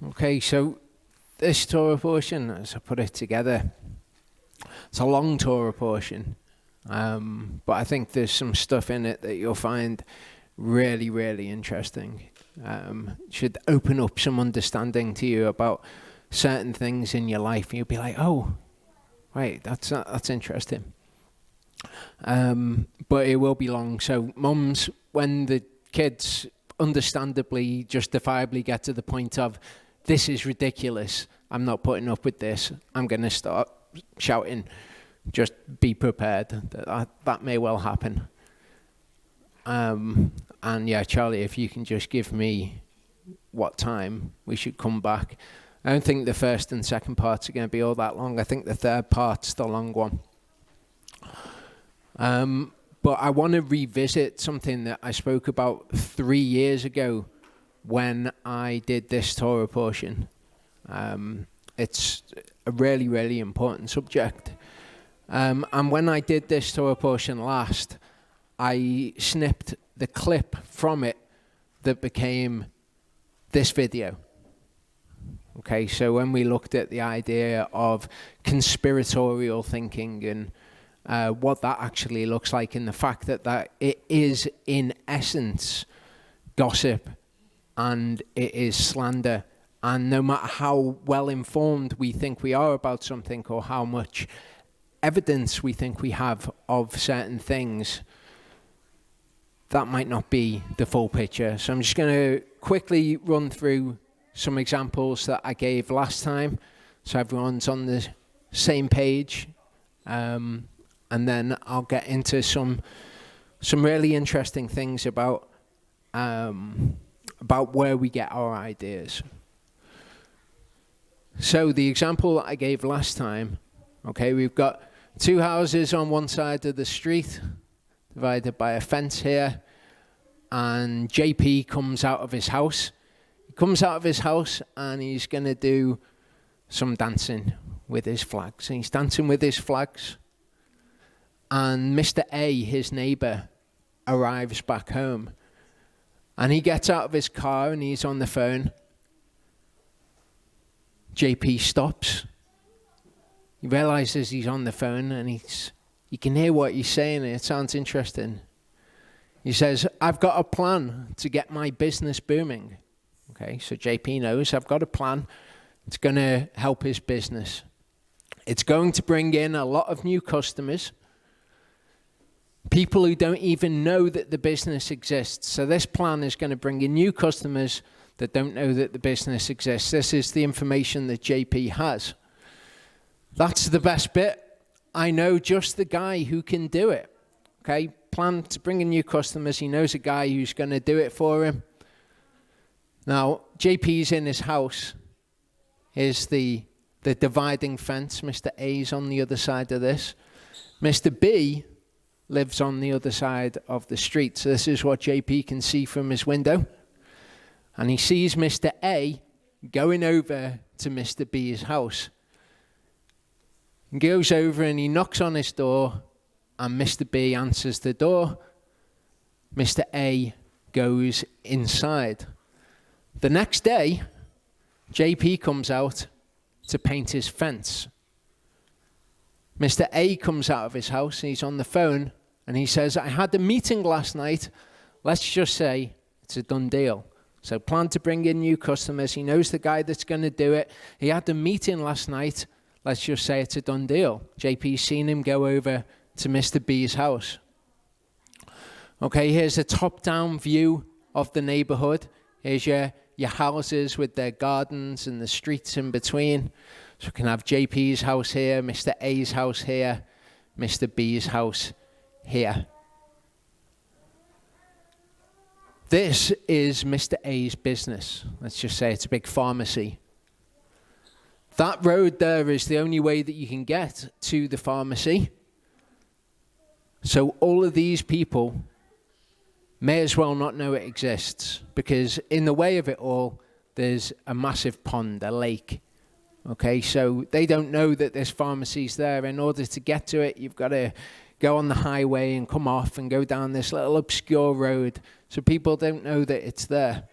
Okay, so this Torah portion, as I put it together, it's a long Torah portion, but I think there's some stuff in it that you'll find really, really interesting. Should open up some understanding to you about certain things in your life, and you'll be like, oh, right, that's interesting. But it will be long. So mums, when the kids understandably, justifiably get to the point of, this is ridiculous, I'm not putting up with this, I'm going to start shouting, just be prepared. That may well happen. And yeah, Charlie, if you can just give me what time we should come back. I don't think the first and second parts are going to be all that long. I think the third part's the long one. But I want to revisit something that I spoke about 3 years ago when I did this Torah portion. It's a really, really important subject. And when I did this Torah portion last, I snipped the clip from it that became this video. Okay, so when we looked at the idea of conspiratorial thinking and what that actually looks like, and the fact that it is in essence gossip and it is slander, and no matter how well informed we think we are about something or how much evidence we think we have of certain things, that might not be the full picture. So I'm just going to quickly run through some examples that I gave last time, so everyone's on the same page, and then I'll get into some really interesting things about where we get our ideas. So the example that I gave last time, okay, we've got two houses on one side of the street, divided by a fence here, and JP comes out of his house. He comes out of his house and he's going to do some dancing with his flags. And he's dancing with his flags. And Mr. A, his neighbor, arrives back home. And he gets out of his car and he's on the phone. JP stops. He realizes he's on the phone and you can hear what he's saying, and it sounds interesting. He says, I've got a plan to get my business booming. Okay, so JP knows I've got a plan. It's going to help his business. It's going to bring in a lot of new customers, people who don't even know that the business exists. So this plan is going to bring in new customers that don't know that the business exists. This is the information that JP has. That's the best bit. I know just the guy who can do it. Okay, plan to bring in new customers. He knows a guy who's going to do it for him. Now, JP's in his house. Here's the dividing fence. Mr. A's on the other side of this. Mr. B lives on the other side of the street. So this is what JP can see from his window. And he sees Mr. A going over to Mr. B's house. He goes over and he knocks on his door, and Mr. B answers the door. Mr. A goes inside. The next day, JP comes out to paint his fence. Mr. A comes out of his house and he's on the phone and he says, I had a meeting last night. Let's just say it's a done deal. So plan to bring in new customers. He knows the guy that's going to do it. He had a meeting last night. Let's just say it's a done deal. JP's seen him go over to Mr. B's house. Okay, here's a top-down view of the neighborhood. Here's your houses with their gardens and the streets in between. So we can have JP's house here, Mr. A's house here, Mr. B's house here. This is Mr. A's business. Let's just say it's a big pharmacy. That road there is the only way that you can get to the pharmacy. So all of these people may as well not know it exists, because in the way of it all, there's a massive pond, a lake. Okay, so they don't know that this pharmacy's there. In order to get to it, you've got to go on the highway and come off and go down this little obscure road, so people don't know that it's there.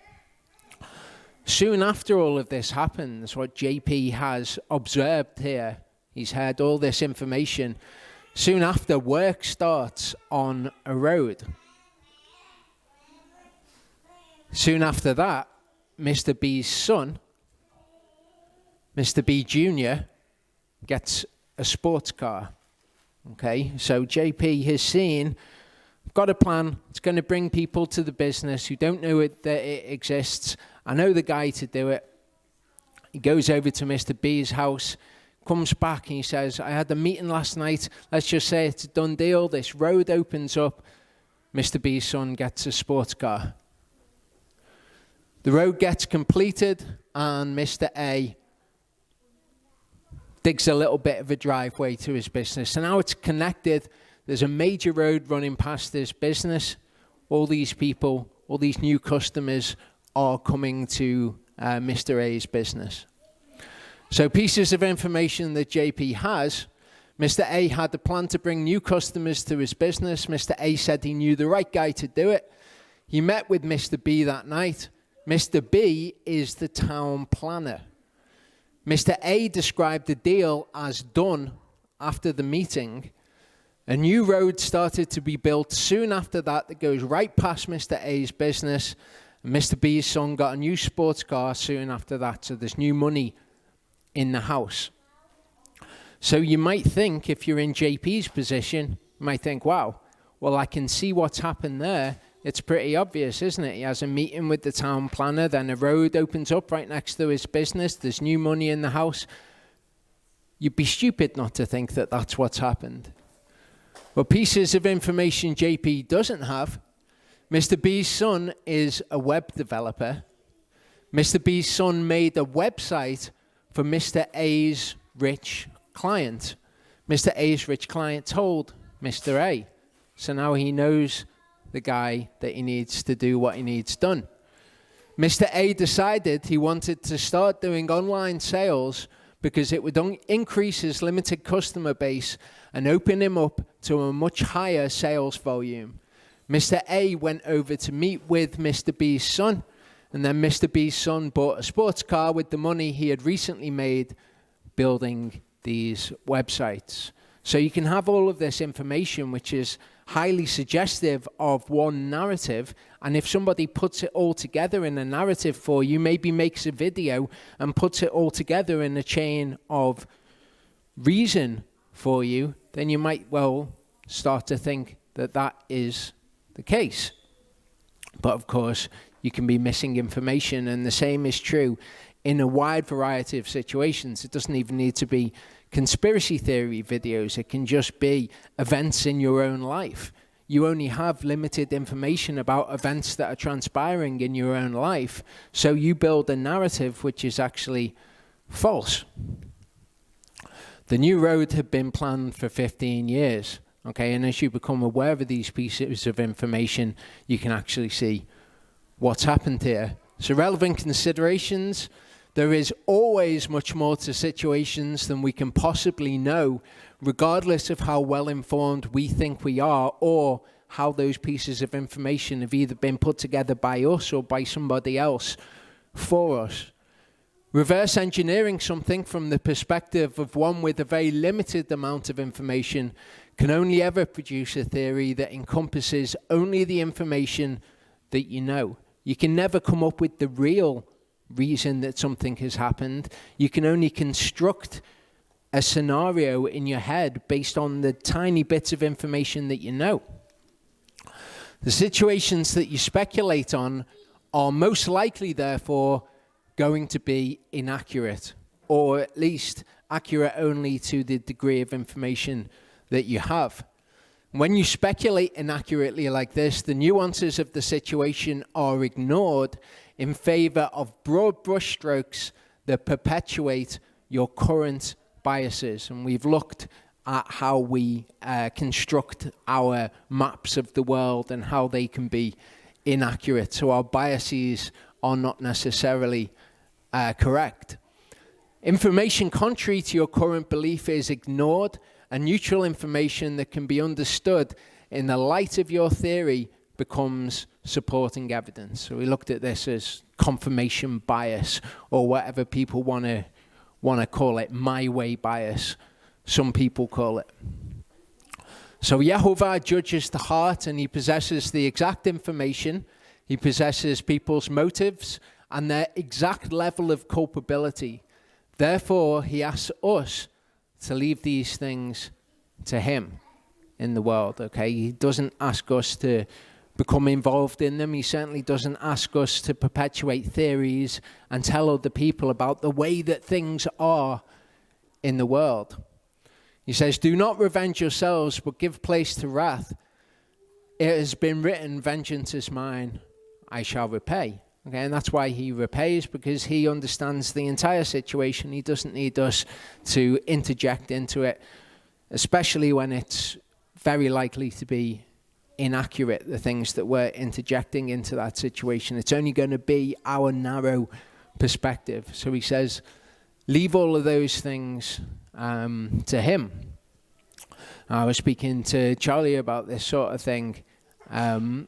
Soon after all of this happens, what JP has observed here, he's heard all this information. Soon after, work starts on a road. Soon after that, Mr. B's son, Mr. B Jr., gets a sports car. Okay, so JP has seen, got a plan. It's going to bring people to the business who don't know that it exists. I know the guy to do it. He goes over to Mr. B's house, comes back, and he says, I had a meeting last night. Let's just say it's a done deal. This road opens up. Mr. B's son gets a sports car. The road gets completed, and Mr. A digs a little bit of a driveway to his business. So now it's connected. There's a major road running past this business. All these people, all these new customers are coming to Mr. A's business. So pieces of information that JP has. Mr. A had the plan to bring new customers to his business. Mr. A said he knew the right guy to do it. He met with Mr. B that night. Mr. B is the town planner. Mr. A described the deal as done after the meeting. A new road started to be built soon after that goes right past Mr. A's business. And Mr. B's son got a new sports car soon after that. So there's new money in the house. So you might think, if you're in JP's position, you might think, wow, well, I can see what's happened there. It's pretty obvious, isn't it? He has a meeting with the town planner, then a road opens up right next to his business. There's new money in the house. You'd be stupid not to think that that's what's happened. But pieces of information JP doesn't have. Mr. B's son is a web developer. Mr. B's son made a website for Mr. A's rich client. Mr. A's rich client told Mr. A. So now he knows the guy that he needs to do what he needs done. Mr. A decided he wanted to start doing online sales because it would increase his limited customer base and open him up to a much higher sales volume. Mr. A went over to meet with Mr. B's son, and then Mr. B's son bought a sports car with the money he had recently made building these websites. So you can have all of this information, which is highly suggestive of one narrative. And if somebody puts it all together in a narrative for you, maybe makes a video and puts it all together in a chain of reason for you, then you might well start to think that that is the case. But of course, you can be missing information, and the same is true in a wide variety of situations. It doesn't even need to be conspiracy theory videos. It can just be events in your own life. You only have limited information about events that are transpiring in your own life, so you build a narrative which is actually false. The new road had been planned for 15 years, okay, and as you become aware of these pieces of information, you can actually see what's happened here. So relevant considerations: there is always much more to situations than we can possibly know, regardless of how well informed we think we are, or how those pieces of information have either been put together by us or by somebody else for us. Reverse engineering something from the perspective of one with a very limited amount of information can only ever produce a theory that encompasses only the information that you know. You can never come up with the real reason that something has happened. You can only construct a scenario in your head based on the tiny bits of information that you know. The situations that you speculate on are most likely, therefore, going to be inaccurate, or at least accurate only to the degree of information that you have. When you speculate inaccurately like this, the nuances of the situation are ignored in favor of broad brushstrokes that perpetuate your current biases. And we've looked at how we construct our maps of the world and how they can be inaccurate. So our biases are not necessarily correct. Information contrary to your current belief is ignored, and neutral information that can be understood in the light of your theory becomes supporting evidence. So we looked at this as confirmation bias, or whatever people want to call it, my way bias, some people call it. So Yahovah judges the heart, and he possesses the exact information. He possesses people's motives and their exact level of culpability. Therefore, he asks us to leave these things to him in the world, okay? He doesn't ask us to become involved in them. He certainly doesn't ask us to perpetuate theories and tell other people about the way that things are in the world. He says, do not revenge yourselves, but give place to wrath. It has been written, vengeance is mine, I shall repay. Okay, and that's why he repays, because he understands the entire situation. He doesn't need us to interject into it, especially when it's very likely to be inaccurate, the things that we're interjecting into that situation. It's only going to be our narrow perspective. So he says, leave all of those things to him. I was speaking to Charlie about this sort of thing.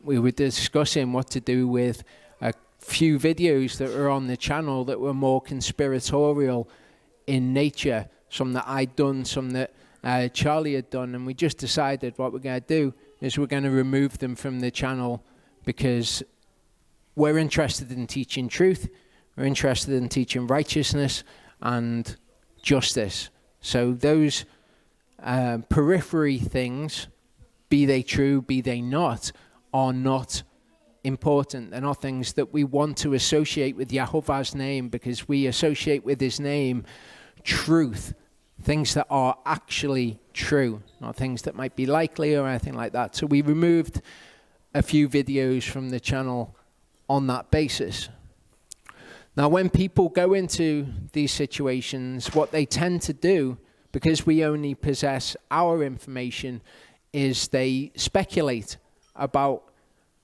We were discussing what to do with a few videos that were on the channel that were more conspiratorial in nature, some that I'd done, some that Charlie had done, and we just decided what we're going to do is we're going to remove them from the channel, because we're interested in teaching truth, we're interested in teaching righteousness and justice. So those periphery things, be they true, be they not, are not important. They're not things that we want to associate with Yahovah's name, because we associate with his name truth, things that are actually true, not things that might be likely or anything like that. So we removed a few videos from the channel on that basis. Now, when people go into these situations, what they tend to do, because we only possess our information, is they speculate about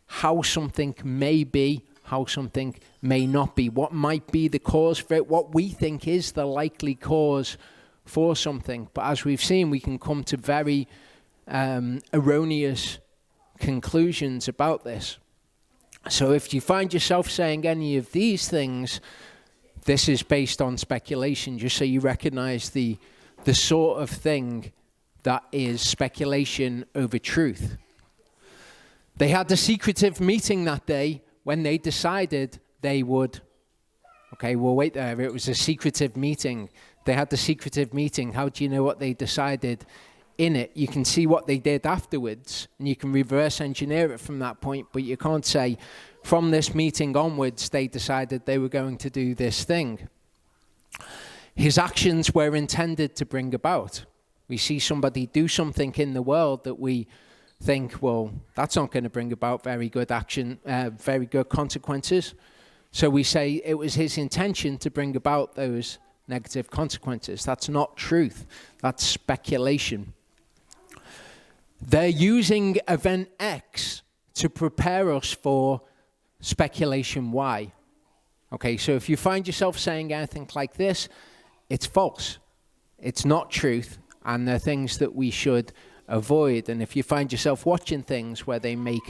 how something may be, how something may not be, what might be the cause for it, what we think is the likely cause for something. But as we've seen, we can come to very erroneous conclusions about this. So if you find yourself saying any of these things, this is based on speculation, just so you recognize the sort of thing that is speculation over truth. They had a secretive meeting that day when they decided they would. Okay, well, wait there. It was a secretive meeting. They had the secretive meeting. How do you know what they decided in it? You can see what they did afterwards, and you can reverse engineer it from that point, but you can't say from this meeting onwards they decided they were going to do this thing. His actions were intended to bring about. We see somebody do something in the world that we think, well, that's not going to bring about very good action, very good consequences. So we say it was his intention to bring about those negative consequences. That's not truth. That's speculation. They're using event X to prepare us for speculation Y. Okay, so if you find yourself saying anything like this, it's false. It's not truth, and they're things that we should avoid. And if you find yourself watching things where they make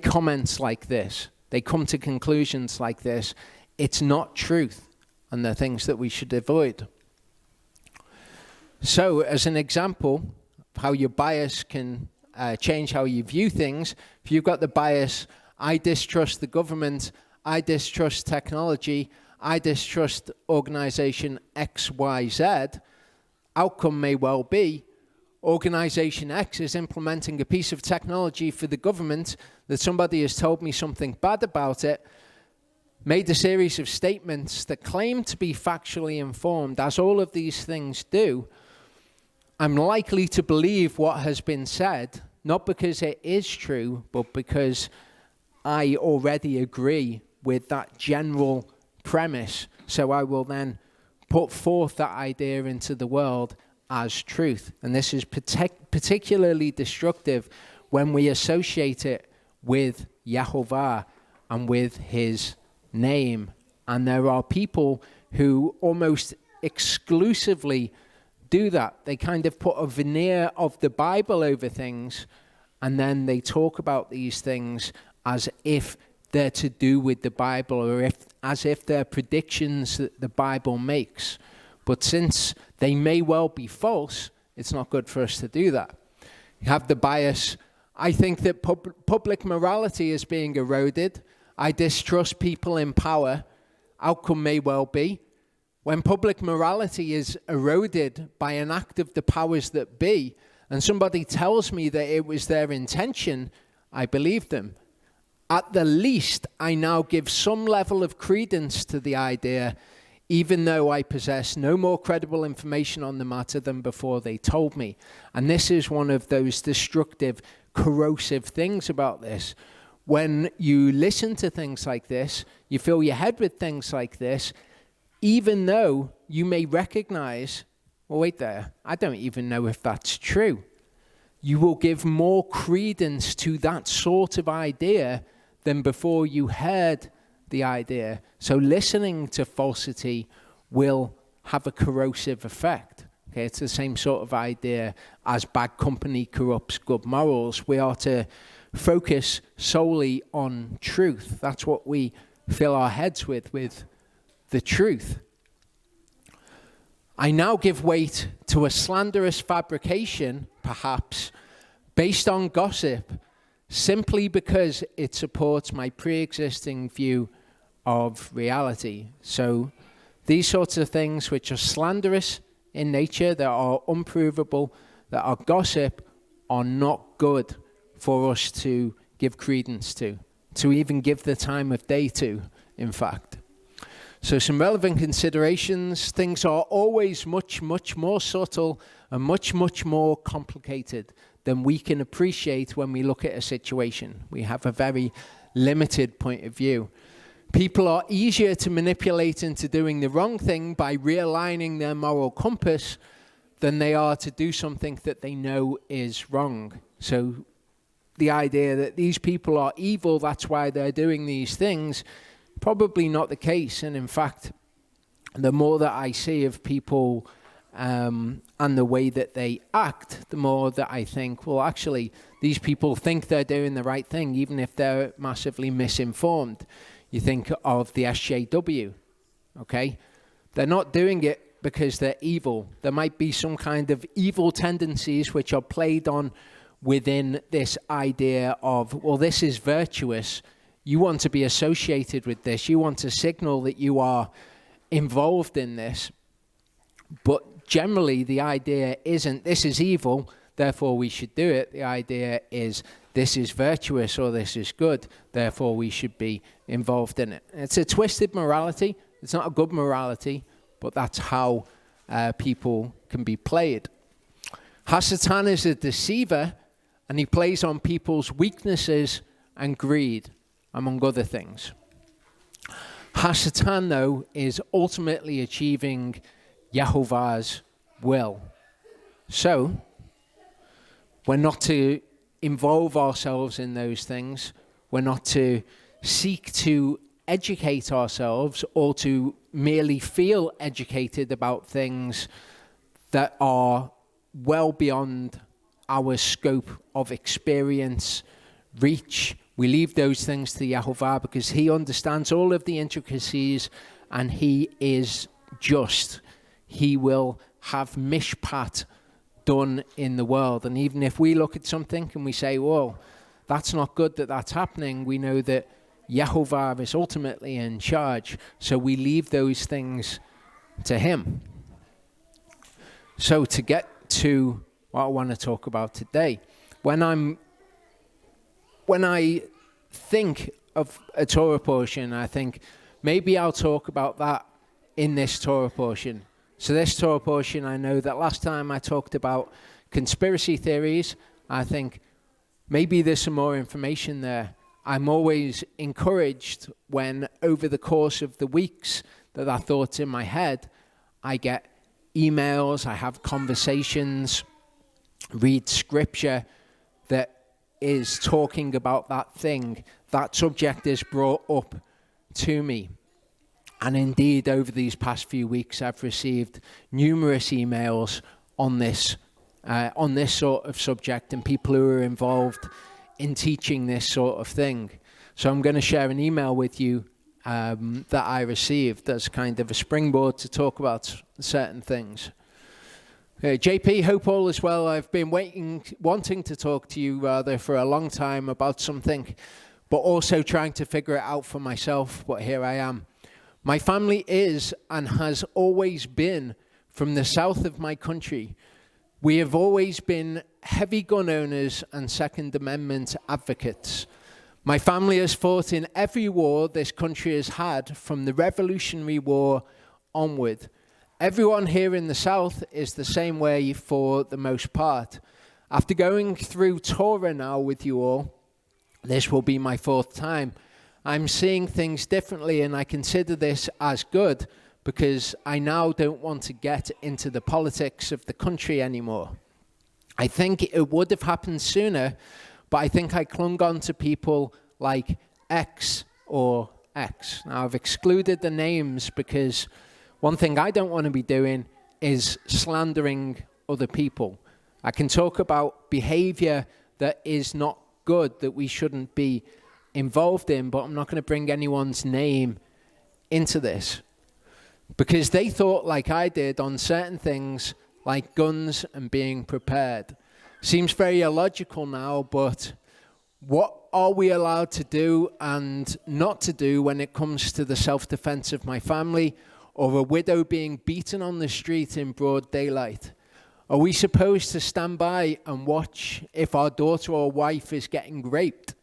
comments like this, they come to conclusions like this, it's not truth, and they're things that we should avoid. So, as an example of how your bias can change how you view things, if you've got the bias, I distrust the government, I distrust technology, I distrust organization XYZ, outcome may well be organization X is implementing a piece of technology for the government that somebody has told me something bad about it, made a series of statements that claim to be factually informed, as all of these things do. I'm likely to believe what has been said, not because it is true, but because I already agree with that general premise. So I will then put forth that idea into the world as truth. And this is particularly destructive when we associate it with Yahovah and with his name. And there are people who almost exclusively do that. They kind of put a veneer of the Bible over things and then they talk about these things as if they're to do with the Bible, or as if they're predictions that the Bible makes. But since they may well be false, it's not good for us to do that. You have the bias. I think that public morality is being eroded. I distrust people in power. Outcome may well be, when public morality is eroded by an act of the powers that be, and somebody tells me that it was their intention, I believe them. At the least, I now give some level of credence to the idea, even though I possess no more credible information on the matter than before they told me. And this is one of those destructive, corrosive things about this. When you listen to things like this, you fill your head with things like this, even though you may recognize, well, wait there, I don't even know if that's true. You will give more credence to that sort of idea than before you heard the idea. So listening to falsity will have a corrosive effect. Okay, it's the same sort of idea as bad company corrupts good morals. We are to focus solely on truth. That's what we fill our heads with the truth. I now give weight to a slanderous fabrication, perhaps, based on gossip, simply because it supports my pre-existing view of reality. So these sorts of things which are slanderous in nature, that are unprovable, that are gossip, are not good for us to give credence to even give the time of day to, in fact. So some relevant considerations. Things are always much, much more subtle and much, much more complicated than we can appreciate when we look at a situation. We have a very limited point of view. People are easier to manipulate into doing the wrong thing by realigning their moral compass than they are to do something that they know is wrong. So the idea that these people are evil, that's why they're doing these things, probably not the case. And in fact, the more that I see of people and the way that they act, the more that I think, well, actually, these people think they're doing the right thing, even if they're massively misinformed. You think of the SJW, okay? They're not doing it because they're evil. There might be some kind of evil tendencies which are played on within this idea of, well, this is virtuous. You want to be associated with this. You want to signal that you are involved in this. But generally, the idea isn't, this is evil, therefore we should do it. The idea is, this is virtuous or this is good, therefore we should be involved in it. It's a twisted morality. It's not a good morality, but that's how people can be played. Hasatan is a deceiver, and he plays on people's weaknesses and greed, among other things. Hasatan, though, is ultimately achieving Yahovah's will. So, we're not to involve ourselves in those things. We're not to seek to educate ourselves or to merely feel educated about things that are well beyond our scope of experience, reach. We leave those things to Yahovah because he understands all of the intricacies and he is just. He will have mishpat done in the world. And even if we look at something and we say, well, that's not good that that's happening, we know that Yahovah is ultimately in charge. So we leave those things to him. So to get to what I want to talk about today, when I think of a Torah portion, I think maybe I'll talk about that in this Torah portion. So this Torah portion, I know that last time I talked about conspiracy theories. I think maybe there's some more information there. I'm always encouraged when over the course of the weeks that thoughts in my head, I get emails, I have conversations, read scripture that is talking about that thing. That subject is brought up to me. And indeed, over these past few weeks, I've received numerous emails on this on this sort of subject and people who are involved in teaching this sort of thing. So I'm going to share an email with you that I received as kind of a springboard to talk about certain things. JP, hope all is well. I've been wanting to talk to you rather for a long time about something, but also trying to figure it out for myself, but here I am. My family is and has always been from the south of my country. We have always been heavy gun owners and Second Amendment advocates. My family has fought in every war this country has had from the Revolutionary War onward. Everyone here in the South is the same way for the most part. After going through Torah now with you all, this will be my fourth time, I'm seeing things differently, and I consider this as good because I now don't want to get into the politics of the country anymore. I think it would have happened sooner, but I think I clung on to people like X or X. Now, I've excluded the names because one thing I don't want to be doing is slandering other people. I can talk about behavior that is not good, that we shouldn't be involved in, but I'm not going to bring anyone's name into this. Because they thought like I did on certain things like guns and being prepared. Seems very illogical now, but what are we allowed to do and not to do when it comes to the self-defense of my family or a widow being beaten on the street in broad daylight? Are we supposed to stand by and watch if our daughter or wife is getting raped?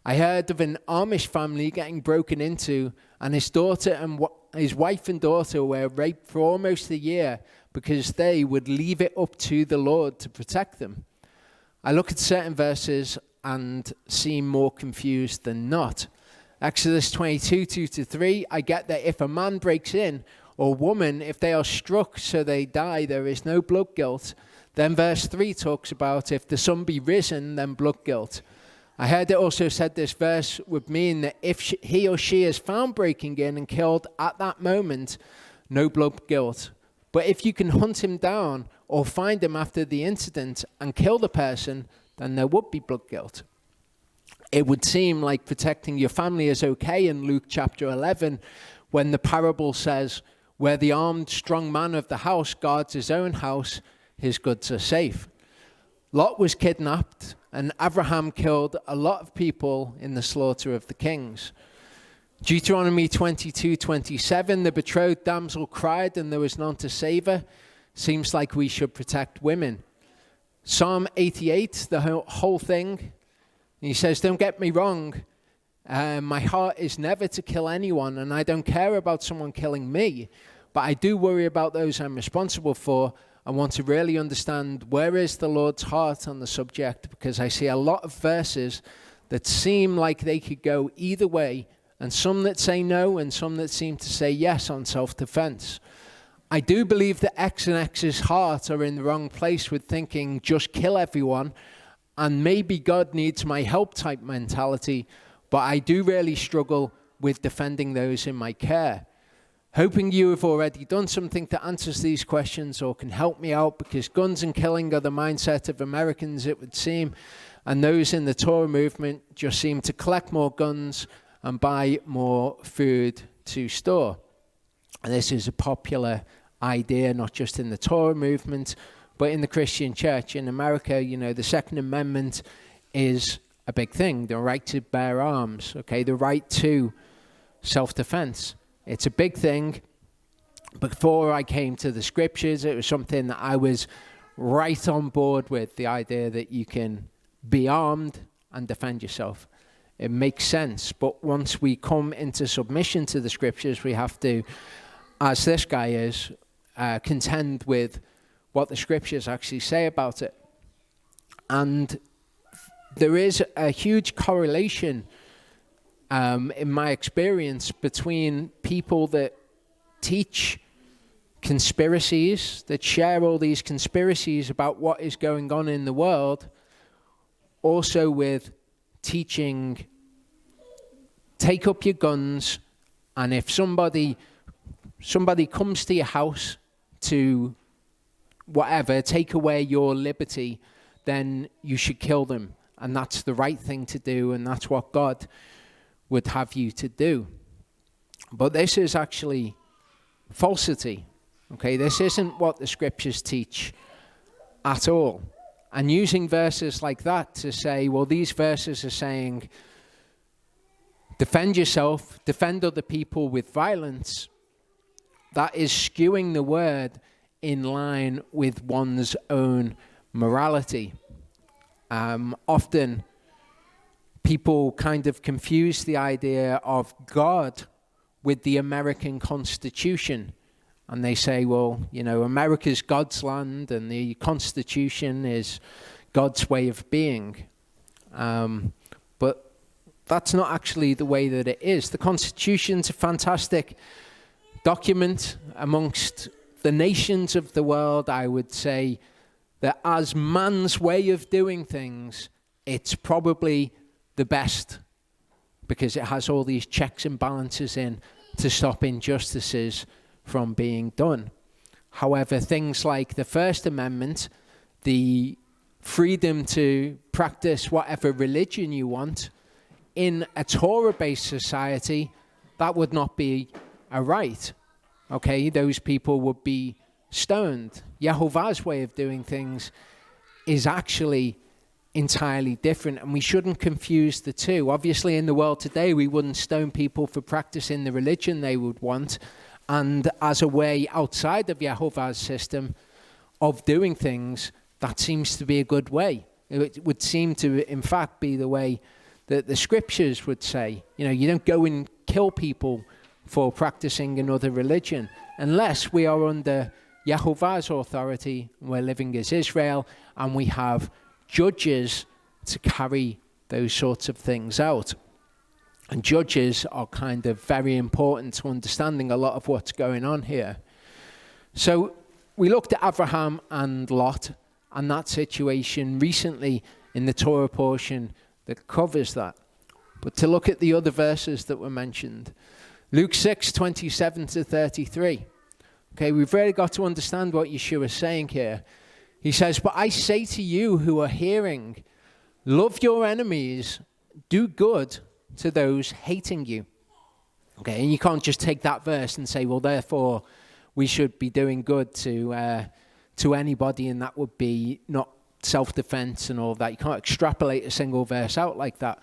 I heard of an Amish family getting broken into, and his daughter and his wife and daughter were raped for almost a year because they would leave it up to the Lord to protect them. I look at certain verses and seem more confused than not. Exodus 22, 2-3, I get that if a man breaks in, or woman, if they are struck so they die, there is no blood guilt. Then verse 3 talks about if the sun be risen, then blood guilt. I heard it also said this verse would mean that if he or she is found breaking in and killed at that moment, no blood guilt. But if you can hunt him down or find him after the incident and kill the person, then there would be blood guilt. It would seem like protecting your family is okay in Luke chapter 11 when the parable says, where the armed strong man of the house guards his own house, his goods are safe. Lot was kidnapped, and Abraham killed a lot of people in the slaughter of the kings. Deuteronomy 22:27, the betrothed damsel cried and there was none to save her. Seems like we should protect women. Psalm 88, the whole thing. He says, don't get me wrong, my heart is never to kill anyone, and I don't care about someone killing me, but I do worry about those I'm responsible for. I want to really understand where is the Lord's heart on the subject, because I see a lot of verses that seem like they could go either way, and some that say no and some that seem to say yes on self-defense. I do believe that X and X's heart are in the wrong place with thinking just kill everyone, and maybe God needs my help type mentality, but I do really struggle with defending those in my care. Hoping you have already done something that answers these questions or can help me out, because guns and killing are the mindset of Americans, it would seem, and those in the Torah movement just seem to collect more guns and buy more food to store. And this is a popular idea, not just in the Torah movement, but in the Christian church. In America, you know, the Second Amendment is a big thing. The right to bear arms, okay, the right to self-defense. It's a big thing. Before I came to the scriptures, it was something that I was right on board with, the idea that you can be armed and defend yourself. It makes sense. But once we come into submission to the scriptures, we have to, as this guy is, contend with what the scriptures actually say about it. And there is a huge correlation in my experience between people that teach conspiracies, that share all these conspiracies about what is going on in the world, also with teaching, take up your guns, and if somebody comes to your house to whatever, take away your liberty, then you should kill them. And that's the right thing to do, and that's what God would have you to do. But this is actually falsity. Okay, this isn't what the scriptures teach at all. And using verses like that to say, well, these verses are saying, defend yourself, defend other people with violence, that is skewing the word in line with one's own morality. Often people kind of confuse the idea of God with the American Constitution. And they say, well, you know, America's God's land and the Constitution is God's way of being. But that's not actually the way that it is. The Constitution's a fantastic document amongst the nations of the world. I would say that as man's way of doing things, it's probably the best because it has all these checks and balances in to stop injustices from being done. However, things like the First Amendment, the freedom to practice whatever religion you want, in a Torah-based society, that would not be a right. Okay, those people would be stoned. Yahovah's way of doing things is actually entirely different, and we shouldn't confuse the two. Obviously, in the world today, we wouldn't stone people for practicing the religion they would want, and as a way outside of Yahovah's system of doing things, that seems to be a good way. It would seem to, in fact, be the way that the scriptures would say. You know, you don't go and kill people for practicing another religion unless we are under Yahovah's authority, we're living as Israel, and we have judges to carry those sorts of things out. And judges are kind of very important to understanding a lot of what's going on here. So we looked at Abraham and Lot and that situation recently in the Torah portion that covers that. But to look at the other verses that were mentioned. Luke 6:27-33. Okay, we've really got to understand what Yeshua is saying here. He says, but I say to you who are hearing, love your enemies, do good to those hating you. Okay, and you can't just take that verse and say, well, therefore, we should be doing good to anybody, and that would be not self-defense and all that. You can't extrapolate a single verse out like that.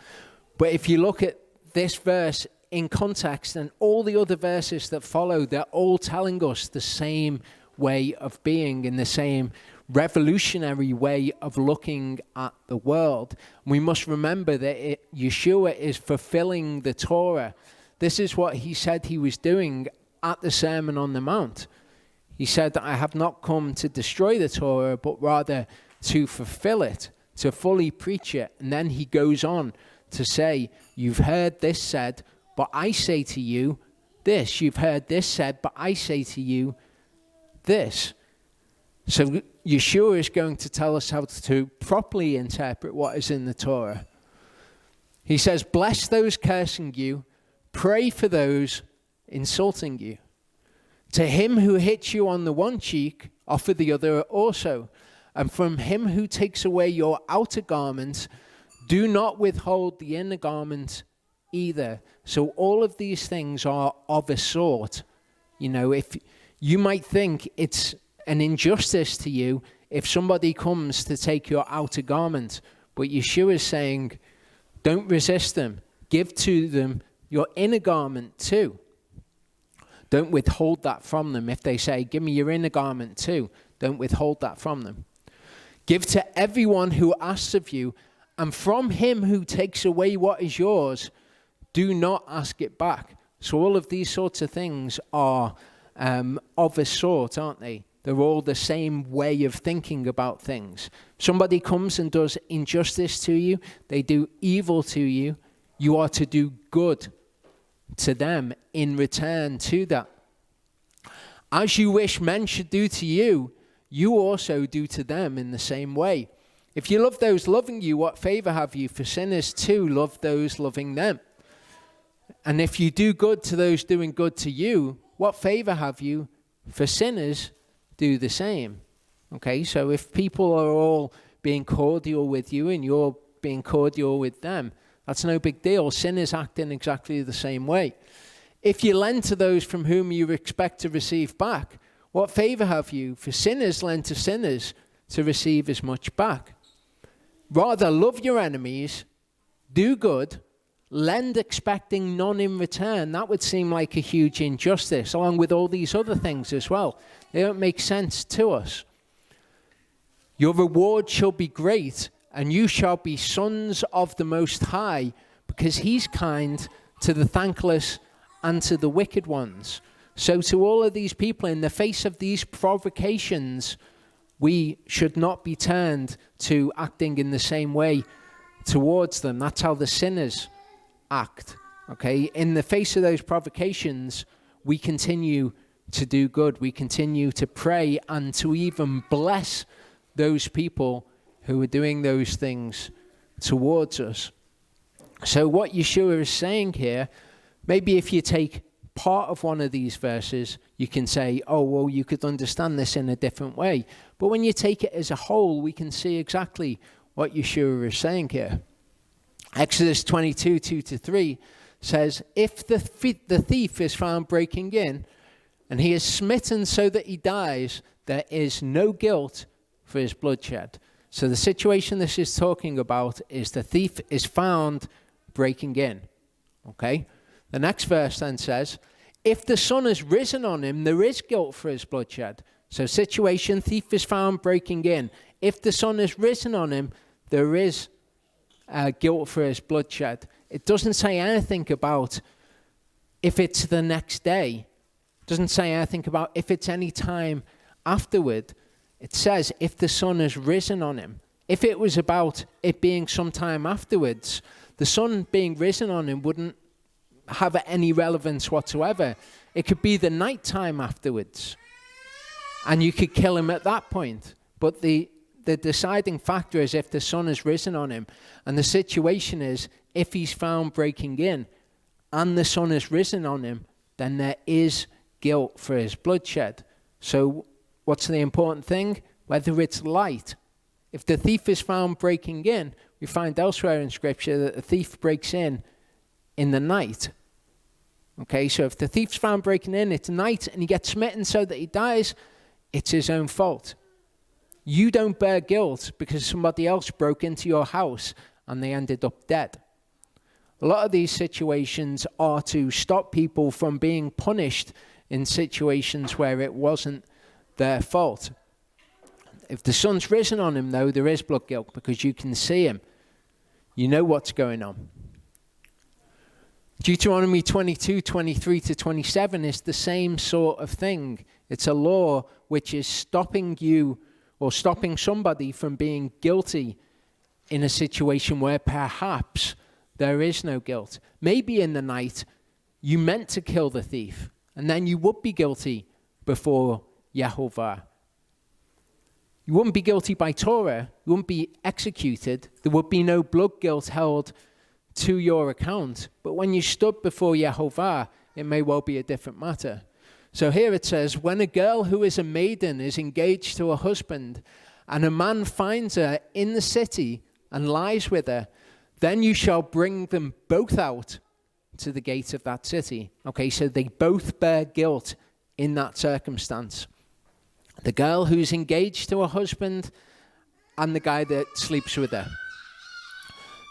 But if you look at this verse in context and all the other verses that follow, they're all telling us the same way of being, in the same revolutionary way of looking at the world. We must remember that Yeshua is fulfilling the Torah. This is what he said he was doing at the Sermon on the Mount. He said that I have not come to destroy the Torah, but rather to fulfill it, to fully preach it. And then he goes on to say, you've heard this said, but I say to you this. You've heard this said, but I say to you this. So Yeshua is going to tell us how to properly interpret what is in the Torah. He says, bless those cursing you, pray for those insulting you. To him who hits you on the one cheek, offer the other also. And from him who takes away your outer garment, do not withhold the inner garment either. So all of these things are of a sort. You know, if you might think it's an injustice to you if somebody comes to take your outer garment, but Yeshua is saying, don't resist them. Give to them your inner garment too. Don't withhold that from them. If they say, give me your inner garment too, don't withhold that from them. Give to everyone who asks of you, and from him who takes away what is yours, do not ask it back. So all of these sorts of things are of a sort, aren't they? They're all the same way of thinking about things. Somebody comes and does injustice to you, they do evil to you, you are to do good to them in return to that. As you wish men should do to you, you also do to them in the same way. If you love those loving you, what favor have you? For sinners too love those loving them. And if you do good to those doing good to you, what favor have you? For sinners do the same. Okay, so if people are all being cordial with you and you're being cordial with them, that's no big deal. Sin is acting exactly the same way. If you lend to those from whom you expect to receive back, what favor have you? For sinners lend to sinners to receive as much back. Rather, love your enemies, do good, lend expecting none in return. That would seem like a huge injustice, along with all these other things as well. They don't make sense to us. Your reward shall be great, and you shall be sons of the Most High, because he's kind to the thankless and to the wicked ones. So to all of these people, in the face of these provocations, we should not be turned to acting in the same way towards them. That's how the sinners act. Okay? In the face of those provocations, we continue to do good. We continue to pray and to even bless those people who are doing those things towards us. So what Yeshua is saying here, maybe if you take part of one of these verses, you can say, oh, well, you could understand this in a different way. But when you take it as a whole, we can see exactly what Yeshua is saying here. Exodus 22, 2-3 says, if the thief is found breaking in, and he is smitten so that he dies, there is no guilt for his bloodshed. So the situation this is talking about is the thief is found breaking in. Okay? The next verse then says, if the sun has risen on him, there is guilt for his bloodshed. So situation, thief is found breaking in. If the sun has risen on him, there is guilt for his bloodshed. It doesn't say anything about if it's the next day. It doesn't say anything about if it's any time afterward. It says if the sun has risen on him. If it was about it being some time afterwards, the sun being risen on him wouldn't have any relevance whatsoever. It could be the night time afterwards, and you could kill him at that point. But the deciding factor is if the sun has risen on him. And the situation is, if he's found breaking in and the sun has risen on him, then there is guilt for his bloodshed. So what's the important thing? Whether it's light. If the thief is found breaking in, we find elsewhere in Scripture that the thief breaks in the night. Okay, so if the thief's found breaking in, it's night, and he gets smitten so that he dies, it's his own fault. You don't bear guilt because somebody else broke into your house and they ended up dead. A lot of these situations are to stop people from being punished in situations where it wasn't their fault. If the sun's risen on him, though, there is blood guilt because you can see him. You know what's going on. Deuteronomy 22, 23-27 is the same sort of thing. It's a law which is stopping you or stopping somebody from being guilty in a situation where perhaps there is no guilt. Maybe in the night you meant to kill the thief, and then you would be guilty before Yahovah. You wouldn't be guilty by Torah. You wouldn't be executed. There would be no blood guilt held to your account. But when you stood before Yahovah, it may well be a different matter. So here it says, when a girl who is a maiden is engaged to a husband, and a man finds her in the city and lies with her, then you shall bring them both out to the gate of that city. Okay, so they both bear guilt in that circumstance. The girl who's engaged to a husband and the guy that sleeps with her.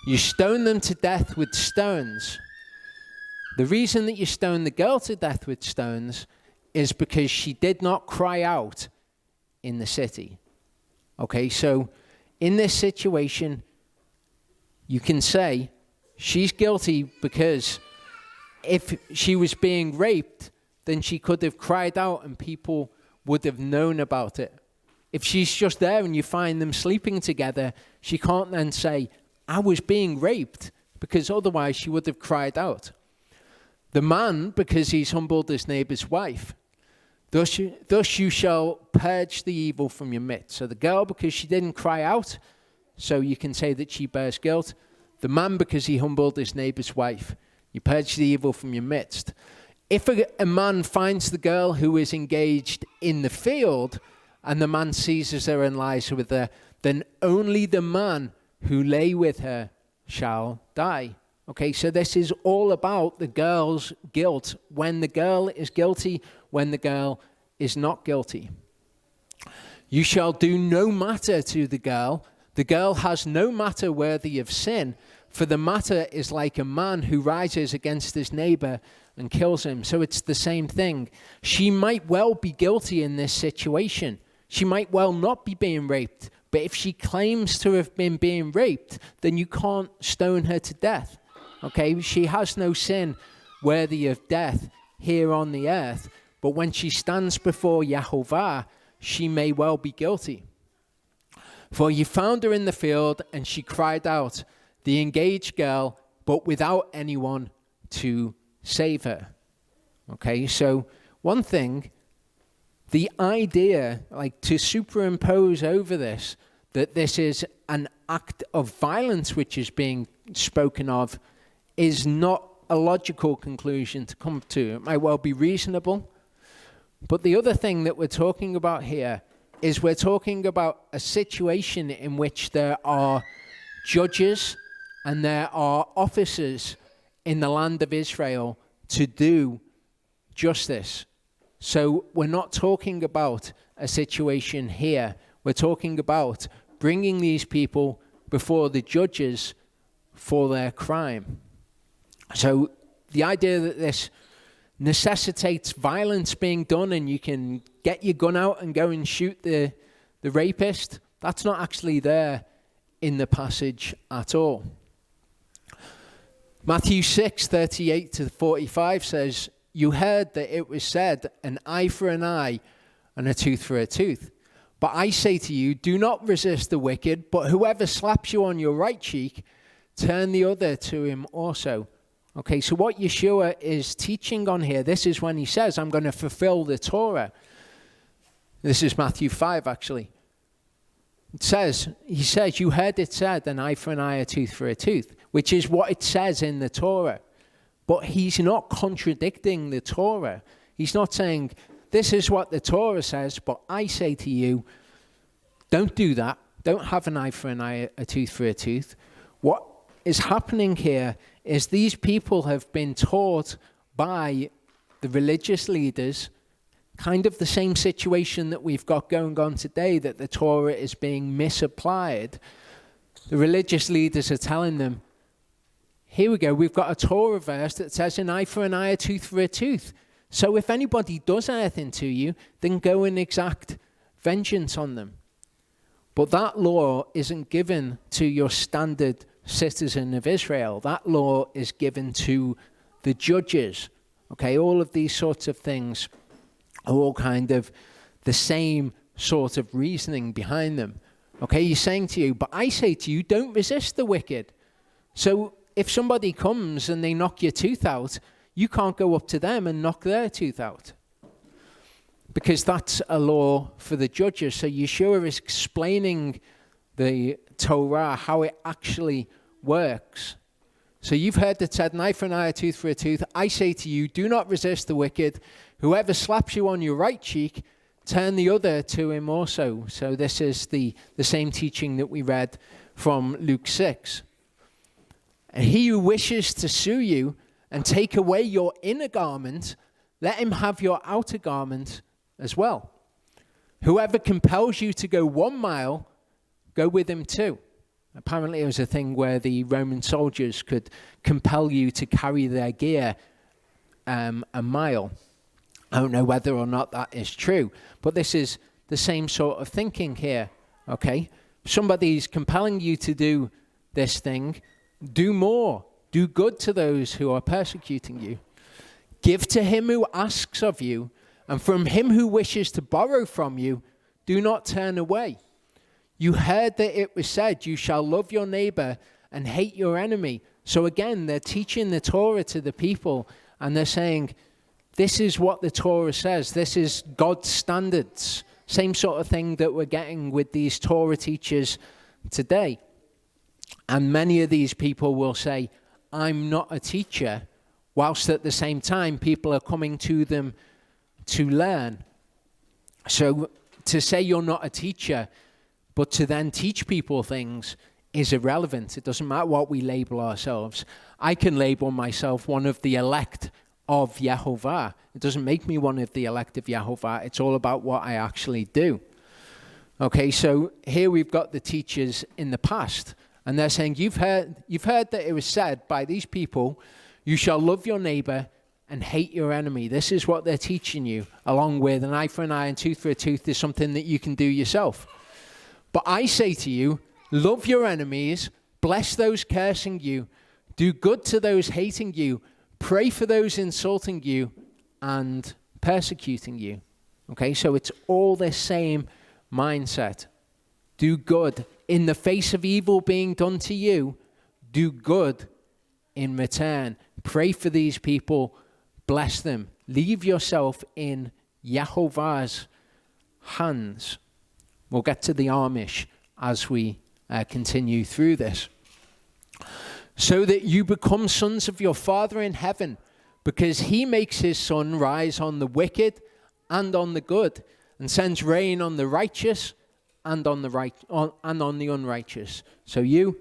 You stone them to death with stones. The reason that you stone the girl to death with stones is because she did not cry out in the city. Okay, so in this situation, you can say she's guilty because if she was being raped, then she could have cried out and people would have known about it. If she's just there and you find them sleeping together, she can't then say, I was being raped, because otherwise she would have cried out. The man, because he's humbled his neighbor's wife. Thus you shall purge the evil from your midst. So the girl, because she didn't cry out, so you can say that she bears guilt. The man, because he humbled his neighbor's wife. You purge the evil from your midst. If a man finds the girl who is engaged in the field and the man seizes her and lies with her, then only the man who lay with her shall die. Okay, so this is all about the girl's guilt. When the girl is guilty, when the girl is not guilty. You shall do no matter to the girl. The girl has no matter worthy of sin, for the matter is like a man who rises against his neighbor and kills him. So it's the same thing. She might well be guilty in this situation. She might well not be being raped. But if she claims to have been being raped, then you can't stone her to death. Okay, she has no sin worthy of death here on the earth. But when she stands before Yahovah, she may well be guilty. For you found her in the field, and she cried out, the engaged girl, but without anyone to save her. Okay, so one thing, the idea, like to superimpose over this, that this is an act of violence which is being spoken of, is not a logical conclusion to come to. It might well be reasonable. But the other thing that we're talking about here is we're talking about a situation in which there are judges and there are officers in the land of Israel to do justice. So we're not talking about a situation here. We're talking about bringing these people before the judges for their crime. So the idea that this necessitates violence being done and you can get your gun out and go and shoot the rapist, that's not actually there in the passage at all. Matthew 6:38 to 45 says, you heard that it was said, an eye for an eye and a tooth for a tooth. But I say to you, do not resist the wicked, but whoever slaps you on your right cheek, turn the other to him also. Okay, so what Yeshua is teaching on here, this is when he says, I'm going to fulfill the Torah. This is Matthew 5, actually. He says, you heard it said, an eye for an eye, a tooth for a tooth, which is what it says in the Torah. But he's not contradicting the Torah. He's not saying, this is what the Torah says, but I say to you, don't do that. Don't have an eye for an eye, a tooth for a tooth. What is happening here is these people have been taught by the religious leaders kind of the same situation that we've got going on today, that the Torah is being misapplied. The religious leaders are telling them, here we go, we've got a Torah verse that says an eye for an eye, a tooth for a tooth. So if anybody does anything to you, then go and exact vengeance on them. But that law isn't given to your standard citizen of Israel. That law is given to the judges. Okay, all of these sorts of things are all kind of the same sort of reasoning behind them. Okay, he's saying to you, but I say to you, don't resist the wicked. So if somebody comes and they knock your tooth out, you can't go up to them and knock their tooth out, because that's a law for the judges. So Yeshua is explaining the Torah, how it actually works. So you've heard it said, an eye for an eye, a tooth for a tooth. I say to you, do not resist the wicked. Whoever slaps you on your right cheek, turn the other to him also. So this is the same teaching that we read from Luke 6. And he who wishes to sue you and take away your inner garment, let him have your outer garment as well. Whoever compels you to go 1 mile, go with him 2. Apparently it was a thing where the Roman soldiers could compel you to carry their gear a mile. I don't know whether or not that is true, but this is the same sort of thinking here, okay? Somebody's compelling you to do this thing, do more. Do good to those who are persecuting you. Give to him who asks of you, and from him who wishes to borrow from you, do not turn away. You heard that it was said, you shall love your neighbor and hate your enemy. So again, they're teaching the Torah to the people, and they're saying, this is what the Torah says. This is God's standards. Same sort of thing that we're getting with these Torah teachers today. And many of these people will say, I'm not a teacher, whilst at the same time people are coming to them to learn. So To say you're not a teacher, but to then teach people things is irrelevant. It doesn't matter what we label ourselves. I can label myself one of the elect of Yahovah. It doesn't make me one of the elect of Yahovah. It's all about what I actually do. Okay, so here we've got the teachers in the past, and they're saying, you've heard that it was said by these people, you shall love your neighbor and hate your enemy. This is what they're teaching you, along with an eye for an eye and tooth for a tooth is something that you can do yourself. But I say to you, love your enemies, bless those cursing you, do good to those hating you, pray for those insulting you and persecuting you. Okay, so it's all the same mindset. Do good. In the face of evil being done to you, do good in return. Pray for these people, bless them. Leave yourself in Yahovah's hands. We'll get to the Amish as we continue through this. So that you become sons of your Father in heaven, because he makes his sun rise on the wicked and on the good, and sends rain on the righteous and on the unrighteous. So you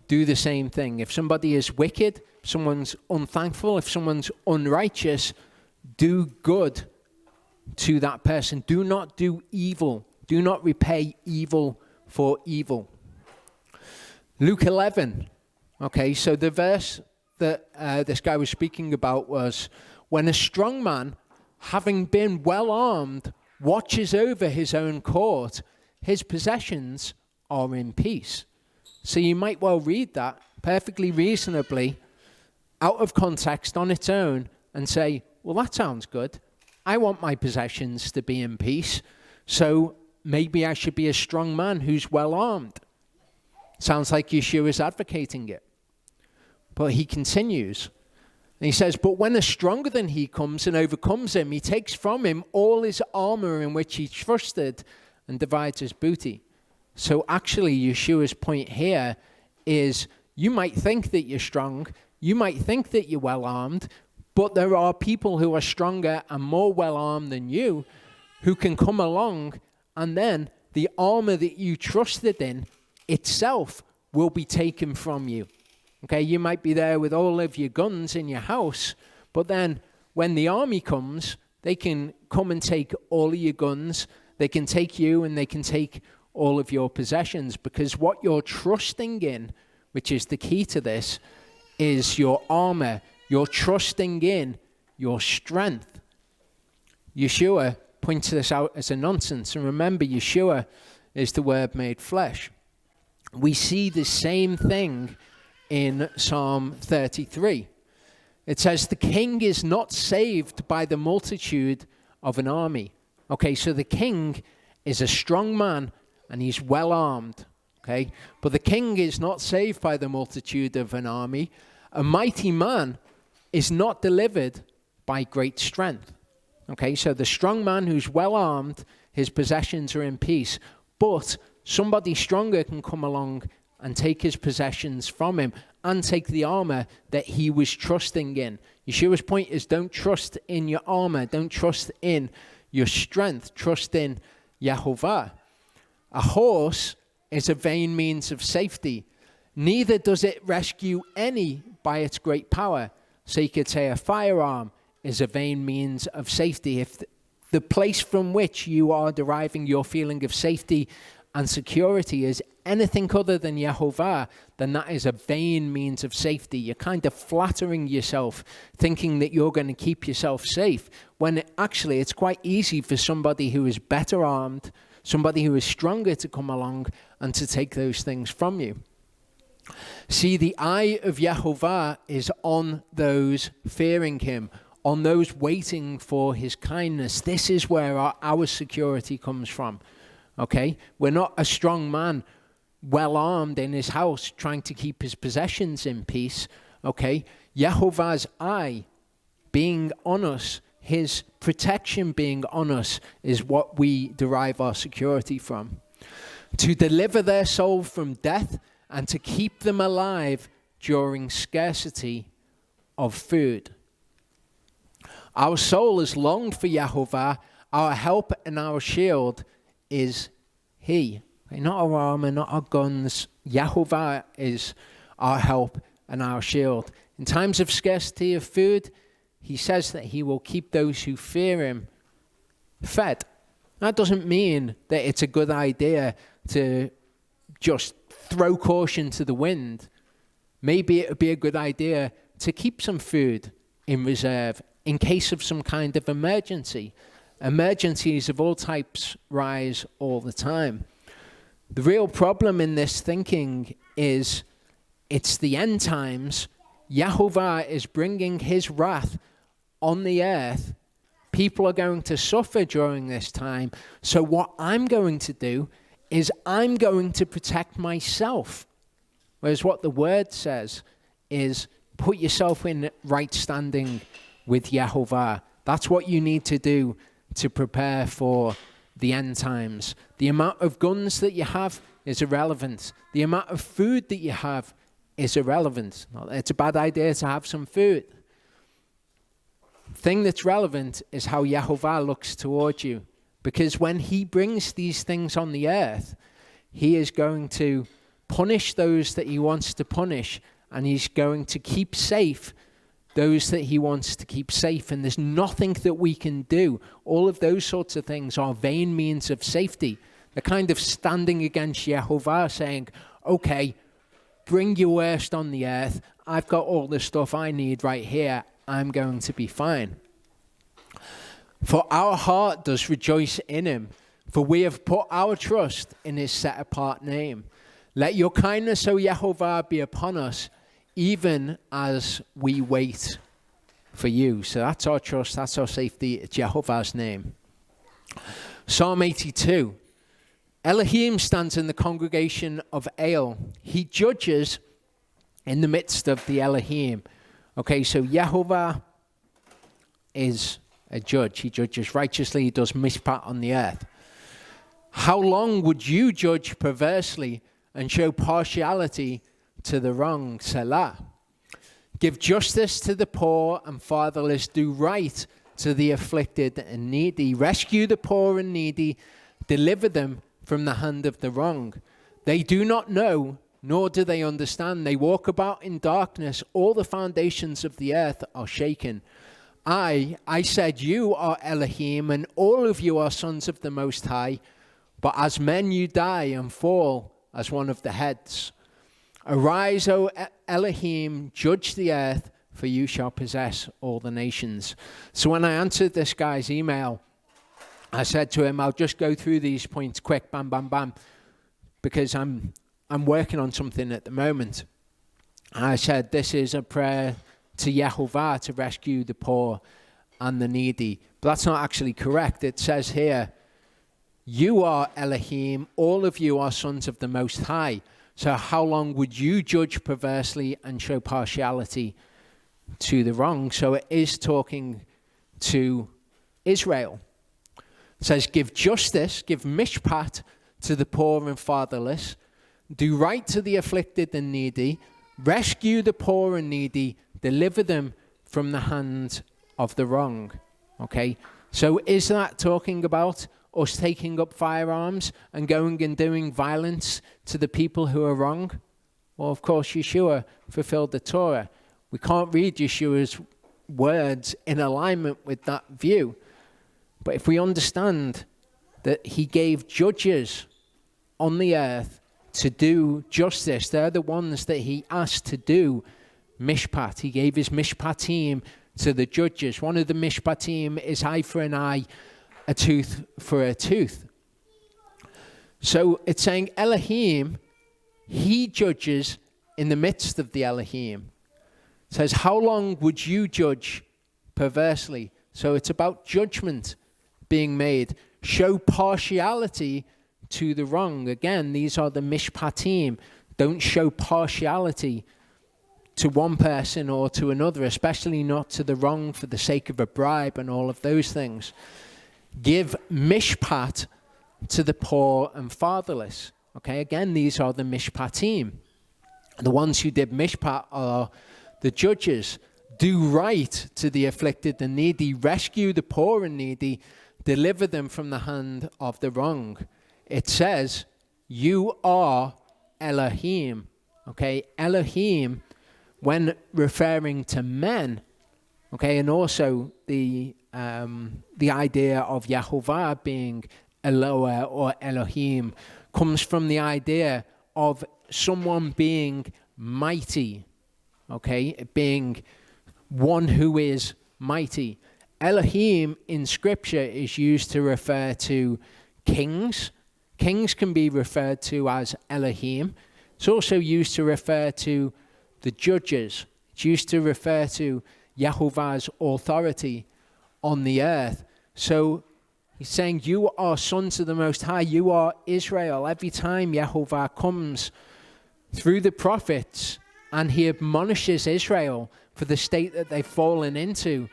do the same thing. If somebody is wicked, if someone's unthankful, if someone's unrighteous, do good to that person. Do not do evil. Do not repay evil for evil. Luke 11. Okay, so the verse that this guy was speaking about was, when a strong man, having been well armed, watches over his own court, his possessions are in peace. So you might well read that perfectly reasonably out of context on its own and say, well, that sounds good. I want my possessions to be in peace, so maybe I should be a strong man who's well armed. Sounds like Yeshua is advocating it. But he continues, and he says, but when a stronger than he comes and overcomes him, he takes from him all his armor in which he trusted and divides his booty. So actually, Yeshua's point here is, you might think that you're strong, you might think that you're well armed, but there are people who are stronger and more well armed than you who can come along, and then the armor that you trusted in itself will be taken from you. Okay, you might be there with all of your guns in your house, but then when the army comes, they can come and take all of your guns, they can take you, and they can take all of your possessions, because what you're trusting in, which is the key to this, is your armor. You're trusting in your strength. Yeshua points this out as a nonsense, and remember, Yeshua is the Word made flesh. We see the same thing in Psalm 33. It says, the king is not saved by the multitude of an army. Okay, so the king is a strong man and he's well armed. Okay, but the king is not saved by the multitude of an army. A mighty man is not delivered by great strength. Okay, so the strong man who's well armed, his possessions are in peace. But somebody stronger can come along and take his possessions from him and take the armor that he was trusting in. Yeshua's point is, don't trust in your armor. Don't trust in your strength. Trust in Yahovah. A horse is a vain means of safety. Neither does it rescue any by its great power. So you could say a firearm is a vain means of safety. If the place from which you are deriving your feeling of safety and security is anything other than Yahovah, then that is a vain means of safety. You're kind of flattering yourself, thinking that you're going to keep yourself safe, when actually it's quite easy for somebody who is better armed, somebody who is stronger, to come along and to take those things from you. See, the eye of Yahovah is on those fearing him, on those waiting for his kindness. This is where our security comes from. Okay, we're not a strong man, well armed in his house, trying to keep his possessions in peace. Okay, Yahovah's eye being on us, his protection being on us, is what we derive our security from. To deliver their soul from death and to keep them alive during scarcity of food. Our soul has longed for Yahovah, our help and our shield. is he. Okay, not our armor, not our guns. Yahovah is our help and our shield. In times of scarcity of food, he says that he will keep those who fear him fed. That doesn't mean that it's a good idea to just throw caution to the wind. Maybe it would be a good idea to keep some food in reserve in case of some kind of emergency. Emergencies of all types rise all the time. The real problem in this thinking is it's the end times. Yahovah is bringing his wrath on the earth. People are going to suffer during this time. So what I'm going to do is I'm going to protect myself. Whereas what the word says is put yourself in right standing with Yahovah. That's what you need to do to prepare for the end times. The amount of guns that you have is irrelevant. The amount of food that you have is irrelevant. It's a bad idea to have some food. The thing that's relevant is how Yahovah looks towards you. Because when he brings these things on the earth, he is going to punish those that he wants to punish, and he's going to keep safe those that he wants to keep safe. And there's nothing that we can do. All of those sorts of things are vain means of safety. They're kind of standing against Yahovah, saying, okay, bring your worst on the earth. I've got all the stuff I need right here. I'm going to be fine. For our heart does rejoice in him, for we have put our trust in his set-apart name. Let your kindness, O Yahovah, be upon us, even as we wait for you. So that's our trust, that's our safety, it's Yahovah's name. Psalm 82. Elohim stands in the congregation of Ale. He judges in the midst of the Elohim. Okay, so Yahovah is a judge. He judges righteously. He does mishpat on the earth. How long would you judge perversely and show partiality to the wrong? Selah. Give justice to the poor and fatherless. Do right to the afflicted and needy. Rescue the poor and needy. Deliver them from the hand of the wrong. They do not know, nor do they understand. They walk about in darkness. All the foundations of the earth are shaken. I said, you are Elohim, and all of you are sons of the Most High. But as men you die and fall as one of the heads. Arise, O Elohim, judge the earth, for you shall possess all the nations. So when I answered this guy's email, I said to him, I'll just go through these points quick, bam, bam, bam, because I'm working on something at the moment. I said, this is a prayer to Yahovah to rescue the poor and the needy. But that's not actually correct. It says here, you are Elohim, all of you are sons of the Most High. So how long would you judge perversely and show partiality to the wrong? So it is talking to Israel. It says, give justice, give mishpat to the poor and fatherless. Do right to the afflicted and needy. Rescue the poor and needy. Deliver them from the hand of the wrong. Okay, so is that talking about us taking up firearms and going and doing violence to the people who are wrong? Well, of course, Yeshua fulfilled the Torah. We can't read Yeshua's words in alignment with that view. But if we understand that he gave judges on the earth to do justice, they're the ones that he asked to do mishpat. He gave his mishpatim to the judges. One of the mishpatim is eye for an eye, a tooth for a tooth. So it's saying Elohim, he judges in the midst of the Elohim. It says, how long would you judge perversely? So it's about judgment being made. Show partiality to the wrong. Again, these are the mishpatim. Don't show partiality to one person or to another, especially not to the wrong for the sake of a bribe and all of those things. Give mishpat to the poor and fatherless. Okay, again, these are the mishpatim. The ones who did mishpat are the judges. Do right to the afflicted and needy. Rescue the poor and needy. Deliver them from the hand of the wrong. it says, you are Elohim. Okay, Elohim, when referring to men, okay, and also the idea of Yahovah being Eloah or Elohim comes from the idea of someone being mighty, okay, being one who is mighty. Elohim in Scripture is used to refer to kings. Kings can be referred to as Elohim. It's also used to refer to the judges. It's used to refer to Yahovah's authority on the earth. So he's saying, you are sons of the Most High. You are Israel. Every time Yahovah comes through the prophets and he admonishes Israel for the state that they've fallen into,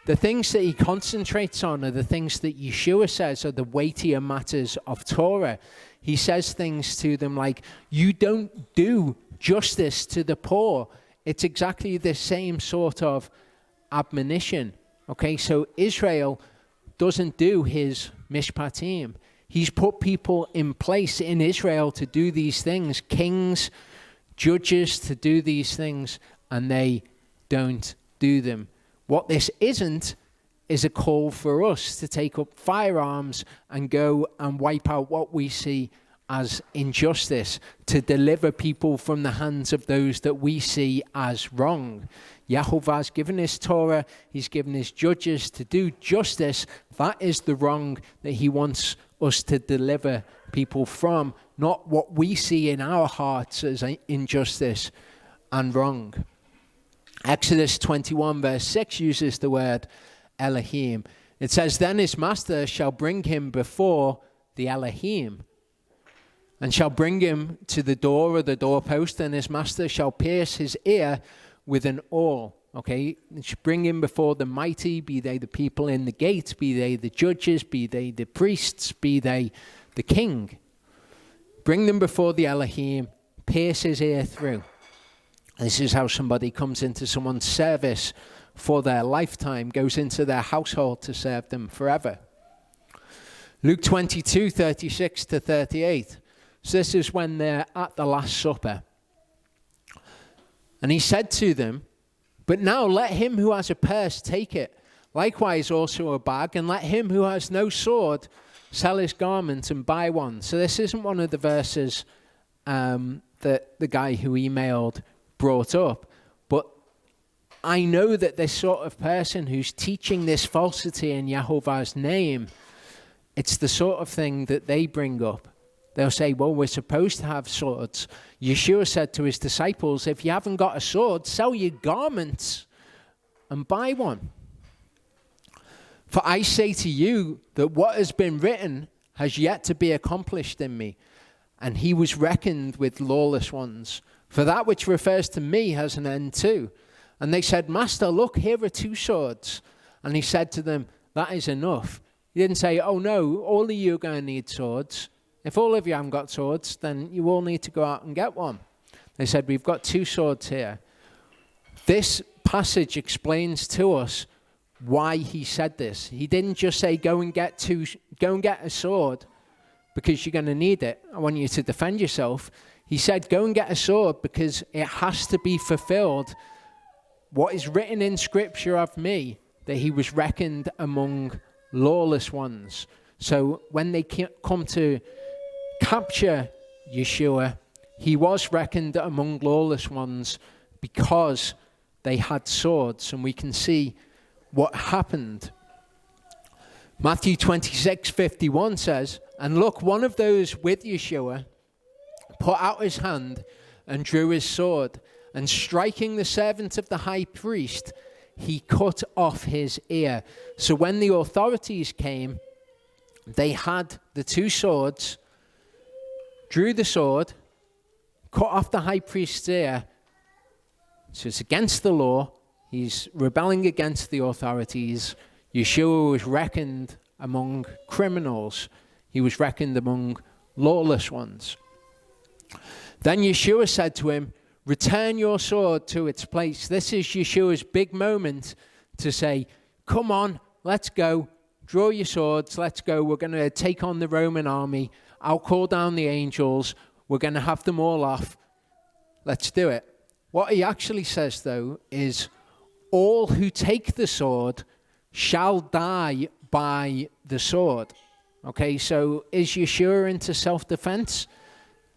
the things that he concentrates on are the things that Yeshua says are the weightier matters of Torah. He says things to them like, you don't do justice to the poor. It's exactly the same sort of admonition. Okay, so Israel doesn't do his mishpatim. He's put people in place in Israel to do these things, kings, judges to do these things, and they don't do them. What this isn't is a call for us to take up firearms and go and wipe out what we see as injustice, to deliver people from the hands of those that we see as wrong. Yahovah's given his Torah, he's given his judges to do justice. That is the wrong that he wants us to deliver people from, not what we see in our hearts as injustice and wrong. Exodus 21 verse 6 uses the word Elohim. It says, then his master shall bring him before the Elohim, and shall bring him to the door or the doorpost, and his master shall pierce his ear with an awl. Okay, it should bring him before the mighty, be they the people in the gate, be they the judges, be they the priests, be they the king. Bring them before the Elohim, pierce his ear through. This is how somebody comes into someone's service for their lifetime, goes into their household to serve them forever. Luke 22, 36 to 38. So this is when they're at the Last Supper. And he said to them, but now let him who has a purse take it, likewise also a bag, and let him who has no sword sell his garment and buy one. So this isn't one of the verses that the guy who emailed brought up, but I know that this sort of person who's teaching this falsity in Yahovah's name, it's the sort of thing that they bring up. They'll say, well, we're supposed to have swords. Yeshua said to his disciples, if you haven't got a sword, sell your garments and buy one. For I say to you that what has been written has yet to be accomplished in me. And he was reckoned with lawless ones. For that which refers to me has an end too. And they said, Master, look, here are 2 swords. And he said to them, that is enough. He didn't say, oh no, all of you are going to need swords. If all of you haven't got swords, then you all need to go out and get one. They said, we've got 2 swords here. This passage explains to us why he said this. He didn't just say, go and get a sword because you're going to need it. I want you to defend yourself. He said, go and get a sword because it has to be fulfilled. What is written in Scripture of me, that he was reckoned among lawless ones. So when they come to capture Yeshua, he was reckoned among lawless ones because they had swords. And we can see what happened. Matthew 26:51 says, and look, one of those with Yeshua put out his hand and drew his sword, and striking the servant of the high priest, he cut off his ear. So when the authorities came, they had the 2 swords, drew the sword, cut off the high priest's ear. So it's against the law. He's rebelling against the authorities. Yeshua was reckoned among criminals. He was reckoned among lawless ones. Then Yeshua said to him, return your sword to its place. This is Yeshua's big moment to say, come on, let's go. draw your swords, let's go. We're going to take on the Roman army. I'll call down the angels. We're going to have them all off. Let's do it. What he actually says, though, is all who take the sword shall die by the sword. Okay, so is Yeshua into self-defense?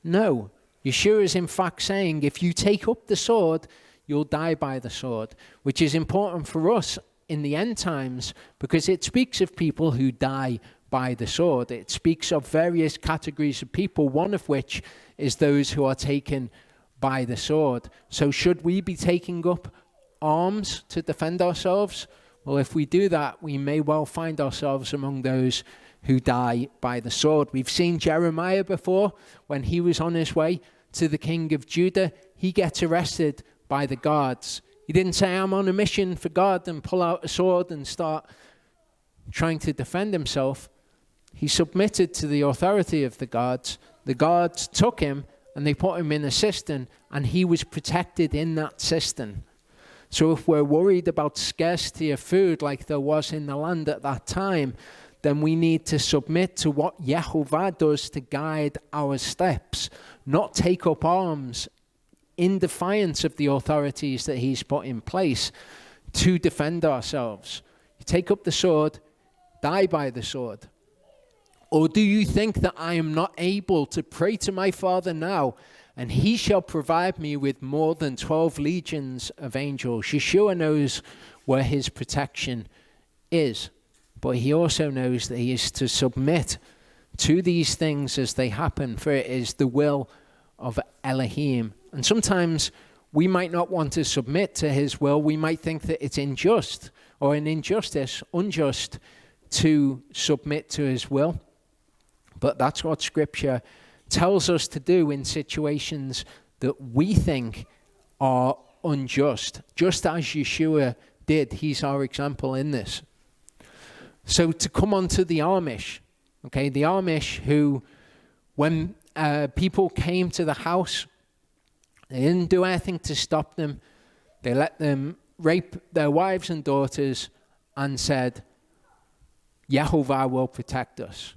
No. Yeshua is in fact saying, if you take up the sword, you'll die by the sword, which is important for us in the end times because it speaks of people who die by the sword. It speaks of various categories of people, one of which is those who are taken by the sword. So should we be taking up arms to defend ourselves? Well, if we do that, we may well find ourselves among those who die by the sword. We've seen Jeremiah before. When he was on his way to the king of Judah, he gets arrested by the guards. He didn't say, I'm on a mission for God, and pull out a sword and start trying to defend himself. He submitted to the authority of the guards. The guards took him and they put him in a cistern, and he was protected in that cistern. So if we're worried about scarcity of food like there was in the land at that time, then we need to submit to what Yahovah does to guide our steps, not take up arms in defiance of the authorities that he's put in place to defend ourselves. You take up the sword, die by the sword. Or do you think that I am not able to pray to my Father now, and he shall provide me with more than 12 legions of angels? Yeshua knows where his protection is, but he also knows that he is to submit to these things as they happen, for it is the will of Elohim. And sometimes we might not want to submit to his will. We might think that it's unjust to submit to his will. But that's what Scripture tells us to do in situations that we think are unjust, just as Yeshua did. He's our example in this. So to come on to the Amish, okay, the Amish who, when people came to the house, they didn't do anything to stop them. They let them rape their wives and daughters and said, Yahovah will protect us.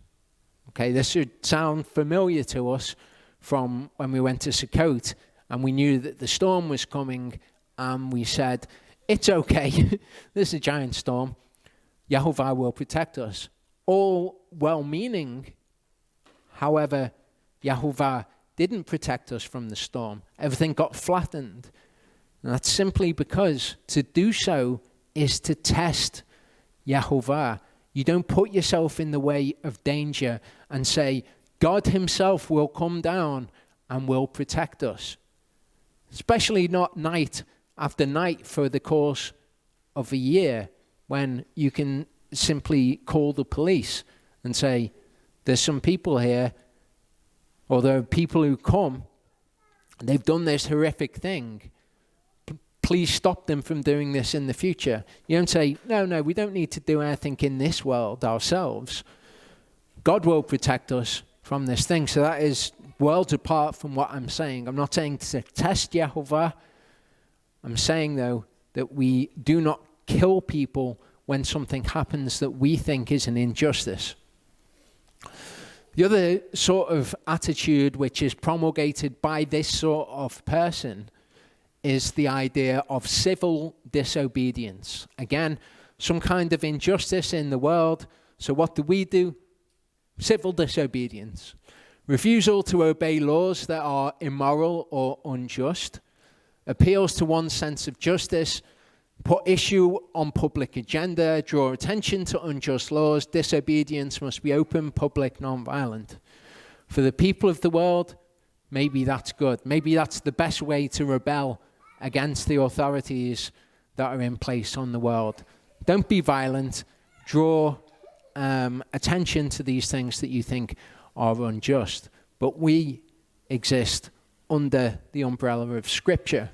Okay, this should sound familiar to us from when we went to Sukkot and we knew that the storm was coming and we said, it's okay, this is a giant storm. Yahovah will protect us. All well-meaning, however, Yahovah didn't protect us from the storm. Everything got flattened. And that's simply because to do so is to test Yahovah. You don't put yourself in the way of danger and say, God himself will come down and will protect us. Especially not night after night for the course of a year, when you can simply call the police and say, there's some people here, or there are people who come, they've done this horrific thing. Please stop them from doing this in the future. You don't say, no, we don't need to do anything in this world ourselves. God will protect us from this thing. So that is worlds apart from what I'm saying. I'm not saying to test Yahovah. I'm saying, though, that we do not kill people when something happens that we think is an injustice. The other sort of attitude which is promulgated by this sort of person is the idea of civil disobedience. Again, some kind of injustice in the world. So what do? Civil disobedience. Refusal to obey laws that are immoral or unjust. Appeals to one's sense of justice. Put issue on public agenda. Draw attention to unjust laws. Disobedience must be open, public, non-violent. For the people of the world, maybe that's good. Maybe that's the best way to rebel against the authorities that are in place on the world. Don't be violent. Draw attention to these things that you think are unjust. But we exist under the umbrella of Scripture.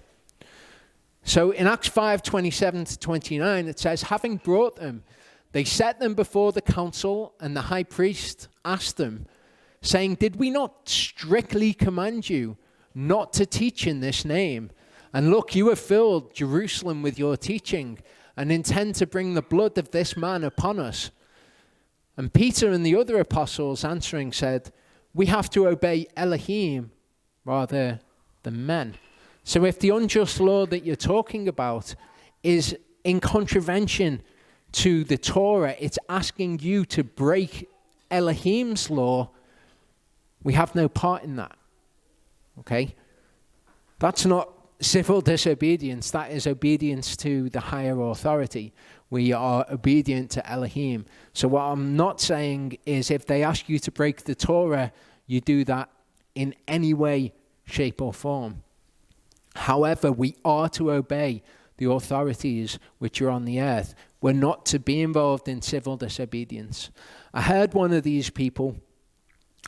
So in Acts 5:27-29, it says, having brought them, they set them before the council, and the high priest asked them, saying, did we not strictly command you not to teach in this name? And look, you have filled Jerusalem with your teaching and intend to bring the blood of this man upon us. And Peter and the other apostles answering said, we have to obey Elohim rather than men. So if the unjust law that you're talking about is in contravention to the Torah, it's asking you to break Elohim's law, we have no part in that. Okay? That's not civil disobedience. That is obedience to the higher authority. We are obedient to Elohim. So what I'm not saying is if they ask you to break the Torah, you do that in any way, shape, or form. However, we are to obey the authorities which are on the earth. We're not to be involved in civil disobedience. I heard one of these people,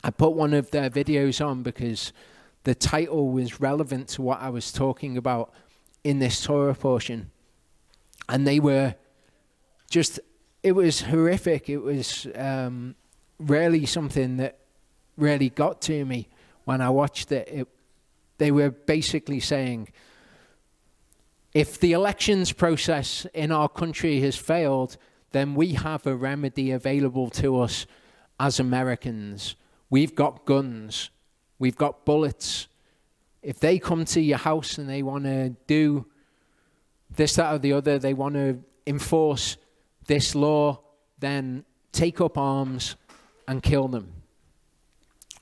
I put one of their videos on because the title was relevant to what I was talking about in this Torah portion. And they were just, it was horrific. It was really something that really got to me when I watched it. They were basically saying, if the elections process in our country has failed, then we have a remedy available to us as Americans. We've got guns. We've got bullets. If they come to your house and they want to do this, that, or the other, they want to enforce this law, then take up arms and kill them.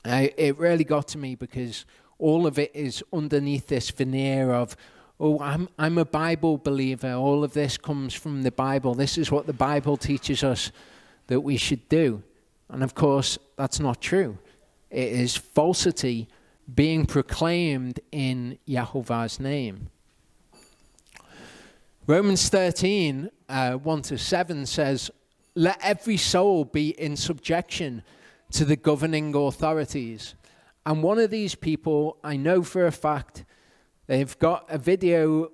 It really got to me because all of it is underneath this veneer of, oh, I'm a Bible believer. All of this comes from the Bible. This is what the Bible teaches us that we should do. And of course, that's not true. It is falsity being proclaimed in Yahovah's name. Romans 13, 1-7 says, let every soul be in subjection to the governing authorities. And one of these people, I know for a fact, they've got a video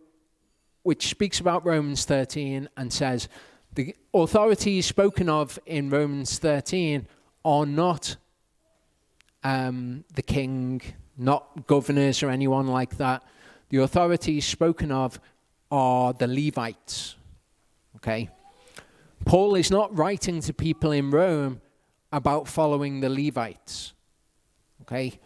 which speaks about Romans 13 and says, the authorities spoken of in Romans 13 are not the king, not governors or anyone like that. The authorities spoken of are the Levites. Okay? Paul is not writing to people in Rome about following the Levites. Okay?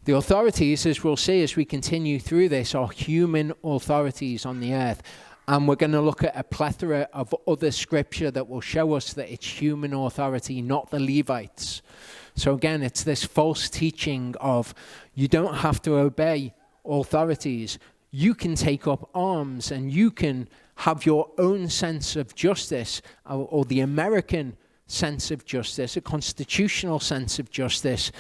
The authorities, as we'll see as we continue through this, are human authorities on the earth. And we're going to look at a plethora of other scripture that will show us that it's human authority, not the Levites. So again, it's this false teaching of you don't have to obey authorities. You can take up arms and you can have your own sense of justice, or the American sense of justice, a constitutional sense of justice,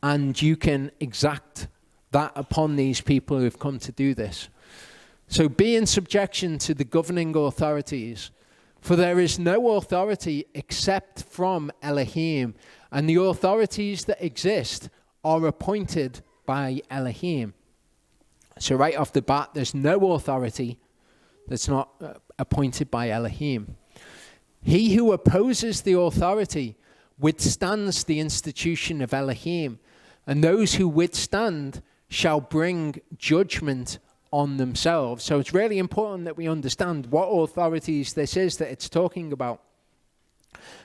and you can exact that upon these people who have come to do this. So be in subjection to the governing authorities, for there is no authority except from Elohim, and the authorities that exist are appointed by Elohim. So right off the bat, there's no authority that's not appointed by Elohim. He who opposes the authority withstands the institution of Elohim, and those who withstand shall bring judgment on themselves. So it's really important that we understand what authorities this is that it's talking about,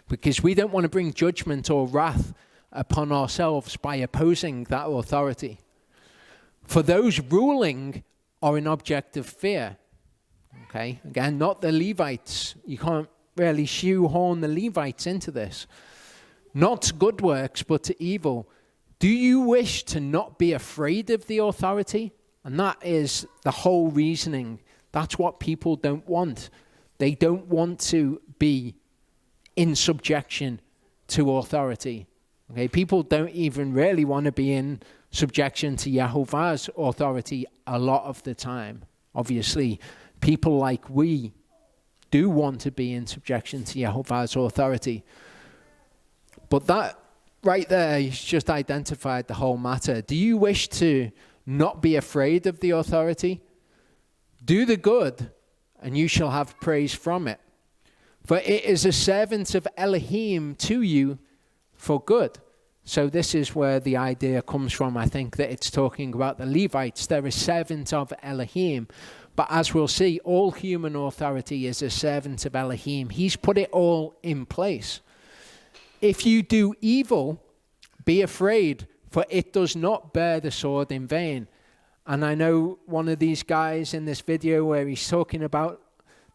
because we don't want to bring judgment or wrath upon ourselves by opposing that authority. For those ruling are an object of fear. Okay, again, not the Levites. You can't really shoehorn the Levites into this. Not to good works, but to evil. Do you wish to not be afraid of the authority? And that is the whole reasoning. That's what people don't want. They don't want to be in subjection to authority. Okay, people don't even really want to be in subjection to Yahovah's authority a lot of the time. Obviously, people like we do want to be in subjection to Yahovah's authority. But that right there is just identified the whole matter. Do you wish to not be afraid of the authority? Do the good, and you shall have praise from it. For it is a servant of Elohim to you for good. So this is where the idea comes from, I think, that it's talking about the Levites. They're a servant of Elohim. But as we'll see, all human authority is a servant of Elohim. He's put it all in place. if you do evil, be afraid, for it does not bear the sword in vain. And I know one of these guys in this video where he's talking about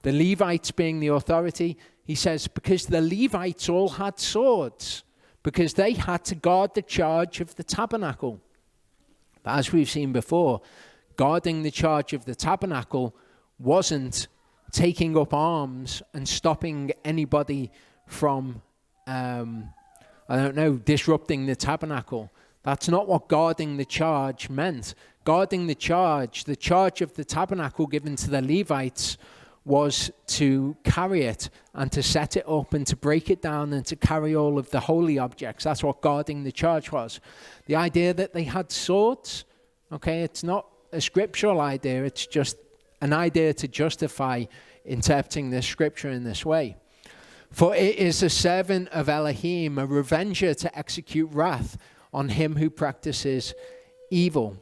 the Levites being the authority. He says, because the Levites all had swords, because they had to guard the charge of the tabernacle. But as we've seen before, guarding the charge of the tabernacle wasn't taking up arms and stopping anybody from, disrupting the tabernacle. That's not what guarding the charge meant. Guarding the charge of the tabernacle given to the Levites was to carry it and to set it up and to break it down and to carry all of the holy objects. That's what guarding the charge was. The idea that they had swords, okay, it's not a scriptural idea, it's just an idea to justify interpreting this scripture in this way. For it is a servant of Elohim, a revenger to execute wrath on him who practices evil.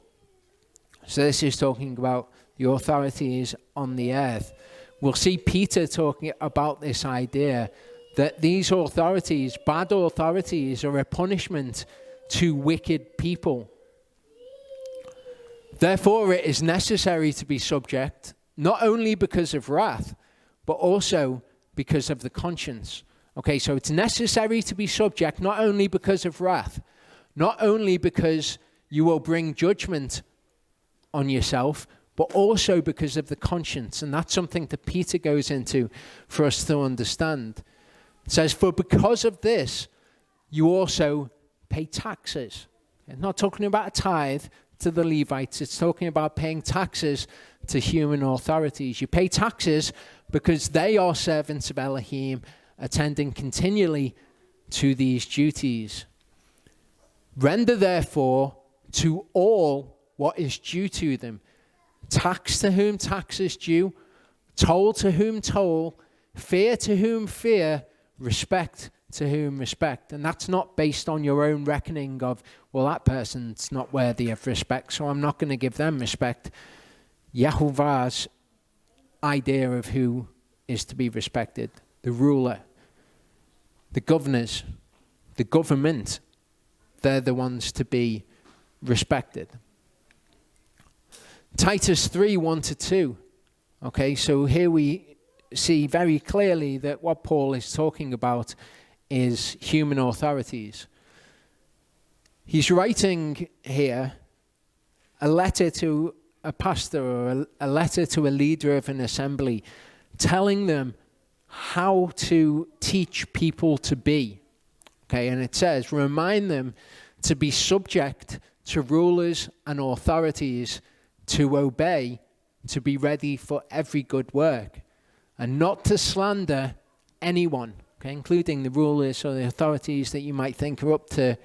So this is talking about the authorities on the earth. We'll see Peter talking about this idea that these authorities, bad authorities, are a punishment to wicked people. Therefore, it is necessary to be subject, not only because of wrath, but also because of the conscience. Okay, so it's necessary to be subject, not only because of wrath, not only because you will bring judgment on yourself, but also because of the conscience. And that's something that Peter goes into for us to understand. It says, for because of this, you also pay taxes. It's not talking about a tithe to the Levites. It's talking about paying taxes to human authorities. You pay taxes because they are servants of Elohim, attending continually to these duties. Render therefore to all what is due to them. Tax to whom tax is due, toll to whom toll, fear to whom fear, respect to whom respect. And that's not based on your own reckoning of, well, that person's not worthy of respect, so I'm not going to give them respect. Yahovah's idea of who is to be respected, the ruler, the governors, the government, they're the ones to be respected. Titus 3, 1-2. Okay, so here we see very clearly that what Paul is talking about is human authorities. He's writing here a letter to a pastor or a letter to a leader of an assembly, telling them how to teach people to be. Okay, and it says, remind them to be subject to rulers and authorities, to obey, to be ready for every good work, and not to slander anyone, okay, including the rulers or the authorities that you might think are up to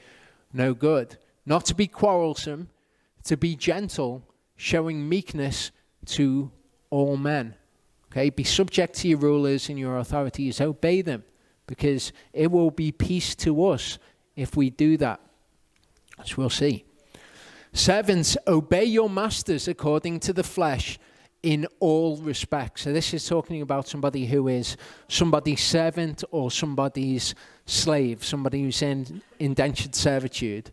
no good. Not to be quarrelsome, to be gentle, showing meekness to all men. Okay, be subject to your rulers and your authorities, obey them, because it will be peace to us if we do that, as we'll see. Servants, obey your masters according to the flesh in all respects. So this is talking about somebody who is somebody's servant or somebody's slave, somebody who's in indentured servitude.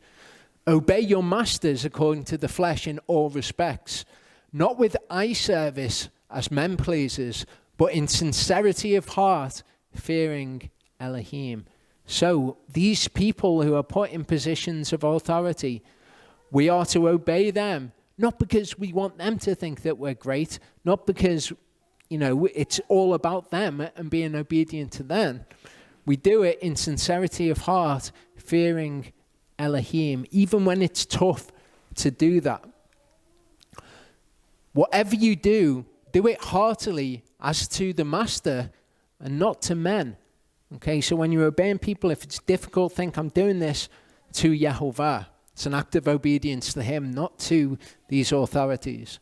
Obey your masters according to the flesh in all respects, not with eye service as men pleasers, but in sincerity of heart, fearing Elohim. So these people who are put in positions of authority, we are to obey them, not because we want them to think that we're great, not because, it's all about them and being obedient to them. We do it in sincerity of heart, fearing Elohim, even when it's tough to do that. Whatever you do, do it heartily as to the master and not to men. Okay, so when you're obeying people, if it's difficult, think I'm doing this to Yahovah. It's an act of obedience to him, not to these authorities.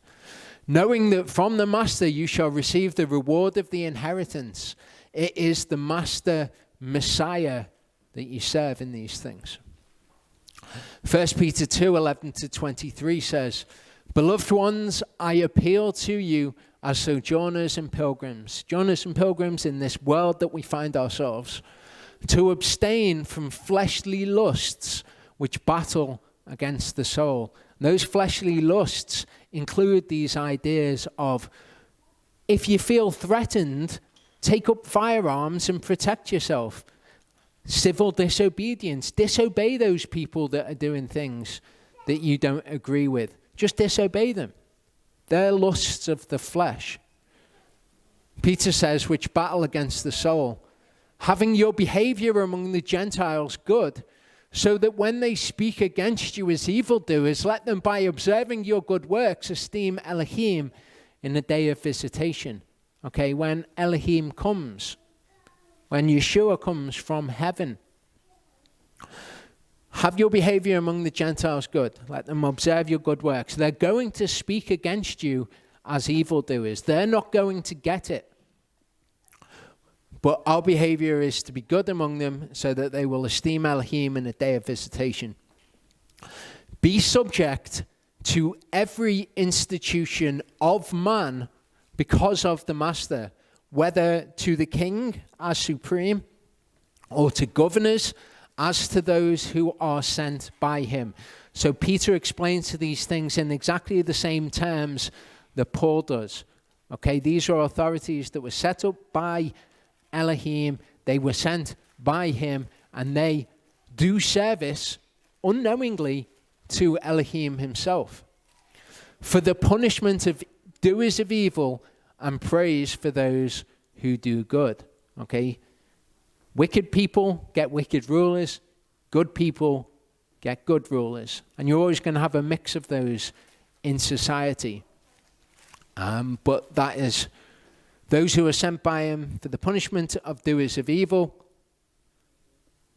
Knowing that from the master you shall receive the reward of the inheritance. It is the master Messiah that you serve in these things. 1 Peter 2, 11-23 says, Beloved ones, I appeal to you as sojourners and pilgrims. Sojourners and pilgrims in this world that we find ourselves. to abstain from fleshly lusts which battle against the soul. Those fleshly lusts include these ideas of, if you feel threatened, take up firearms and protect yourself. Civil disobedience. Disobey those people that are doing things that you don't agree with. Just disobey them. They're lusts of the flesh. Peter says, which battle against the soul. Having your behavior among the Gentiles good, so that when they speak against you as evildoers, let them by observing your good works esteem Elohim in the day of visitation. Okay, when Elohim comes, when Yeshua comes from heaven. Have your behavior among the Gentiles good. Let them observe your good works. They're going to speak against you as evildoers. They're not going to get it. But our behavior is to be good among them so that they will esteem Elohim in the day of visitation. Be subject to every institution of man because of the master, whether to the king as supreme or to governors as to those who are sent by him. So Peter explains these things in exactly the same terms that Paul does. Okay, these are authorities that were set up by Elohim. They were sent by him, and they do service unknowingly to Elohim himself for the punishment of doers of evil and praise for those who do good. Okay, wicked people get wicked rulers, good people get good rulers, and you're always going to have a mix of those in society. But that is those who are sent by him for the punishment of doers of evil,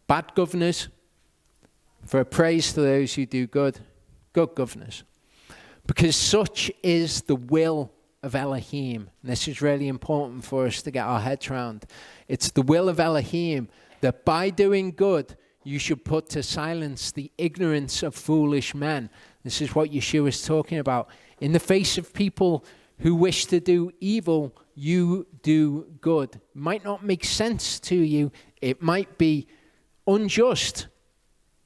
bad governors, for a praise to those who do good, good governors. Because such is the will of Elohim. And this is really important for us to get our heads around. It's the will of Elohim that by doing good, you should put to silence the ignorance of foolish men. This is what Yeshua is talking about. In the face of people who wish to do evil, you do good. It might not make sense to you. It might be unjust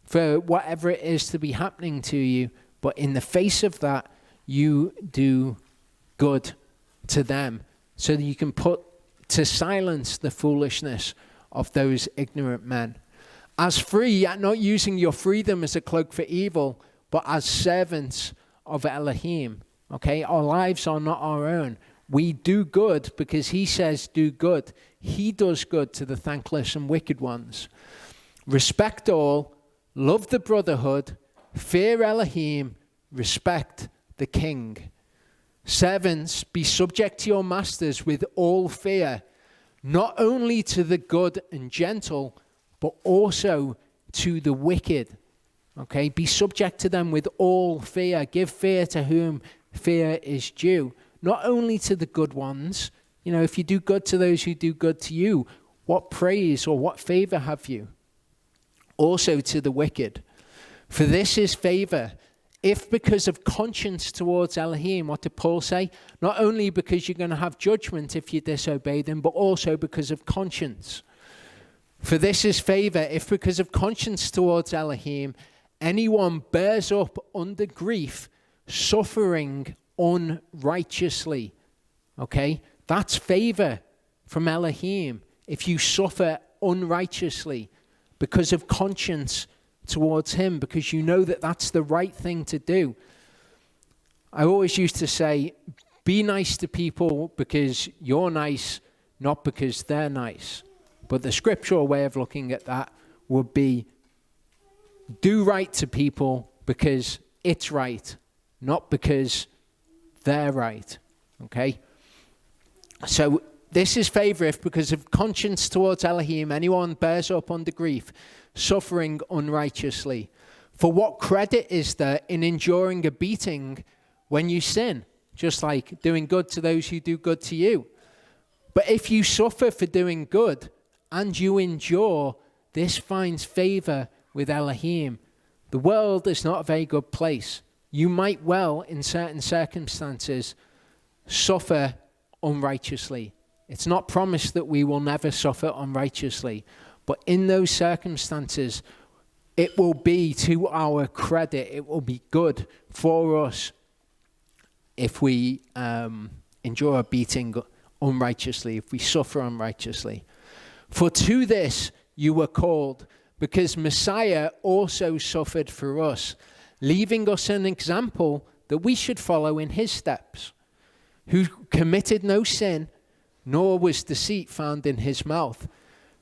for whatever it is to be happening to you. But in the face of that, you do good to them so that you can put to silence the foolishness of those ignorant men. As free, yet not using your freedom as a cloak for evil, but as servants of Elohim. Okay, our lives are not our own. We do good because he says do good. He does good to the thankless and wicked ones. Respect all, love the brotherhood, fear Elohim, respect the king. Servants, be subject to your masters with all fear, not only to the good and gentle, but also to the wicked. Okay, be subject to them with all fear. Give fear to whom fear is due. Not only to the good ones. You know, if you do good to those who do good to you, what praise or what favor have you? Also to the wicked. For this is favor, if because of conscience towards Elohim. What did Paul say? Not only because you're going to have judgment if you disobey them, but also because of conscience. For this is favor, if because of conscience towards Elohim, anyone bears up under grief, suffering unrighteously. Okay? That's favor from Elohim. If you suffer unrighteously because of conscience towards him, because you know that that's the right thing to do. I always used to say, be nice to people because you're nice, not because they're nice. But the scriptural way of looking at that would be, do right to people because it's right, not because they're right. Okay? So this is favor if because of conscience towards Elohim, anyone bears up under grief, suffering unrighteously. For what credit is there in enduring a beating when you sin? Just like doing good to those who do good to you. But if you suffer for doing good and you endure, this finds favor with Elohim. The world is not a very good place. You might well, in certain circumstances, suffer unrighteously. It's not promised that we will never suffer unrighteously. But in those circumstances, it will be to our credit. It will be good for us if we endure a beating unrighteously, if we suffer unrighteously. For to this you were called, because Messiah also suffered for us, leaving us an example that we should follow in his steps, who committed no sin, nor was deceit found in his mouth,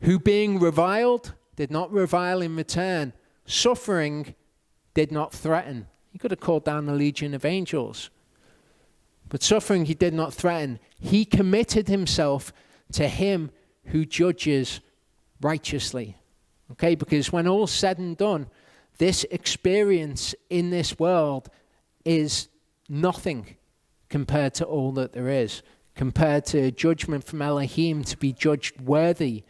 who being reviled did not revile in return, suffering did not threaten. He could have called down a legion of angels, but suffering he did not threaten. He committed himself to him who judges righteously. Okay, because when all's said and done, this experience in this world is nothing compared to all that there is, compared to judgment from Elohim to be judged worthy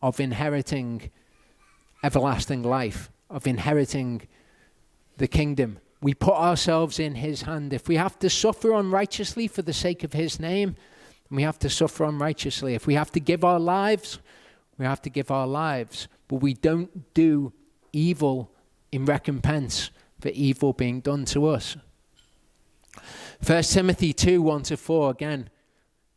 of inheriting everlasting life, of inheriting the kingdom. We put ourselves in his hand. If we have to suffer unrighteously for the sake of his name, we have to suffer unrighteously. If we have to give our lives, we have to give our lives. But we don't do evil in recompense for evil being done to us. 1 Timothy 2, 1-4, again,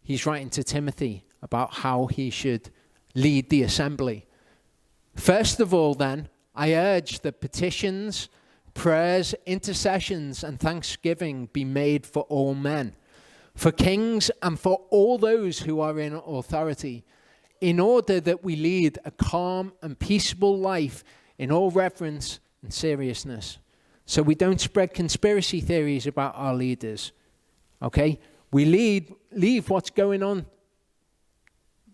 he's writing to Timothy about how he should lead the assembly. First of all, then, I urge that petitions, prayers, intercessions, and thanksgiving be made for all men, for kings and for all those who are in authority, in order that we lead a calm and peaceable life in all reverence and seriousness. So we don't spread conspiracy theories about our leaders, okay? We leave what's going on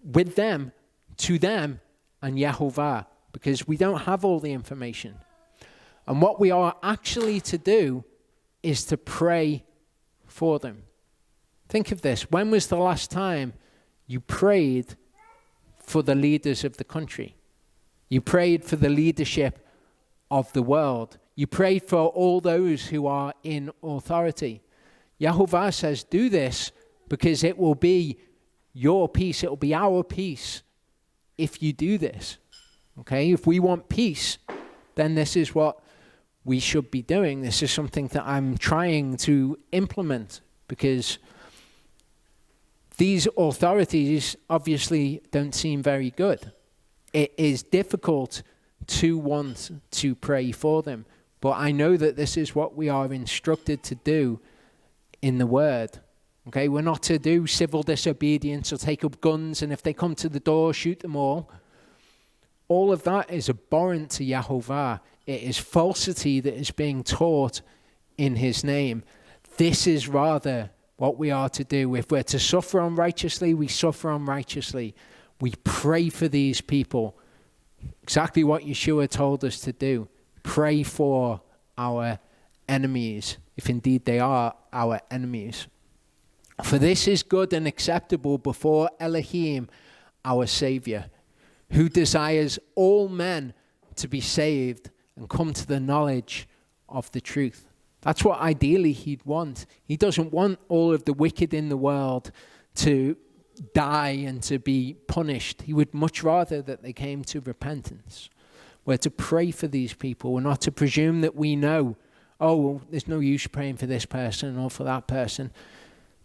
with them to them and Yahovah, because we don't have all the information. And what we are actually to do is to pray for them. Think of this. When was the last time you prayed for the leaders of the country? You prayed for the leadership of the world. You prayed for all those who are in authority. Yahovah says, do this because it will be your peace. It will be our peace if you do this. Okay? If we want peace, then this is what we should be doing. This is something that I'm trying to implement, because these authorities obviously don't seem very good. It is difficult to want to pray for them, but I know that this is what we are instructed to do in the Word. Okay, we're not to do civil disobedience or take up guns, and if they come to the door, shoot them all. All of that is abhorrent to Yahovah. It is falsity that is being taught in his name. This is rather what we are to do. If we're to suffer unrighteously, we suffer unrighteously. We pray for these people. Exactly what Yeshua told us to do. Pray for our enemies, if indeed they are our enemies. For this is good and acceptable before Elohim, our Savior, who desires all men to be saved and come to the knowledge of the truth. That's what ideally he'd want. He doesn't want all of the wicked in the world to die and to be punished. He would much rather that they came to repentance. We're to pray for these people. We're not to presume that we know, oh, well, there's no use praying for this person or for that person.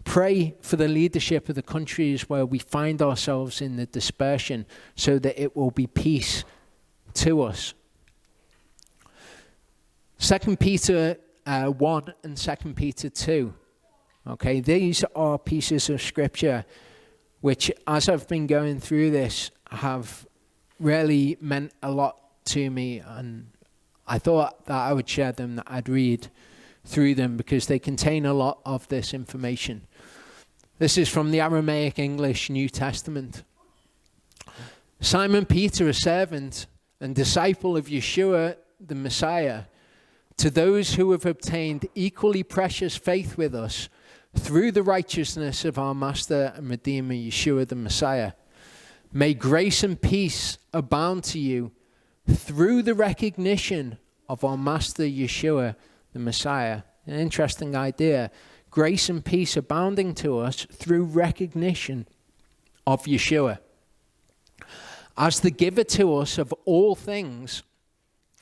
Pray for the leadership of the countries where we find ourselves in the dispersion, so that it will be peace to us. 2 Peter 1 and 2 Peter 2. Okay, these are pieces of scripture which, as I've been going through this, have really meant a lot to me, and I thought that I would share them, that I'd read through them, because they contain a lot of this information. This is from the Aramaic English New Testament. Simon Peter, a servant and disciple of Yeshua the Messiah, to those who have obtained equally precious faith with us through the righteousness of our Master and Redeemer Yeshua the Messiah, may grace and peace abound to you through the recognition of our Master Yeshua the Messiah. An interesting idea. Grace and peace abounding to us through recognition of Yeshua. as the giver to us of all things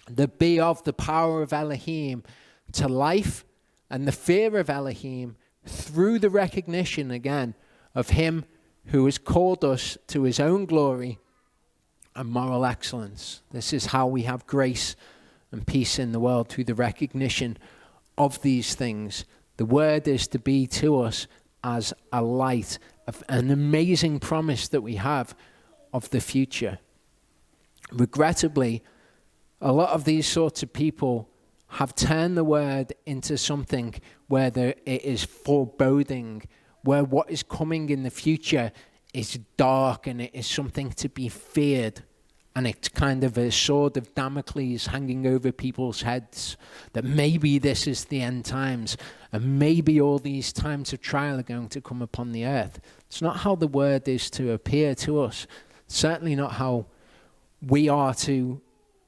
that be of the power of Elohim to life and the fear of Elohim through the recognition again of him who has called us to his own glory and moral excellence. This is how we have grace and peace in the world, through the recognition of these things. The word is to be to us as a light, of an amazing promise that we have of the future. Regrettably, a lot of these sorts of people have turned the word into something where it is foreboding, where what is coming in the future is dark and it is something to be feared. And it's kind of a sword of Damocles hanging over people's heads, that maybe this is the end times and maybe all these times of trial are going to come upon the earth. It's not how the word is to appear to us. Certainly not how we are to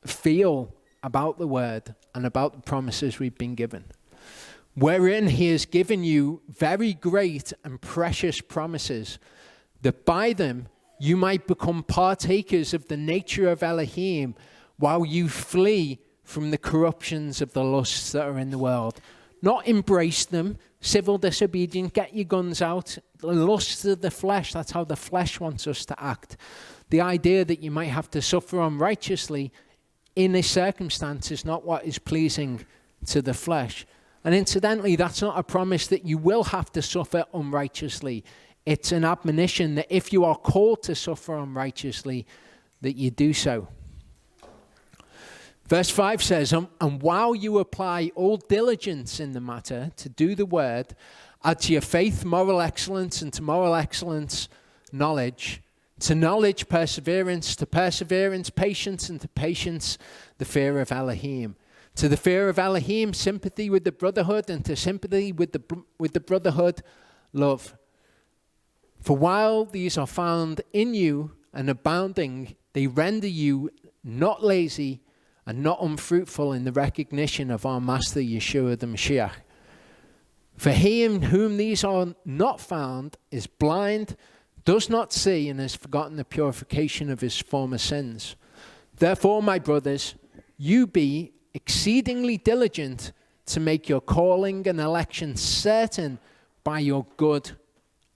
feel about the word and about the promises we've been given. Wherein he has given you very great and precious promises, that by them you might become partakers of the nature of Elohim, while you flee from the corruptions of the lusts that are in the world. Not embrace them, civil disobedience, get your guns out, the lusts of the flesh, that's how the flesh wants us to act. The idea that you might have to suffer unrighteously in this circumstance is not what is pleasing to the flesh. And incidentally, that's not a promise that you will have to suffer unrighteously. It's an admonition that if you are called to suffer unrighteously, that you do so. Verse 5 says, and while you apply all diligence in the matter to do the word, add to your faith moral excellence, and to moral excellence knowledge, to knowledge perseverance, to perseverance patience, and to patience the fear of Elohim. To the fear of Elohim, sympathy with the brotherhood, and to sympathy with the brotherhood, love. For while these are found in you and abounding, they render you not lazy and not unfruitful in the recognition of our Master Yeshua the Mashiach. For he in whom these are not found is blind, does not see, and has forgotten the purification of his former sins. Therefore, my brothers, you be exceedingly diligent to make your calling and election certain by your good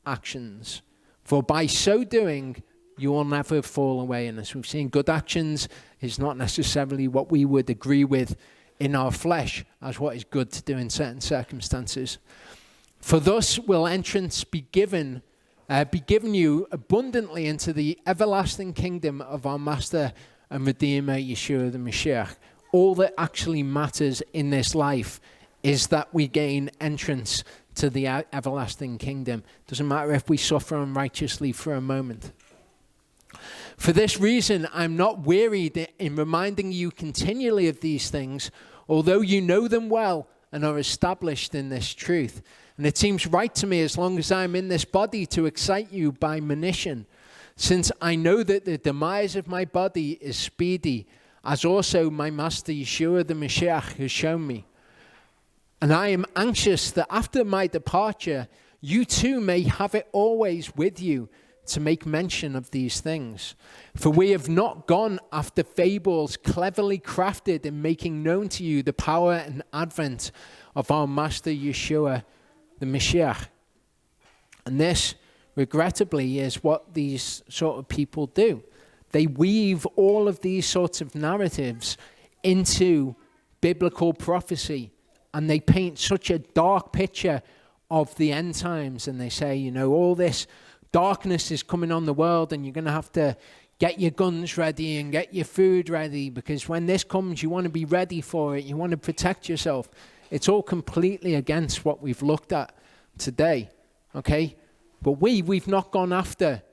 actions. For by so doing, you will never fall away. And as we've seen, good actions is not necessarily what we would agree with in our flesh as what is good to do in certain circumstances. For thus will entrance be given you abundantly into the everlasting kingdom of our Master and Redeemer, Yeshua the Mashiach. All that actually matters in this life is that we gain entrance to the everlasting kingdom. Doesn't matter if we suffer unrighteously for a moment. For this reason, I'm not wearied in reminding you continually of these things, although you know them well and are established in this truth. And it seems right to me, as long as I'm in this body, to excite you by monition, since I know that the demise of my body is speedy, as also my Master Yeshua the Mashiach has shown me. And I am anxious that after my departure, you too may have it always with you to make mention of these things. For we have not gone after fables cleverly crafted in making known to you the power and advent of our Master Yeshua the Mashiach. And this, regrettably, is what these sort of people do. They weave all of these sorts of narratives into biblical prophecy, and they paint such a dark picture of the end times, and they say, you know, all this darkness is coming on the world, and you're going to have to get your guns ready and get your food ready, because when this comes, you want to be ready for it. You want to protect yourself. It's all completely against what we've looked at today, okay? But we've not gone after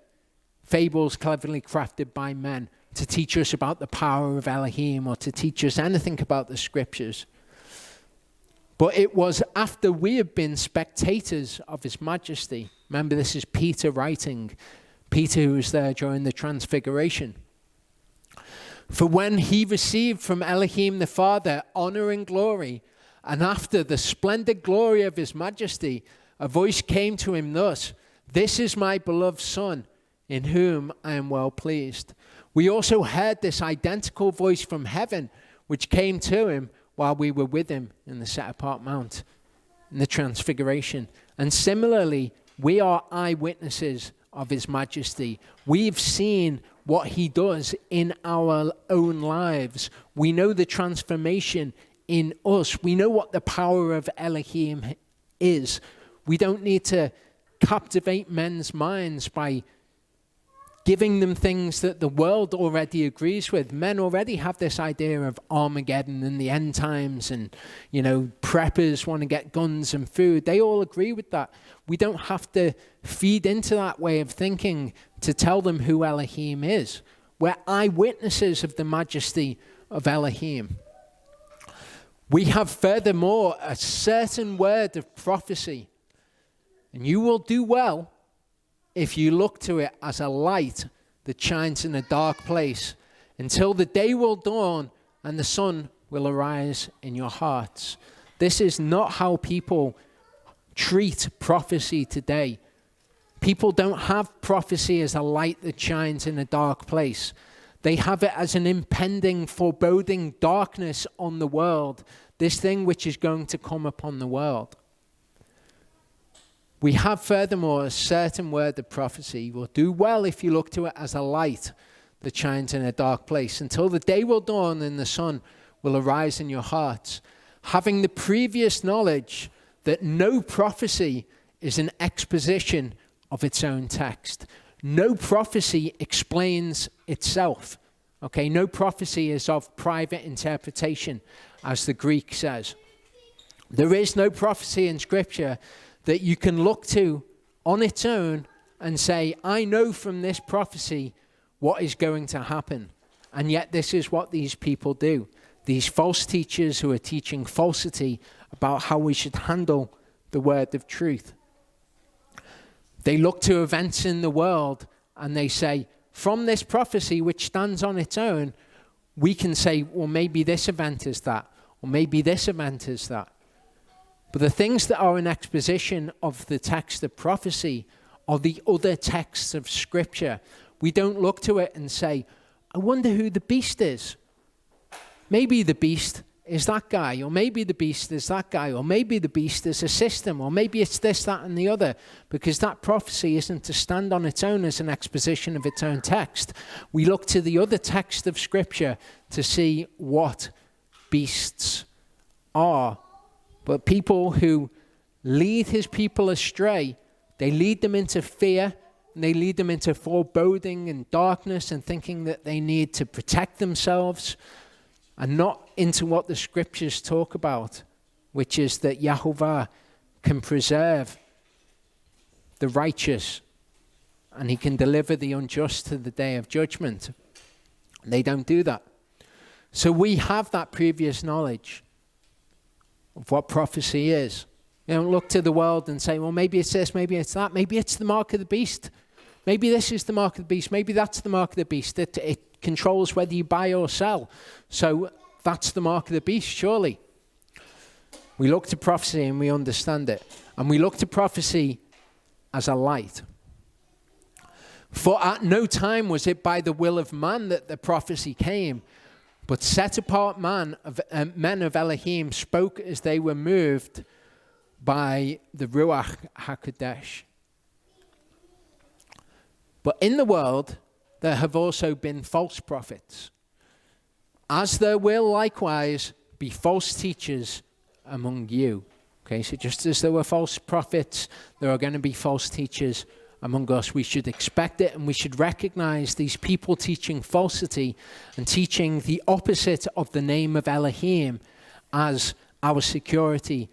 fables cleverly crafted by men to teach us about the power of Elohim or to teach us anything about the scriptures. But it was after we had been spectators of his majesty. Remember, this is Peter writing. Peter, who was there during the transfiguration. For when he received from Elohim the Father honor and glory, and after the splendid glory of his majesty, a voice came to him thus, "This is my beloved Son, in whom I am well pleased." We also heard this identical voice from heaven, which came to him while we were with him in the set-apart mount, in the transfiguration. And similarly, we are eyewitnesses of his majesty. We've seen what he does in our own lives. We know the transformation in us. We know what the power of Elohim is. We don't need to captivate men's minds by giving them things that the world already agrees with. Men already have this idea of Armageddon and the end times, and, preppers want to get guns and food. They all agree with that. We don't have to feed into that way of thinking to tell them who Elohim is. We're eyewitnesses of the majesty of Elohim. We have furthermore a certain word of prophecy, and you will do well if you look to it as a light that shines in a dark place, until the day will dawn and the sun will arise in your hearts. This is not how people treat prophecy today. People don't have prophecy as a light that shines in a dark place. They have it as an impending, foreboding darkness on the world, this thing which is going to come upon the world. We have furthermore a certain word of prophecy. You will do well if you look to it as a light that shines in a dark place, until the day will dawn and the sun will arise in your hearts, having the previous knowledge that no prophecy is an exposition of its own text. No prophecy explains itself. Okay, no prophecy is of private interpretation, as the Greek says. There is no prophecy in Scripture that you can look to on its own and say, I know from this prophecy what is going to happen. And yet this is what these people do. These false teachers who are teaching falsity about how we should handle the word of truth. They look to events in the world and they say, from this prophecy which stands on its own, we can say, well, maybe this event is that, or maybe this event is that. But the things that are an exposition of the text of prophecy are the other texts of Scripture. We don't look to it and say, I wonder who the beast is. Maybe the beast is that guy, or maybe the beast is that guy, or maybe the beast is a system, or maybe it's this, that, and the other, because that prophecy isn't to stand on its own as an exposition of its own text. We look to the other text of Scripture to see what beasts are. But people who lead his people astray, they lead them into fear, and they lead them into foreboding and darkness and thinking that they need to protect themselves, and not into what the Scriptures talk about, which is that Yahovah can preserve the righteous and he can deliver the unjust to the day of judgment. They don't do that. So we have that previous knowledge of what prophecy is. You don't look to the world and say, well, maybe it's this, maybe it's that, maybe it's the mark of the beast. Maybe this is the mark of the beast. Maybe that's the mark of the beast. It controls whether you buy or sell. So that's the mark of the beast, surely. We look to prophecy and we understand it. And we look to prophecy as a light. For at no time was it by the will of man that the prophecy came, but set apart men of Elohim spoke as they were moved by the Ruach HaKodesh. But in the world, there have also been false prophets, as there will likewise be false teachers among you. Okay, so just as there were false prophets, there are going to be false teachers among us. We should expect it, and we should recognize these people teaching falsity and teaching the opposite of the name of Elohim as our security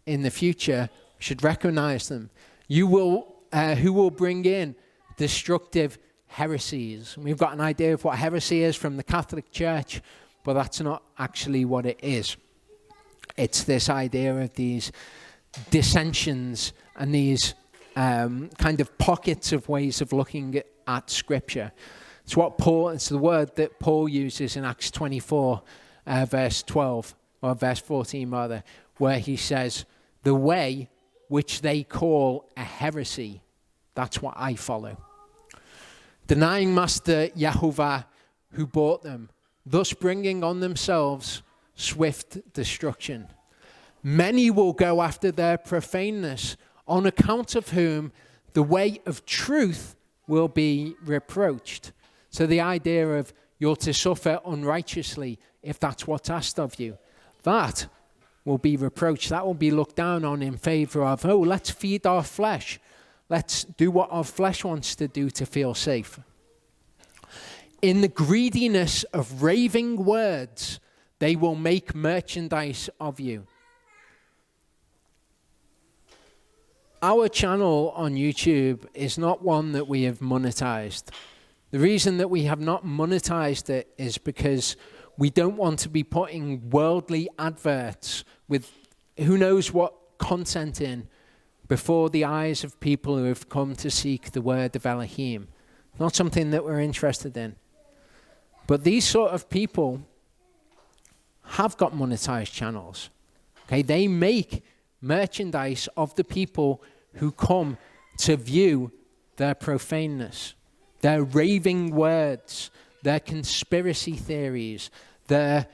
in the future. We should recognize them. Who will bring in destructive heresies. We've got an idea of what heresy is from the Catholic Church, but that's not actually what it is. It's this idea of these dissensions and these kind of pockets of ways of looking at Scripture. It's the word that Paul uses in Acts 24, verse 12, or verse 14 rather, where he says, the way which they call a heresy, that's what I follow. Denying Master Yahovah who bought them, thus bringing on themselves swift destruction. Many will go after their profaneness, on account of whom the way of truth will be reproached. So the idea of you're to suffer unrighteously if that's what's asked of you, that will be reproached. That will be looked down on in favor of, oh, let's feed our flesh. Let's do what our flesh wants to do to feel safe. In the greediness of raving words, they will make merchandise of you. Our channel on YouTube is not one that we have monetized. The reason that we have not monetized it is because we don't want to be putting worldly adverts with who knows what content in before the eyes of people who have come to seek the word of Elohim. Not something that we're interested in. But these sort of people have got monetized channels. Okay, they make merchandise of the people who come to view their profaneness, their raving words, their conspiracy theories, their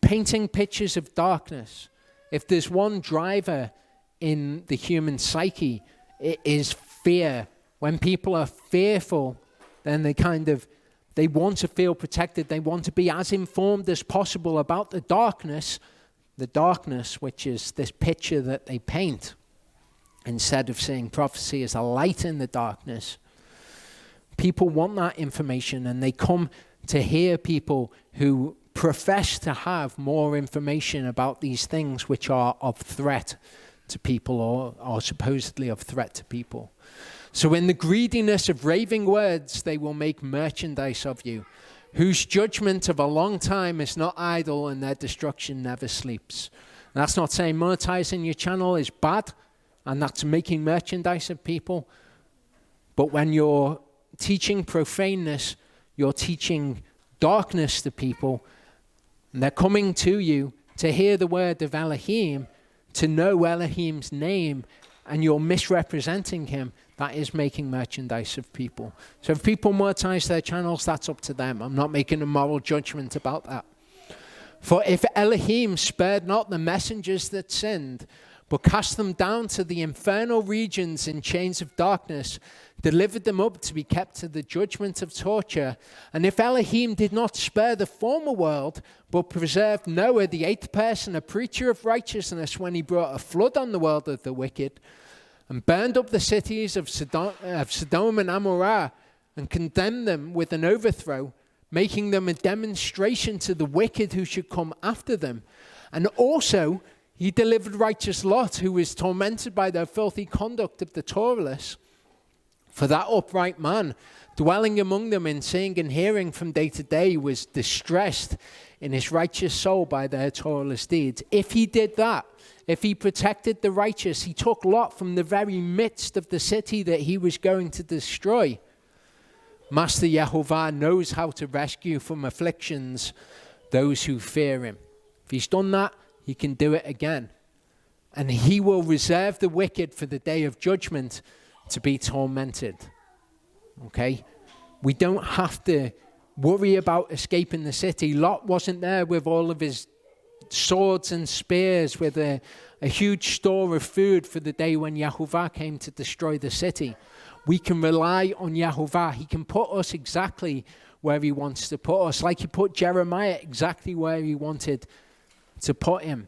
painting pictures of darkness. If there's one driver in the human psyche, it is fear. When people are fearful, then they want to feel protected. They want to be as informed as possible about the darkness, which is this picture that they paint, instead of seeing prophecy as a light in the darkness. People want that information, and they come to hear people who profess to have more information about these things which are of threat to people, or supposedly of threat to people. So in the greediness of raving words, they will make merchandise of you, whose judgment of a long time is not idle, and their destruction never sleeps. And that's not saying monetizing your channel is bad, and that's making merchandise of people. But when you're teaching profaneness, you're teaching darkness to people, and they're coming to you to hear the word of Elohim, to know Elohim's name, and you're misrepresenting him. That is making merchandise of people. So if people monetize their channels, that's up to them. I'm not making a moral judgment about that. For if Elohim spared not the messengers that sinned, but cast them down to the infernal regions in chains of darkness, delivered them up to be kept to the judgment of torture. And if Elohim did not spare the former world, but preserved Noah, the eighth person, a preacher of righteousness, when he brought a flood on the world of the wicked, and burned up the cities of Sodom and Amorah, and condemned them with an overthrow, making them a demonstration to the wicked who should come after them. And also he delivered righteous Lot, who was tormented by the filthy conduct of the Torahless. For that upright man, dwelling among them in seeing and hearing from day to day, was distressed in his righteous soul by their Torahless deeds. If he did that, if he protected the righteous, he took Lot from the very midst of the city that he was going to destroy. Master Yahovah knows how to rescue from afflictions those who fear him. If he's done that, he can do it again. And he will reserve the wicked for the day of judgment to be tormented. Okay? We don't have to worry about escaping the city. Lot wasn't there with all of his swords and spears, with a huge store of food for the day when Yahovah came to destroy the city. We can rely on Yahovah. He can put us exactly where he wants to put us, like he put Jeremiah exactly where he wanted to put him.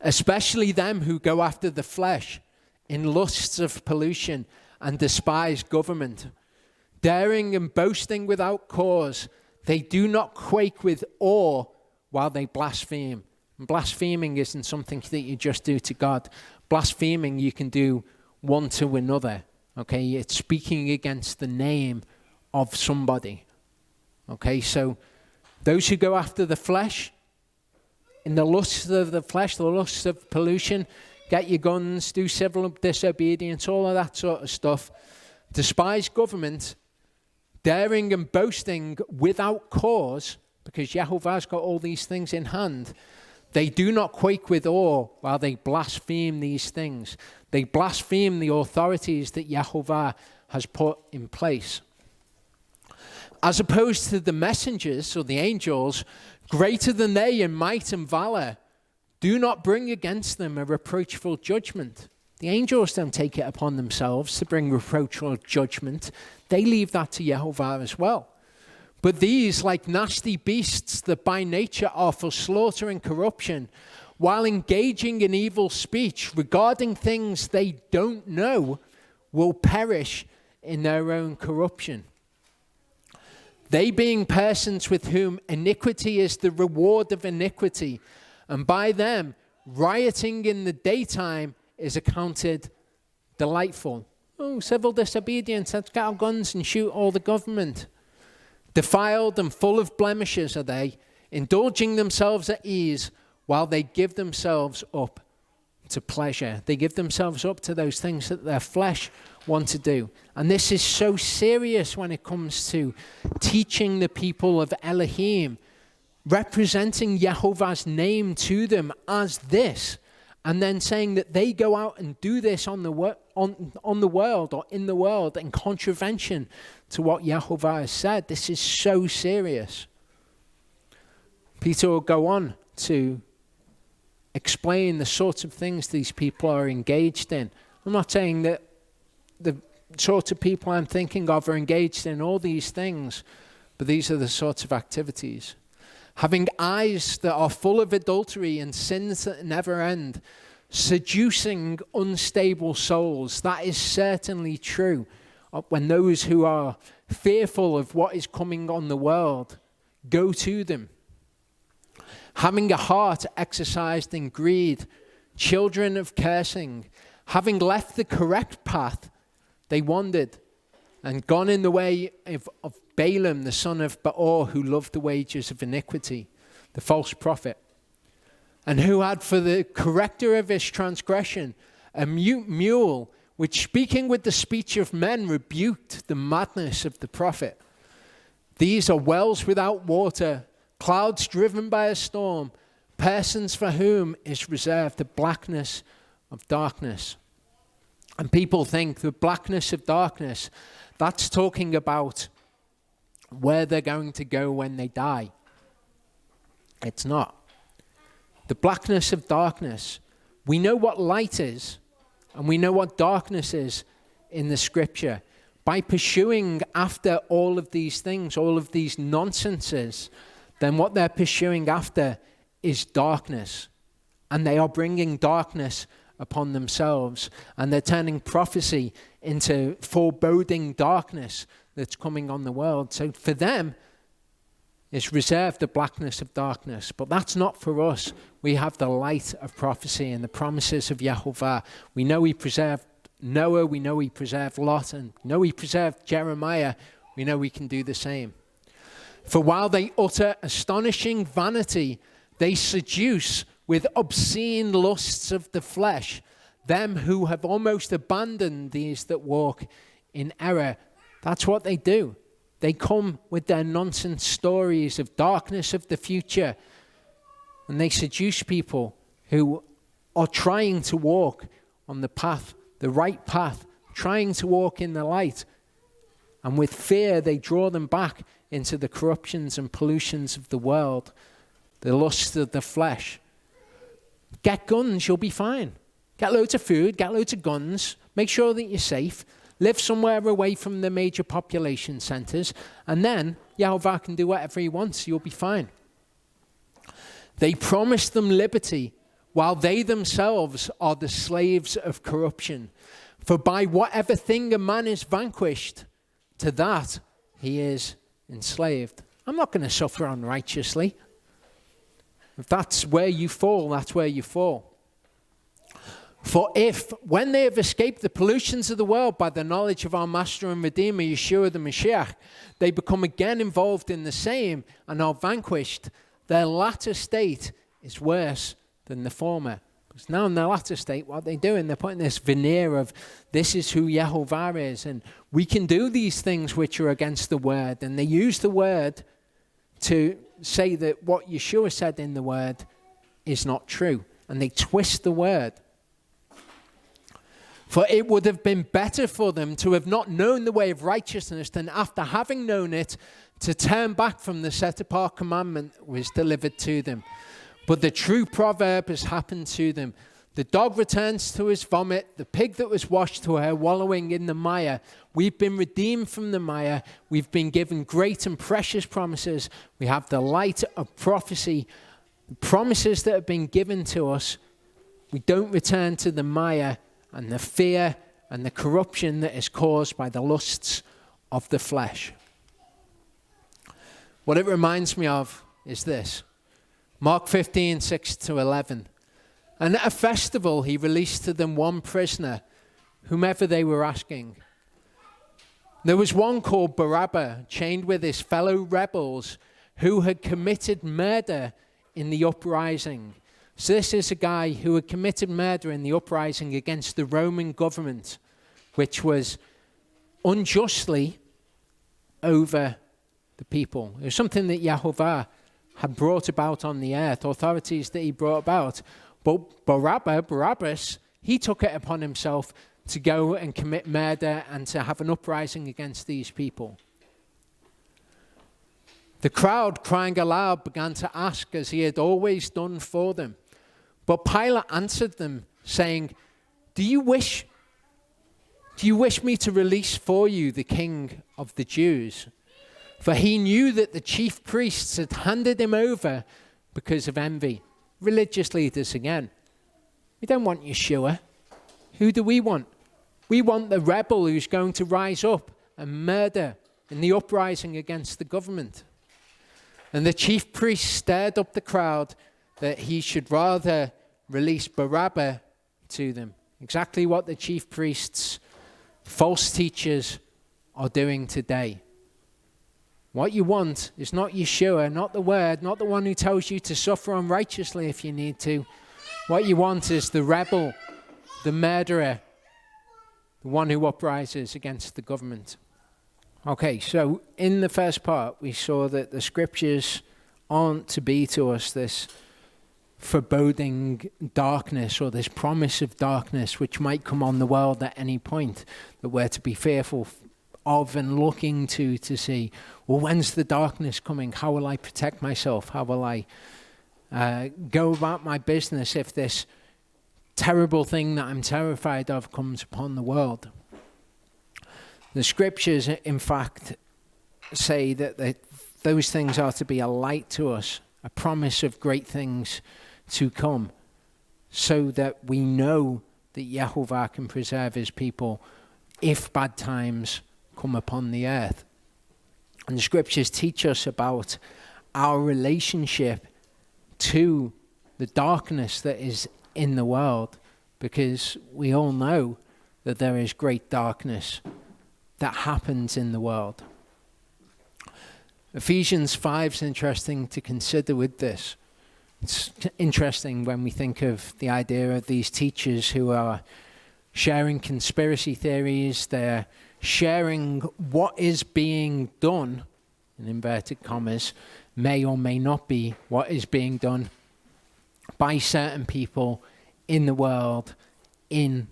Especially them who go after the flesh in lusts of pollution and despise government, daring and boasting without cause. They do not quake with awe while they blaspheme. And blaspheming isn't something that you just do to God. Blaspheming you can do one to another. Okay, it's speaking against the name of somebody. Okay, so those who go after the flesh, in the lusts of the flesh, the lusts of pollution, get your guns, do civil disobedience, all of that sort of stuff, despise government, daring and boasting without cause, because Yahovah's got all these things in hand. They do not quake with awe while they blaspheme these things. They blaspheme the authorities that Yahovah has put in place. as opposed to the messengers or the angels, greater than they in might and valor. Do not bring against them a reproachful judgment. The angels don't take it upon themselves to bring reproachful judgment. They leave that to Yahovah as well. But these, like nasty beasts that by nature are for slaughter and corruption, while engaging in evil speech regarding things they don't know, will perish in their own corruption. They being persons with whom iniquity is the reward of iniquity, and by them rioting in the daytime is accounted delightful. Oh, civil disobedience, let's get our guns and shoot all the government. Defiled and full of blemishes are they, indulging themselves at ease while they give themselves up to pleasure. They give themselves up to those things that their flesh want to do. And this is so serious when it comes to teaching the people of Elohim, representing Yahovah's name to them as this, and then saying that they go out and do this on the world or in the world in contravention to what Yahovah has said. This is so serious. Peter will go on to explain the sorts of things these people are engaged in. I'm not saying that the sorts of people I'm thinking of are engaged in all these things, but these are the sorts of activities. Having eyes that are full of adultery and sins that never end, seducing unstable souls. That is certainly true when those who are fearful of what is coming on the world go to them. Having a heart exercised in greed, children of cursing, having left the correct path, they wandered and gone in the way of Balaam, the son of Beor, who loved the wages of iniquity, the false prophet, and who had for the corrector of his transgression a mute mule, which speaking with the speech of men rebuked the madness of the prophet. These are wells without water, clouds driven by a storm, persons for whom is reserved the blackness of darkness. And people think the blackness of darkness, that's talking about where they're going to go when they die. It's not. The blackness of darkness, we know what light is, and we know what darkness is in the scripture. By pursuing after all of these things, all of these nonsenses, then what they're pursuing after is darkness. And they are bringing darkness upon themselves. And they're turning prophecy into foreboding darkness that's coming on the world. So for them, it's reserved the blackness of darkness. But that's not for us. We have the light of prophecy and the promises of Yahovah. We know he preserved Noah. We know he preserved Lot. And we know he preserved Jeremiah. We know we can do the same. For while they utter astonishing vanity, they seduce with obscene lusts of the flesh them who have almost abandoned these that walk in error. That's what they do. They come with their nonsense stories of darkness of the future, and they seduce people who are trying to walk on the path, the right path, trying to walk in the light. And with fear, they draw them back into the corruptions and pollutions of the world, the lusts of the flesh. Get guns, you'll be fine. Get loads of food, get loads of guns, make sure that you're safe, live somewhere away from the major population centers, and then Yahovah can do whatever he wants, you'll be fine. They promise them liberty while they themselves are the slaves of corruption. For by whatever thing a man is vanquished, to that he is enslaved. I'm not going to suffer unrighteously. If that's where you fall, that's where you fall. For if, when they have escaped the pollutions of the world by the knowledge of our Master and Redeemer, Yeshua the Mashiach, they become again involved in the same and are vanquished, their latter state is worse than the former. Because now in their latter state, what they're doing, they're putting this veneer of this is who Yahovah is, and we can do these things which are against the word. And they use the word to say that what Yeshua said in the word is not true. And they twist the word. For it would have been better for them to have not known the way of righteousness than after having known it, to turn back from the set-apart commandment that was delivered to them. But the true proverb has happened to them. The dog returns to his vomit, the pig that was washed to her wallowing in the mire. We've been redeemed from the mire. We've been given great and precious promises. We have the light of prophecy, promises that have been given to us. We don't return to the mire and the fear and the corruption that is caused by the lusts of the flesh. What it reminds me of is this. Mark 15, 6 to 11. And at a festival, he released to them one prisoner, whomever they were asking. There was one called Barabbas, chained with his fellow rebels, who had committed murder in the uprising. So this is a guy who had committed murder in the uprising against the Roman government, which was unjustly over the people. It was something that Yahovah had brought about on the earth, authorities that he brought about. But Barabbas, he took it upon himself to go and commit murder and to have an uprising against these people. The crowd, crying aloud, began to ask, as he had always done for them. But Pilate answered them, saying, Do you wish me to release for you the king of the Jews? For he knew that the chief priests had handed him over because of envy. Religious leaders again. We don't want Yeshua. Who do we want? We want the rebel who's going to rise up and murder in the uprising against the government. And the chief priest stirred up the crowd that he should rather release Barabbas to them. Exactly what the chief priests, false teachers, are doing today. What you want is not Yeshua, not the word, not the one who tells you to suffer unrighteously if you need to. What you want is the rebel, the murderer, the one who uprises against the government. Okay, so in the first part, we saw that the scriptures aren't to be to us this foreboding darkness or this promise of darkness which might come on the world at any point, that we're to be fearful of and looking to see, well, when's the darkness coming? How will I protect myself? How will I go about my business if this terrible thing that I'm terrified of comes upon the world? The scriptures, in fact, say that those things are to be a light to us, a promise of great things to come, so that we know that Yahovah can preserve his people if bad times come upon the earth. And the scriptures teach us about our relationship to the darkness that is in the world, because we all know that there is great darkness that happens in the world. Ephesians 5 is interesting to consider with this. It's interesting when we think of the idea of these teachers who are sharing conspiracy theories. They're sharing what is being done, in inverted commas, may or may not be what is being done by certain people in the world in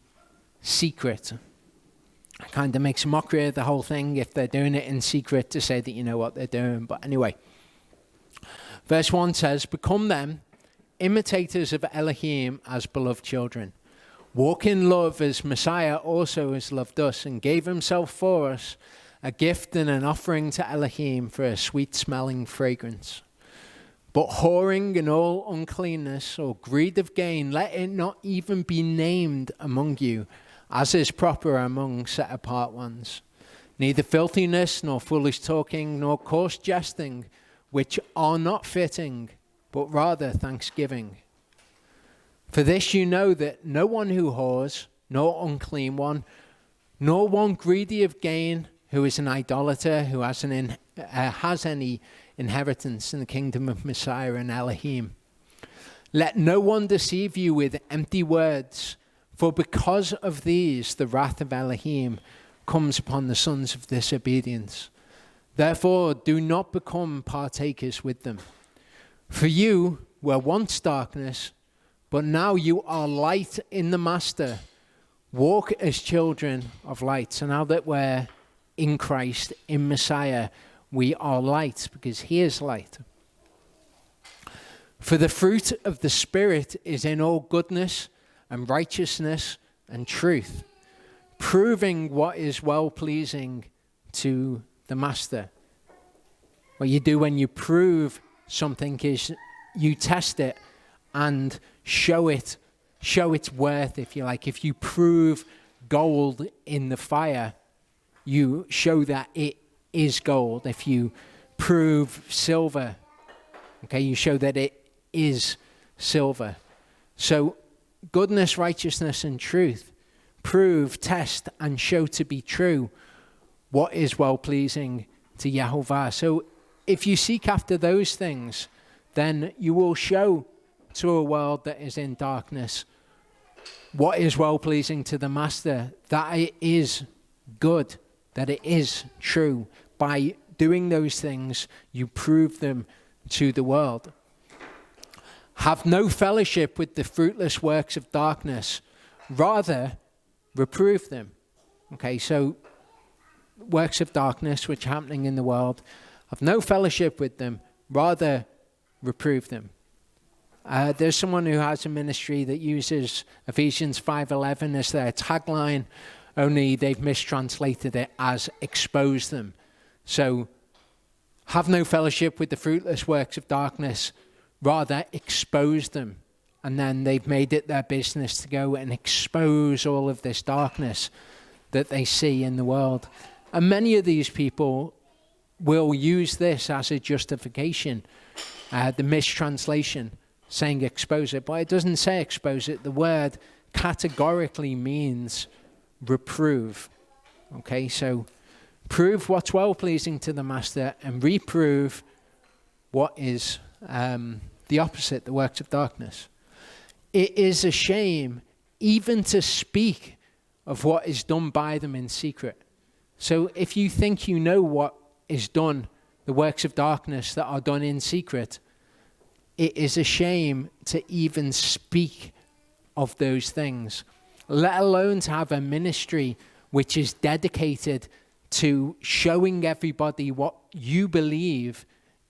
secret. It kind of makes a mockery of the whole thing if they're doing it in secret to say that you know what they're doing. But anyway, verse 1 says, Become them, imitators of Elohim as beloved children. Walk in love as Messiah also has loved us and gave himself for us, a gift and an offering to Elohim for a sweet-smelling fragrance. But whoring and all uncleanness or greed of gain, let it not even be named among you, as is proper among set-apart ones. Neither filthiness, nor foolish talking, nor coarse jesting, which are not fitting, but rather thanksgiving. For this you know that no one who whores, nor unclean one, nor one greedy of gain, who is an idolater, who has any inheritance in the kingdom of Messiah and Elohim. Let no one deceive you with empty words, for because of these the wrath of Elohim comes upon the sons of disobedience. Therefore do not become partakers with them. For you were once darkness, but now you are light in the Master. Walk as children of light. So now that we're in Christ, in Messiah, we are light because he is light. For the fruit of the Spirit is in all goodness and righteousness and truth, proving what is well-pleasing to the Master. What you do when you prove something is you test it and show its worth, if you like. If you prove gold in the fire, you show that it is gold. If you prove silver, okay, you show that it is silver. So goodness, righteousness, and truth prove, test, and show to be true what is well-pleasing to Yahovah. So if you seek after those things, then you will show to a world that is in darkness what is well-pleasing to the Master, that it is good, that it is true. By doing those things, you prove them to the world. Have no fellowship with the fruitless works of darkness, rather reprove them. Okay, so works of darkness which are happening in the world, have no fellowship with them, rather reprove them. There's someone who has a ministry that uses Ephesians 5:11 as their tagline, only they've mistranslated it as expose them. So have no fellowship with the fruitless works of darkness, rather expose them. And then they've made it their business to go and expose all of this darkness that they see in the world. And many of these people will use this as a justification, the mistranslation, saying expose it. But it doesn't say expose it. The word categorically means reprove. Okay, so prove what's well-pleasing to the Master and reprove what is the opposite, the works of darkness. It is a shame even to speak of what is done by them in secret. So if you think you know what is done, the works of darkness that are done in secret, it is a shame to even speak of those things, let alone to have a ministry which is dedicated to showing everybody what you believe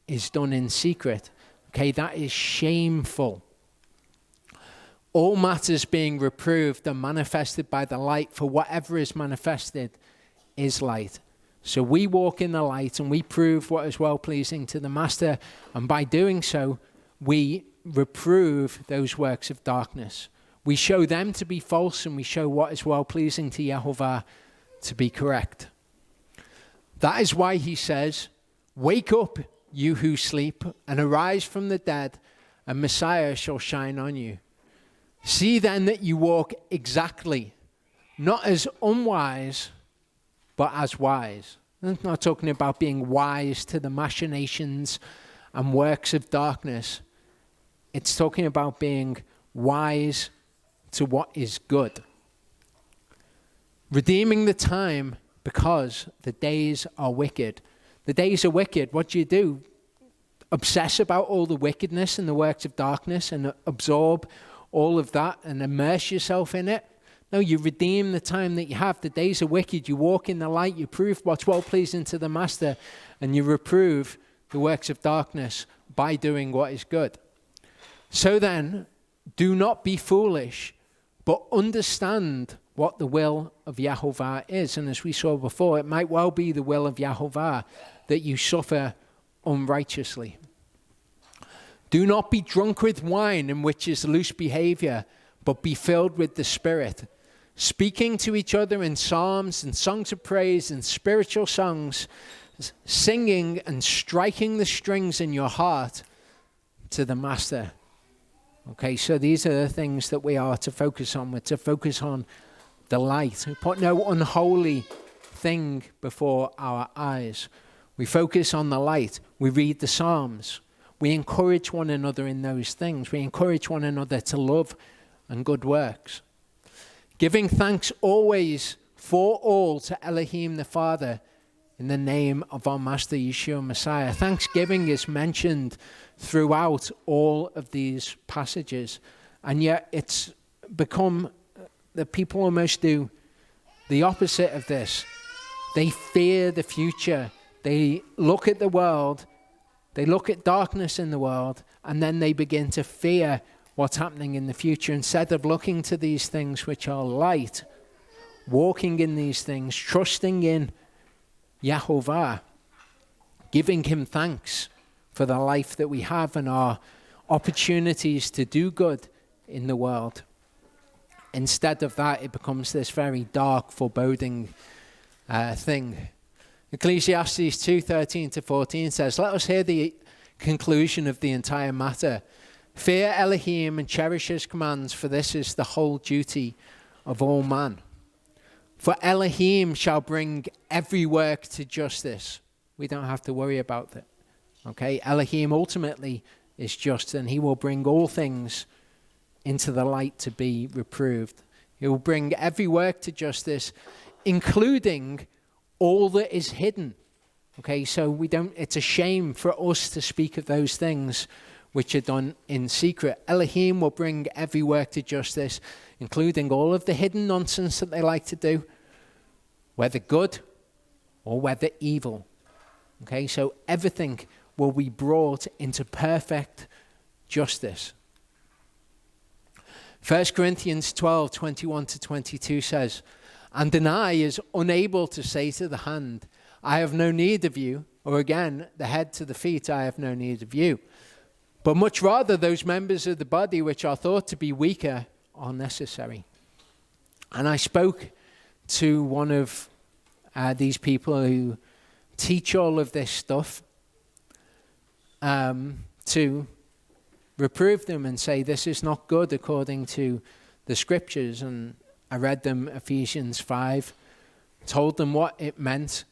is done in secret. Okay, that is shameful. All matters being reproved are manifested by the light, for whatever is manifested is light. So we walk in the light and we prove what is well-pleasing to the Master, and by doing so, we reprove those works of darkness. We show them to be false, and we show what is well-pleasing to Yahovah to be correct. That is why he says, wake up, you who sleep, and arise from the dead, and Messiah shall shine on you. See then that you walk exactly, not as unwise, but as wise. I'm not talking about being wise to the machinations and works of darkness. It's talking about being wise to what is good. Redeeming the time because the days are wicked. The days are wicked. What do? Obsess about all the wickedness and the works of darkness and absorb all of that and immerse yourself in it? No, you redeem the time that you have. The days are wicked. You walk in the light. You prove what's well-pleasing to the Master, and you reprove the works of darkness by doing what is good. So then, do not be foolish, but understand what the will of Yahovah is. And as we saw before, it might well be the will of Yahovah that you suffer unrighteously. Do not be drunk with wine, in which is loose behavior, but be filled with the Spirit, speaking to each other in psalms and songs of praise and spiritual songs, singing and striking the strings in your heart to the Master. Okay, so these are the things that we are to focus on. We're to focus on the light. We put no unholy thing before our eyes. We focus on the light. We read the Psalms. We encourage one another in those things. We encourage one another to love and good works. Giving thanks always for all to Elohim the Father in the name of our Master Yeshua Messiah. Thanksgiving is mentioned throughout all of these passages, and yet it's become that people almost do the opposite of this. They fear the future. They look at the world, they look at darkness in the world, and then they begin to fear what's happening in the future instead of looking to these things which are light, walking in these things, trusting in Yahovah, giving him thanks for the life that we have and our opportunities to do good in the world. Instead of that, it becomes this very dark, foreboding thing. Ecclesiastes 2:13-14 says, "Let us hear the conclusion of the entire matter. Fear Elohim and cherish his commands, for this is the whole duty of all man. For Elohim shall bring every work to justice." We don't have to worry about it. Okay? Elohim ultimately is just, and he will bring all things into the light to be reproved. He will bring every work to justice, including all that is hidden. Okay, so it's a shame for us to speak of those things which are done in secret. Elohim will bring every work to justice, including all of the hidden nonsense that they like to do, whether good or whether evil. Okay, so everything will be brought into perfect justice. 1 Corinthians 12:21-22 says, "And an eye is unable to say to the hand, I have no need of you, or again, the head to the feet, I have no need of you. But much rather those members of the body which are thought to be weaker are necessary." And I spoke to one of these people who teach all of this stuff to reprove them and say this is not good according to the scriptures. And I read them Ephesians 5, told them what it meant,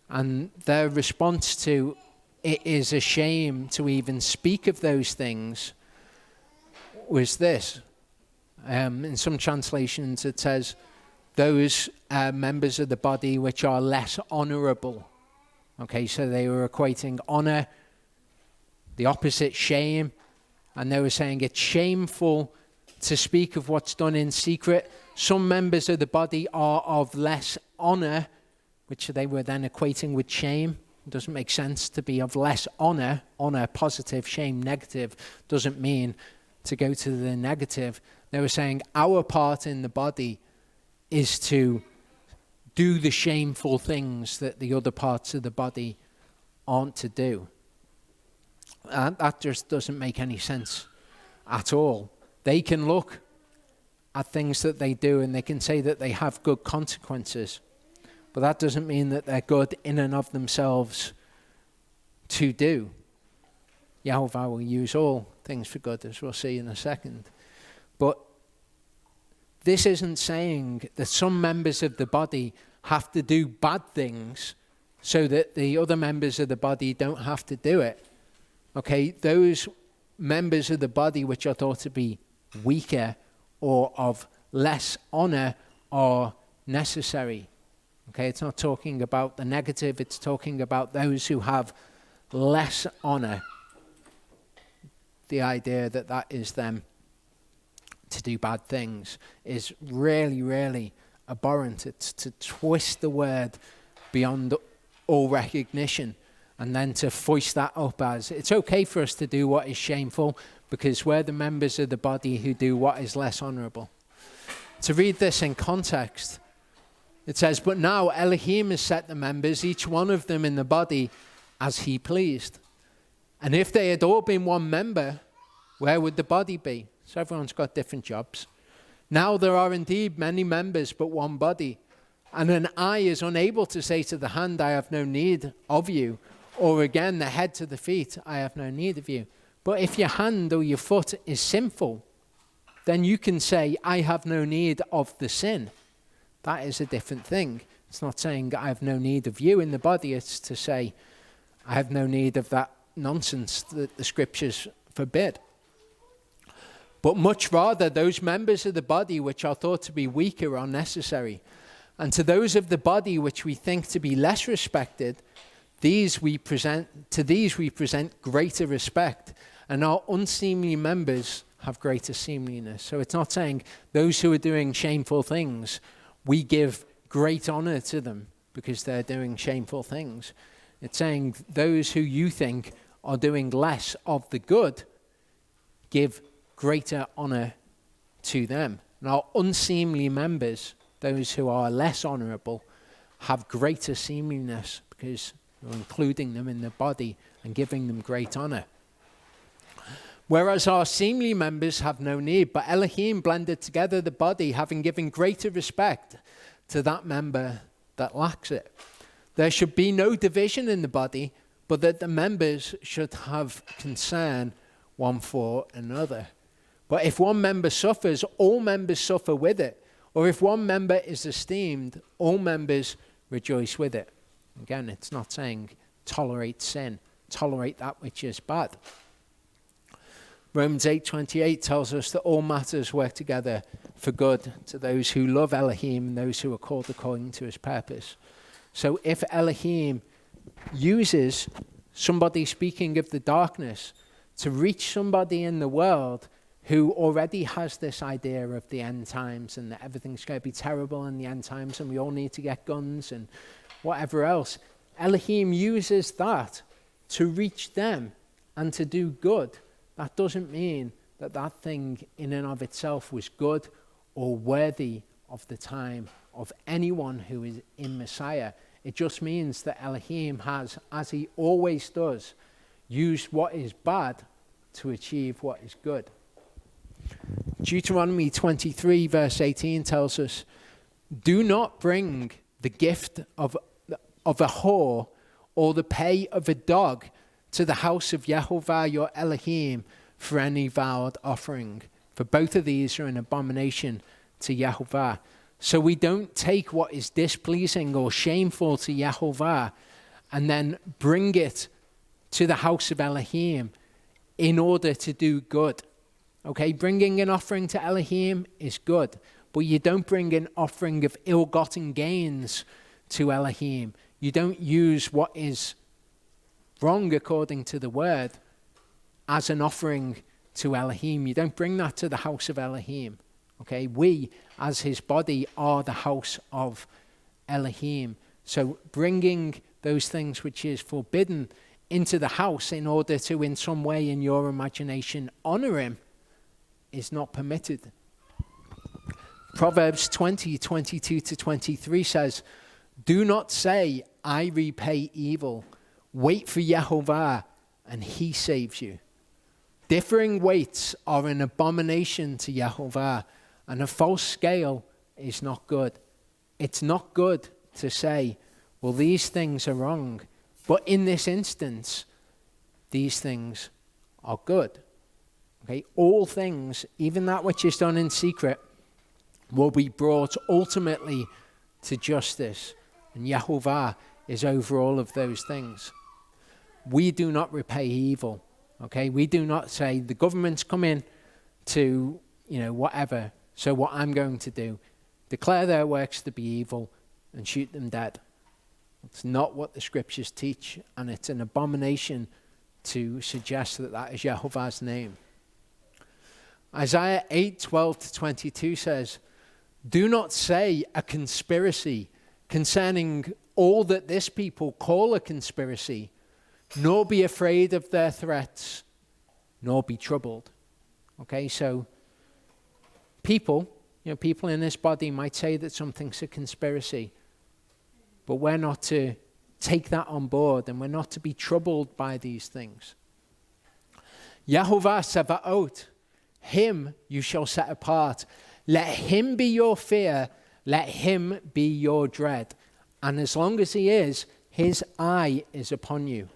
and their response to it is a shame to even speak of those things was this. In some translations it says, those members of the body which are less honorable. Okay, so they were equating honor, the opposite, shame, and they were saying it's shameful to speak of what's done in secret. Some members of the body are of less honor, which they were then equating with shame. It doesn't make sense to be of less honor. Honor, positive, shame, negative, doesn't mean to go to the negative. They were saying our part in the body is to do the shameful things that the other parts of the body aren't to do. And that just doesn't make any sense at all. They can look at things that they do and they can say that they have good consequences, but that doesn't mean that they're good in and of themselves to do. Yahovah will use all things for good, as we'll see in a second. But this isn't saying that some members of the body have to do bad things so that the other members of the body don't have to do it. Okay, those members of the body which are thought to be weaker or of less honor are necessary. Okay, it's not talking about the negative, it's talking about those who have less honor. The idea that that is them to do bad things is really, really abhorrent. It's to twist the word beyond all recognition and then to foist that up as it's okay for us to do what is shameful because we're the members of the body who do what is less honorable. To read this in context, it says, "But now Elohim has set the members, each one of them in the body, as he pleased. And if they had all been one member, where would the body be?" So everyone's got different jobs. "Now there are indeed many members, but one body. And an eye is unable to say to the hand, I have no need of you. Or again, the head to the feet, I have no need of you. But if your hand or your foot is sinful, then you can say, I have no need of the sin." That is a different thing. It's not saying I have no need of you in the body. It's to say, I have no need of that nonsense that the scriptures forbid. "But much rather those members of the body which are thought to be weaker are necessary. And to those of the body which we think to be less respected, to these we present greater respect, and our unseemly members have greater seemliness. So it's not saying those who are doing shameful things, we give great honor to them because they're doing shameful things. It's saying those who you think are doing less of the good, give greater honor to them. And our unseemly members, those who are less honorable, have greater seemliness because we're including them in the body and giving them great honor. Whereas our seemly members have no need, but Elohim blended together the body, having given greater respect to that member that lacks it. There should be no division in the body, but that the members should have concern one for another. But if one member suffers, all members suffer with it. Or if one member is esteemed, all members rejoice with it. Again, it's not saying tolerate sin, tolerate that which is bad. Romans 8:28 tells us that all matters work together for good to those who love Elohim and those who are called according to his purpose. So if Elohim uses somebody speaking of the darkness to reach somebody in the world who already has this idea of the end times and that everything's going to be terrible in the end times and we all need to get guns and whatever else, Elohim uses that to reach them and to do good. That doesn't mean that that thing in and of itself was good or worthy of the time of anyone who is in Messiah. It just means that Elohim has, as he always does, used what is bad to achieve what is good. Deuteronomy 23 verse 18 tells us, do not bring the gift of a whore or the pay of a dog to the house of Yahovah your Elohim for any vowed offering. For both of these are an abomination to Yahovah. So we don't take what is displeasing or shameful to Yahovah and then bring it to the house of Elohim in order to do good. Okay, bringing an offering to Elohim is good, but you don't bring an offering of ill-gotten gains to Elohim. You don't use what is wrong according to the word as an offering to Elohim. You don't bring that to the house of Elohim. Okay, we as his body are the house of Elohim. So bringing those things which is forbidden into the house in order to in some way in your imagination honor him is not permitted. Proverbs 20:22-23 says, do not say, I repay evil. Wait for Yahovah, and he saves you. Differing weights are an abomination to Yahovah, and a false scale is not good. It's not good to say, well, these things are wrong, but in this instance, these things are good. Okay, all things, even that which is done in secret, will be brought ultimately to justice. And Yahovah is over all of those things. We do not repay evil. Okay, we do not say the government's come in to, whatever. So what I'm going to do, declare their works to be evil and shoot them dead. It's not what the scriptures teach, and it's an abomination to suggest that that is Yahovah's name. Isaiah 8:12-22 says, do not say a conspiracy concerning all that this people call a conspiracy, nor be afraid of their threats, nor be troubled. Okay, so people in this body might say that something's a conspiracy, but we're not to take that on board, and we're not to be troubled by these things. Yahovah Sevaot, him you shall set apart. Let him be your fear, let him be your dread. And as long as he is, his eye is upon you.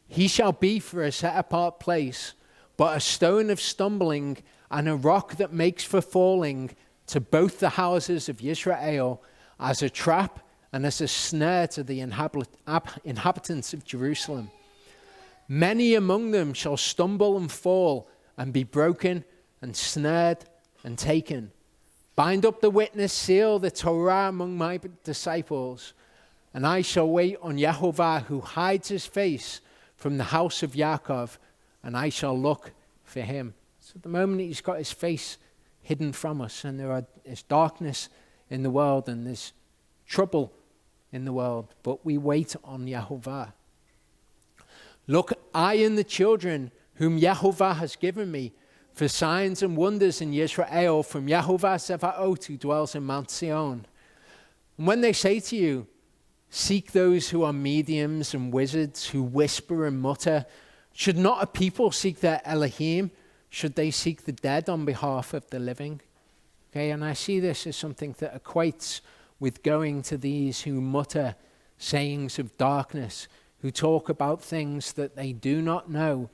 He shall be for a set apart place, but a stone of stumbling and a rock that makes for falling to both the houses of Israel, as a trap and as a snare to the inhabitants of Jerusalem. Many among them shall stumble and fall and be broken and snared and taken. Bind up the witness, seal the Torah among my disciples, and I shall wait on Yahovah who hides his face from the house of Yaakov, and I shall look for him. So at the moment he's got his face hidden from us, and there's darkness in the world and there's trouble in the world, but we wait on Yahovah. Look, I and the children whom Yahovah has given me for signs and wonders in Yisrael from Yahovah Zevaot who dwells in Mount Zion. And when they say to you, seek those who are mediums and wizards who whisper and mutter, should not a people seek their Elohim? Should they seek the dead on behalf of the living? Okay, and I see this as something that equates with going to these who mutter sayings of darkness, who talk about things that they do not know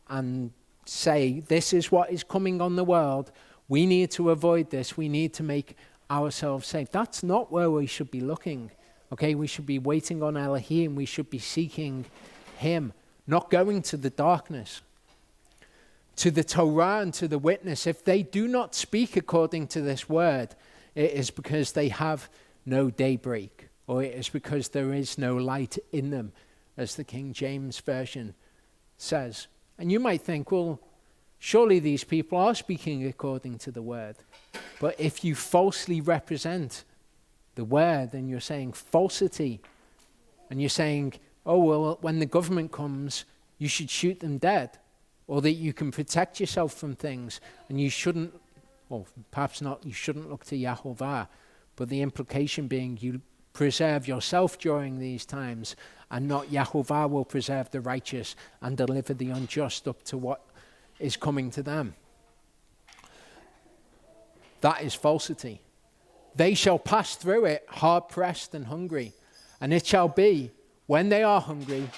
and say, this is what is coming on the world. We need to avoid this. We need to make ourselves safe. That's not where we should be looking. Okay, we should be waiting on Elohim. We should be seeking him, not going to the darkness. To the Torah and to the witness, if they do not speak according to this word, it is because they have no daybreak, or it is because there is no light in them, as the King James Version says. And you might think, well, surely these people are speaking according to the word. But if you falsely represent the word, then you're saying falsity. And you're saying, oh, well, when the government comes, you should shoot them dead. Or that you can protect yourself from things. And you shouldn't, or perhaps not, you shouldn't look to Yahovah. But the implication being you preserve yourself during these times, and not Yahovah will preserve the righteous and deliver the unjust up to what is coming to them. That is falsity. They shall pass through it hard-pressed and hungry. And it shall be, when they are hungry,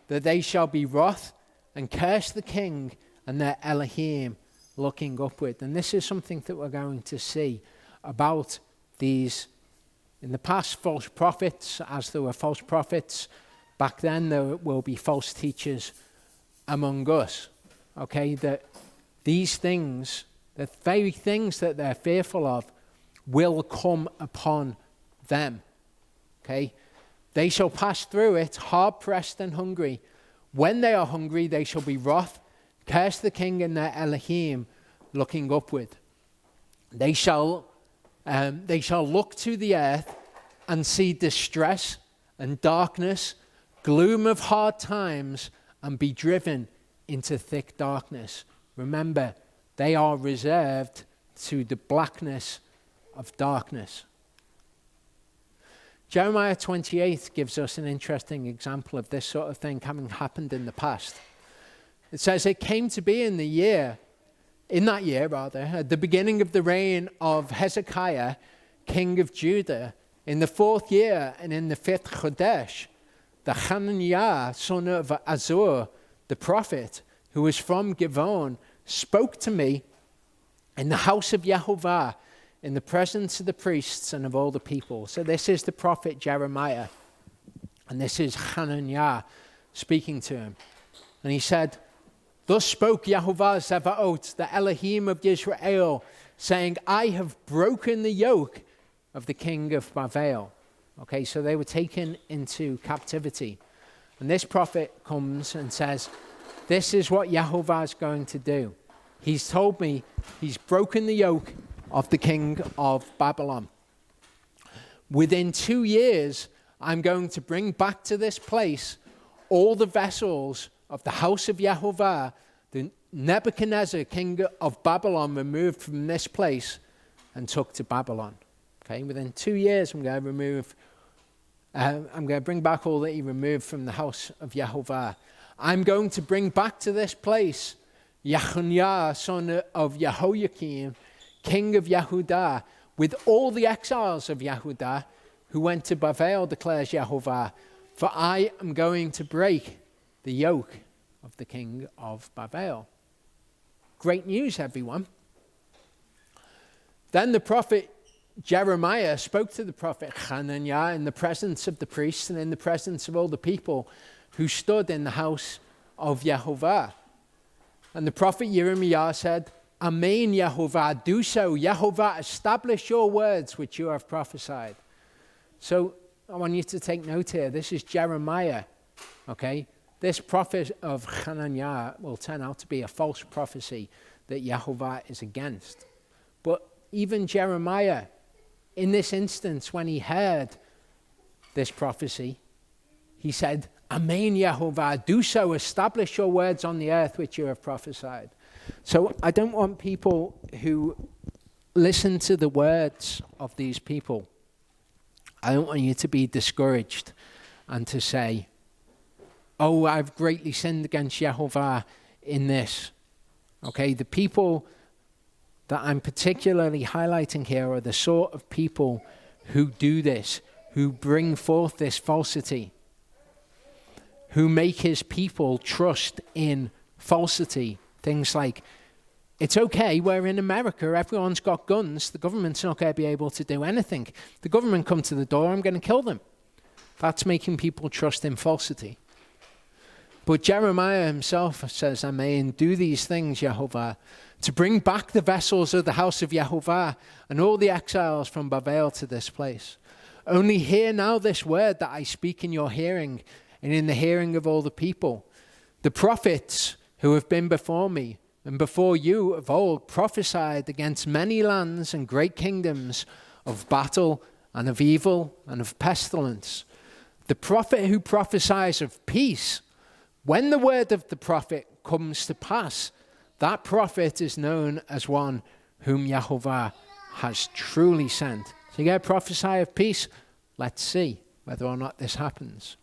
that they shall be wroth and curse the king and their Elohim looking upward. And this is something that we're going to see about these, in the past, false prophets. As there were false prophets back then, there will be false teachers among us. Okay, that these things, the very things that they're fearful of, will come upon them. Okay, they shall pass through it hard-pressed and hungry. When they are hungry, they shall be wroth, curse the king and their Elohim, looking upward. They shall look to the earth and see distress and darkness, gloom of hard times, and be driven into thick darkness. Remember, they are reserved to the blackness of darkness. Jeremiah 28 gives us an interesting example of this sort of thing having happened in the past. It says, it came to be in that year, at the beginning of the reign of Hezekiah, king of Judah, in the 4th year and in the 5th Chodesh, the Hananiah, son of Azur, the prophet, who was from Givon, spoke to me in the house of Yahovah, in the presence of the priests and of all the people. So this is the prophet Jeremiah. And this is Hananiah speaking to him. And he said, thus spoke Yahovah Zevaot, the Elohim of Israel, saying, I have broken the yoke of the king of Babel. Okay, so they were taken into captivity. And this prophet comes and says, this is what Yahovah is going to do. He's told me he's broken the yoke of the king of Babylon. Within 2 years, I'm going to bring back to this place all the vessels of the house of Yahovah, the Nebuchadnezzar, king of Babylon, removed from this place and took to Babylon. Okay, within 2 years, I'm going to bring back all that he removed from the house of Yahovah. I'm going to bring back to this place Yechoniah, son of Jehoiakim, king of Yehudah, with all the exiles of Yehudah who went to Babel, declares Yahovah, for I am going to break the yoke of the king of Babel. Great news, everyone. Then the prophet Jeremiah spoke to the prophet Hananiah in the presence of the priests and in the presence of all the people who stood in the house of Yahovah. And the prophet Jeremiah said, Amen, Yahovah, do so. Yahovah, establish your words which you have prophesied. So I want you to take note here. This is Jeremiah, okay? this prophet of Hananiah will turn out to be a false prophecy that Yahovah is against. But even Jeremiah, in this instance, when he heard this prophecy, he said, Amen, Yahovah, do so, establish your words on the earth which you have prophesied. So I don't want people who listen to the words of these people, I don't want you to be discouraged and to say, oh, I've greatly sinned against Yahovah in this. Okay, the people that I'm particularly highlighting here are the sort of people who do this, who bring forth this falsity, who make his people trust in falsity. Things like, it's okay, we're in America, everyone's got guns, the government's not going to be able to do anything. The government come to the door, I'm going to kill them. That's making people trust in falsity. But Jeremiah himself says, Amen, do these things, Yahovah, to bring back the vessels of the house of Yahovah and all the exiles from Babel to this place. Only hear now this word that I speak in your hearing and in the hearing of all the people. The prophets who have been before me and before you of old prophesied against many lands and great kingdoms of battle and of evil and of pestilence. The prophet who prophesies of peace, when the word of the prophet comes to pass, that prophet is known as one whom Yahovah has truly sent. So you get to prophesy of peace. Let's see whether or not this happens.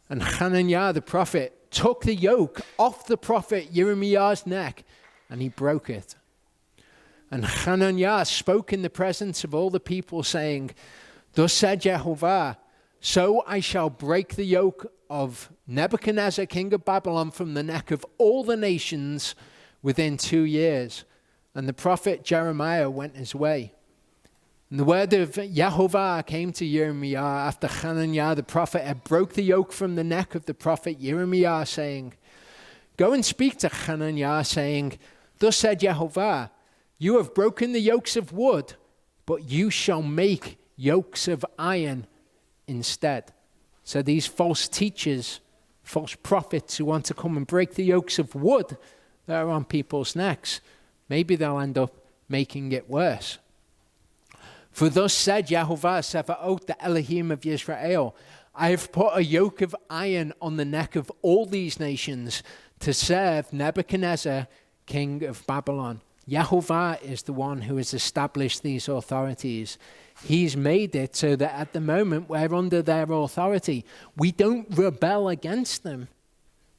And Hananiah the prophet took the yoke off the prophet Jeremiah's neck, and he broke it. And Hananiah spoke in the presence of all the people, saying, Thus said Yahovah, so I shall break the yoke of Nebuchadnezzar, king of Babylon, from the neck of all the nations within 2 years. And the prophet Jeremiah went his way. And the word of Yahovah came to Jeremiah after Hananiah the prophet had broke the yoke from the neck of the prophet Jeremiah, saying, Go and speak to Hananiah, saying, Thus said Yahovah, you have broken the yokes of wood, but you shall make yokes of iron instead. So these false teachers, false prophets who want to come and break the yokes of wood that are on people's necks, maybe they'll end up making it worse. For thus said Yahovah Sevaot, the Elohim of Israel, I have put a yoke of iron on the neck of all these nations to serve Nebuchadnezzar, king of Babylon. Yahovah is the one who has established these authorities. He's made it so that at the moment we're under their authority. We don't rebel against them.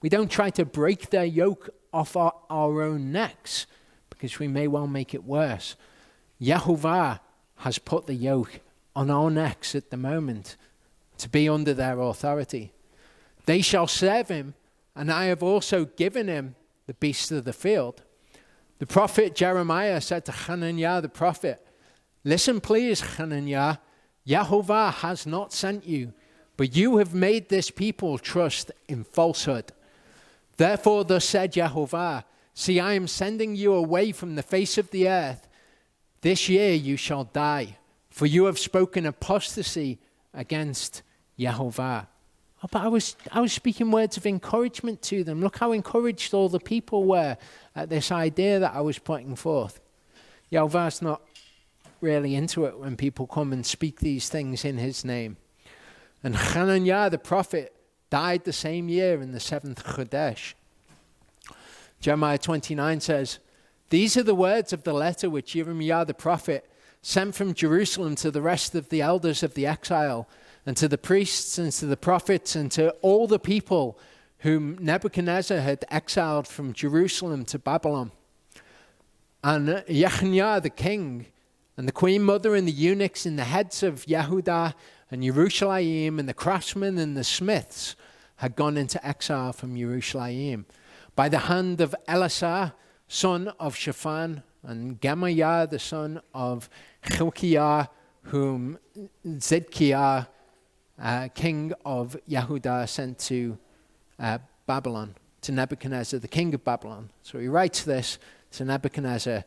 We don't try to break their yoke off our own necks, because we may well make it worse. Yahovah has put the yoke on our necks at the moment to be under their authority. They shall serve him, and I have also given him the beasts of the field. The prophet Jeremiah said to Hananiah the prophet, Listen please, Hananiah, Yahovah has not sent you, but you have made this people trust in falsehood. Therefore thus said Yahovah, See, I am sending you away from the face of the earth. This year you shall die, for you have spoken apostasy against Yahovah. Oh, but I was speaking words of encouragement to them. Look how encouraged all the people were at this idea that I was putting forth. Yahovah's not really into it when people come and speak these things in his name. And Hananiah the prophet died the same year in the 7th Chodesh. Jeremiah 29 says, These are the words of the letter which Jeremiah the prophet sent from Jerusalem to the rest of the elders of the exile, and to the priests and to the prophets and to all the people whom Nebuchadnezzar had exiled from Jerusalem to Babylon. And Yechaniah the king and the queen mother and the eunuchs and the heads of Yehudah and Yerushalayim and the craftsmen and the smiths had gone into exile from Yerushalayim by the hand of Elisah, son of Shaphan, and Gemariah, the son of Hilkiah, whom Zedekiah, king of Yehudah, sent to Babylon, to Nebuchadnezzar, the king of Babylon. So he writes this to Nebuchadnezzar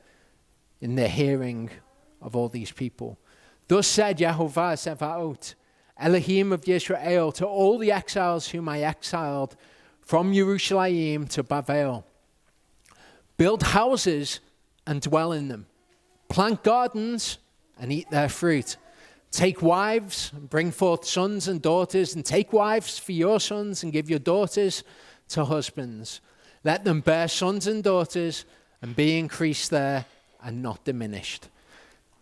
in the hearing of all these people. Thus said Yahovah Sevaot, Elohim of Israel, to all the exiles whom I exiled from Jerusalem to Babel. Build houses and dwell in them. Plant gardens and eat their fruit. Take wives and bring forth sons and daughters, and take wives for your sons and give your daughters to husbands. Let them bear sons and daughters and be increased there and not diminished.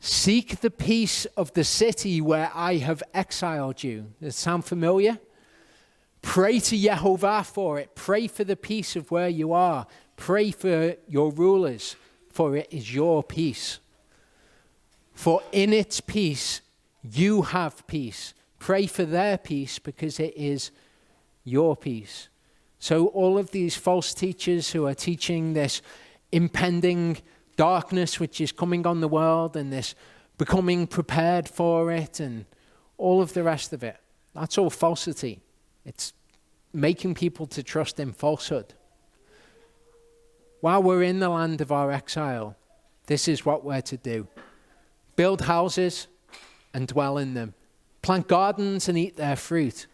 Seek the peace of the city where I have exiled you. Does it sound familiar? Pray to Yahovah for it. Pray for the peace of where you are. Pray for your rulers, for it is your peace. For in its peace, you have peace. Pray for their peace because it is your peace. So all of these false teachers who are teaching this impending darkness which is coming on the world and this becoming prepared for it and all of the rest of it, that's all falsity. It's making people to trust in falsehood. While we're in the land of our exile, this is what we're to do. Build houses and dwell in them. Plant gardens and eat their fruit.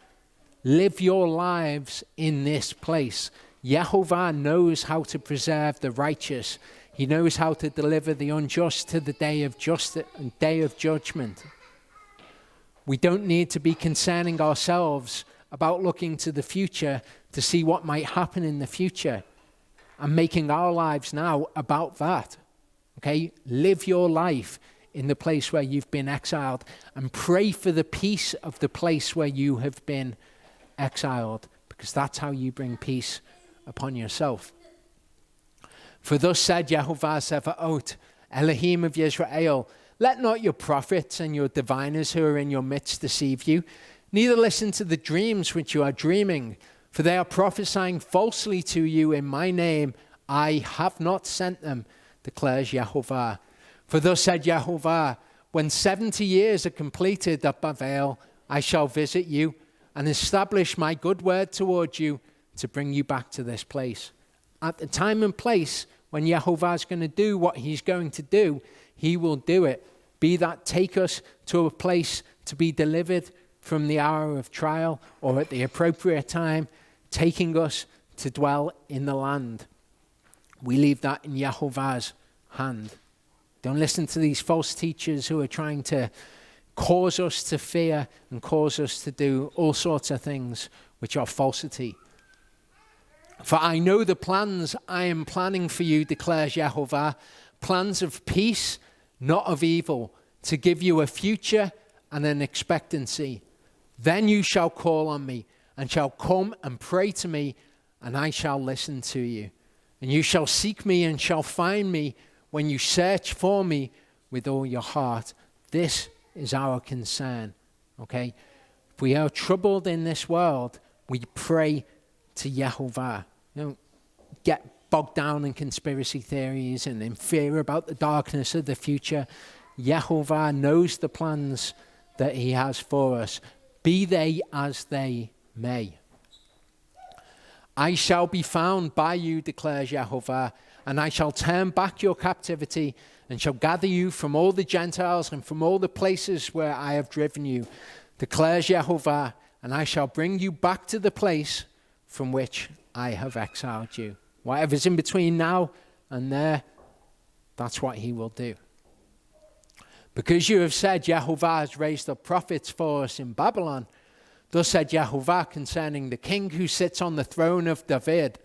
Live your lives in this place. Yahovah knows how to preserve the righteous. He knows how to deliver the unjust to the day of justice and day of judgment. We don't need to be concerning ourselves about looking to the future to see what might happen in the future and making our lives now about that. Okay? Live your life in the place where you've been exiled and pray for the peace of the place where you have been exiled, because that's how you bring peace upon yourself. For thus said Yahovah Sevaot, Elohim of Yisrael, let not your prophets and your diviners who are in your midst deceive you, neither listen to the dreams which you are dreaming, for they are prophesying falsely to you in my name. I have not sent them, declares Yahovah. For thus said Yahovah, when 70 years are completed at Babel, I shall visit you and establish my good word toward you to bring you back to this place. At the time and place when Yahovah is going to do what he's going to do, he will do it. Be that take us to a place to be delivered from the hour of trial, or at the appropriate time, taking us to dwell in the land. We leave that in Yahovah's hand. Don't listen to these false teachers who are trying to cause us to fear and cause us to do all sorts of things which are falsity. For I know the plans I am planning for you, declares Yahovah, plans of peace, not of evil, to give you a future and an expectancy. Then you shall call on me and shall come and pray to me, and I shall listen to you. And you shall seek me and shall find me when you search for me with all your heart. This is our concern, okay? If we are troubled in this world, we pray to Yahovah. Don't get bogged down in conspiracy theories and in fear about the darkness of the future. Yahovah knows the plans that he has for us, be they as they may. I shall be found by you, declares Yahovah, and I shall turn back your captivity and shall gather you from all the Gentiles and from all the places where I have driven you, declares Yahovah, and I shall bring you back to the place from which I have exiled you. Whatever's in between now and there, that's what he will do. Because you have said Yahovah has raised up prophets for us in Babylon, thus said Yahovah concerning the king who sits on the throne of David,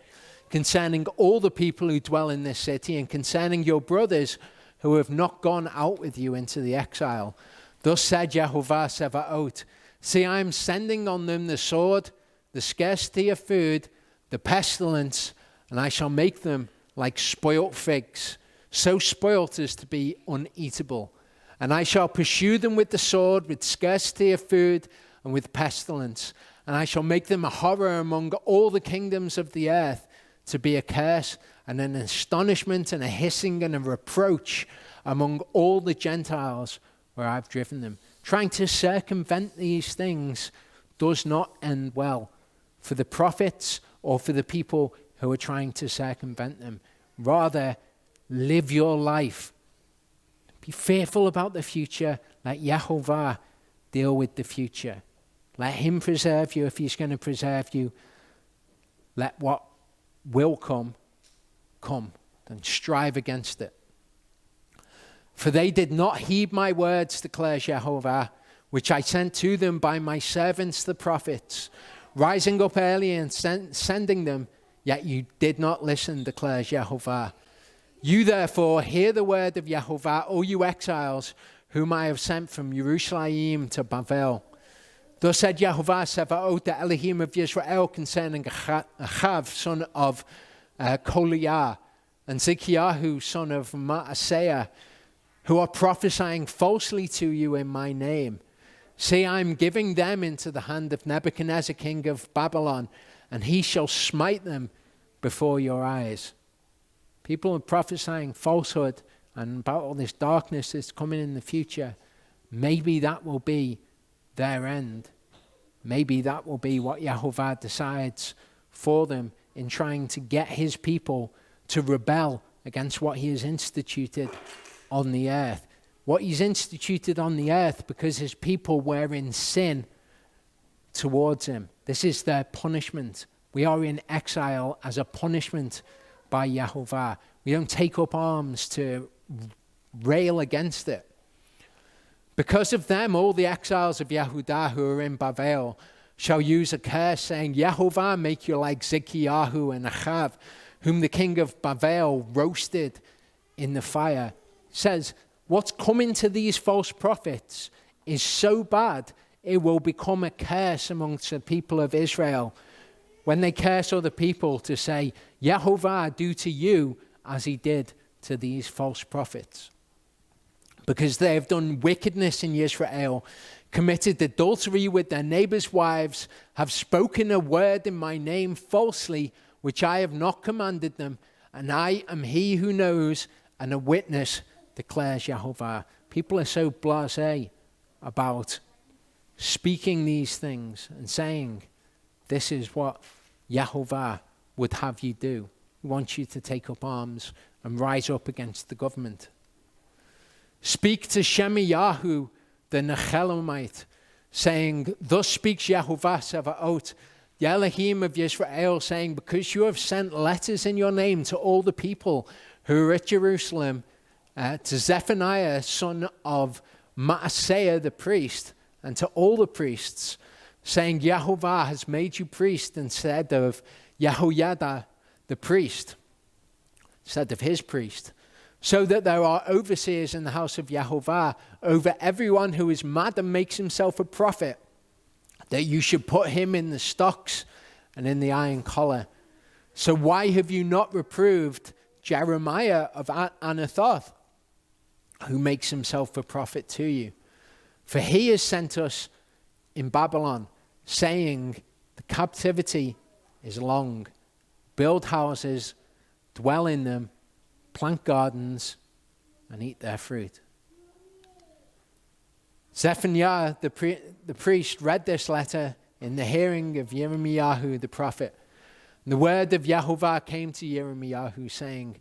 concerning all the people who dwell in this city, and concerning your brothers who have not gone out with you into the exile. Thus said Yahovah Sevaot, see, I am sending on them the sword, the scarcity of food, the pestilence, and I shall make them like spoilt figs, so spoilt as to be uneatable. And I shall pursue them with the sword, with scarcity of food, and with pestilence. And I shall make them a horror among all the kingdoms of the earth, to be a curse and an astonishment and a hissing and a reproach among all the Gentiles where I've driven them. Trying to circumvent these things does not end well for the prophets or for the people who are trying to circumvent them. Rather, live your life. Be fearful about the future. Let Yahovah deal with the future. Let him preserve you if he's going to preserve you. let what will come. Don't strive against it. For they did not heed my words, declares Yahovah, which I sent to them by my servants the prophets, rising up early and sending them, yet you did not listen, declares Yahovah. You therefore hear the word of Yahovah, all you exiles, whom I have sent from Jerusalem to Babel. Thus said Yahovah Sevaot, the Elohim of Israel, concerning Achav, son of Koliah, and Zikyahu, son of Maaseiah, who are prophesying falsely to you in my name. See, I am giving them into the hand of Nebuchadnezzar, king of Babylon, and he shall smite them before your eyes. People are prophesying falsehood and about all this darkness that's coming in the future. Maybe that will be their end. Maybe that will be what Yahovah decides for them in trying to get his people to rebel against what he has instituted on the earth. What he's instituted on the earth because his people were in sin towards him. This is their punishment. We are in exile as a punishment by Yahovah. We don't take up arms to rail against it. Because of them, all the exiles of Yehudah who are in Babel shall use a curse, saying, Yahovah make you like Zikyahu and Achav, whom the king of Babel roasted in the fire. Says, what's coming to these false prophets is so bad, it will become a curse amongst the people of Israel. When they curse other people to say, Yahovah do to you as he did to these false prophets. Because they have done wickedness in Israel, committed adultery with their neighbors' wives, have spoken a word in my name falsely, which I have not commanded them, and I am he who knows, and a witness, declares Yahovah. People are so blasé about speaking these things and saying, this is what Yahovah would have you do. He wants you to take up arms and rise up against the government. Speak to Shemayahu, the Nechelamite, saying, thus speaks Yahovah Sevaot, the Elohim of Israel, saying, because you have sent letters in your name to all the people who are at Jerusalem, to Zephaniah, son of Maaseiah the priest, and to all the priests, saying, Yahovah has made you priest instead of Yehoiada the priest, instead of his priest, so that there are overseers in the house of Yahovah over everyone who is mad and makes himself a prophet, that you should put him in the stocks and in the iron collar. So why have you not reproved Jeremiah of Anathoth, who makes himself a prophet to you? For he has sent us in Babylon, saying, the captivity is long. Build houses, dwell in them, plant gardens, and eat their fruit. Zephaniah, the priest, read this letter in the hearing of Yirmiyahu the prophet. And the word of Yahovah came to Yirmiyahu, saying,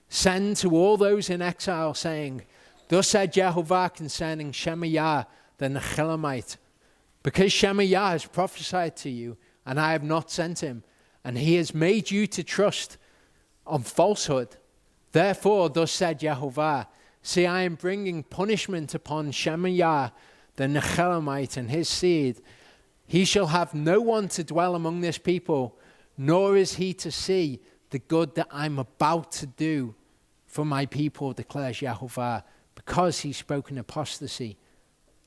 send to all those in exile, saying, thus said Yahovah concerning Shemaiah the Nechelamite, because Shemaiah has prophesied to you, and I have not sent him, and he has made you to trust on falsehood. Therefore, thus said Yahovah, see, I am bringing punishment upon Shemaiah the Nechelamite and his seed. He shall have no one to dwell among this people, nor is he to see the good that I'm about to do for my people, declares Yahovah, because he's spoken apostasy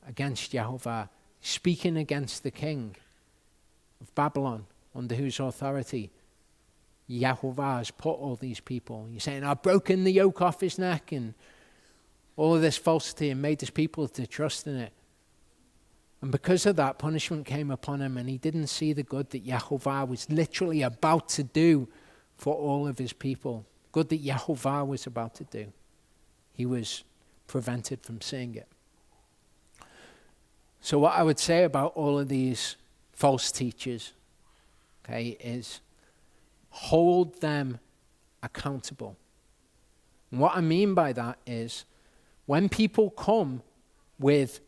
against Yahovah, speaking against the king of Babylon, under whose authority Yahovah has put all these people. He's saying, I've broken the yoke off his neck and all of this falsity and made his people to trust in it. And because of that, punishment came upon him, and he didn't see the good that Yahovah was literally about to do for all of his people. Good that Yahovah was about to do. He was prevented from seeing it. So what I would say about all of these false teachers, okay, is hold them accountable. And what I mean by that is when people come with,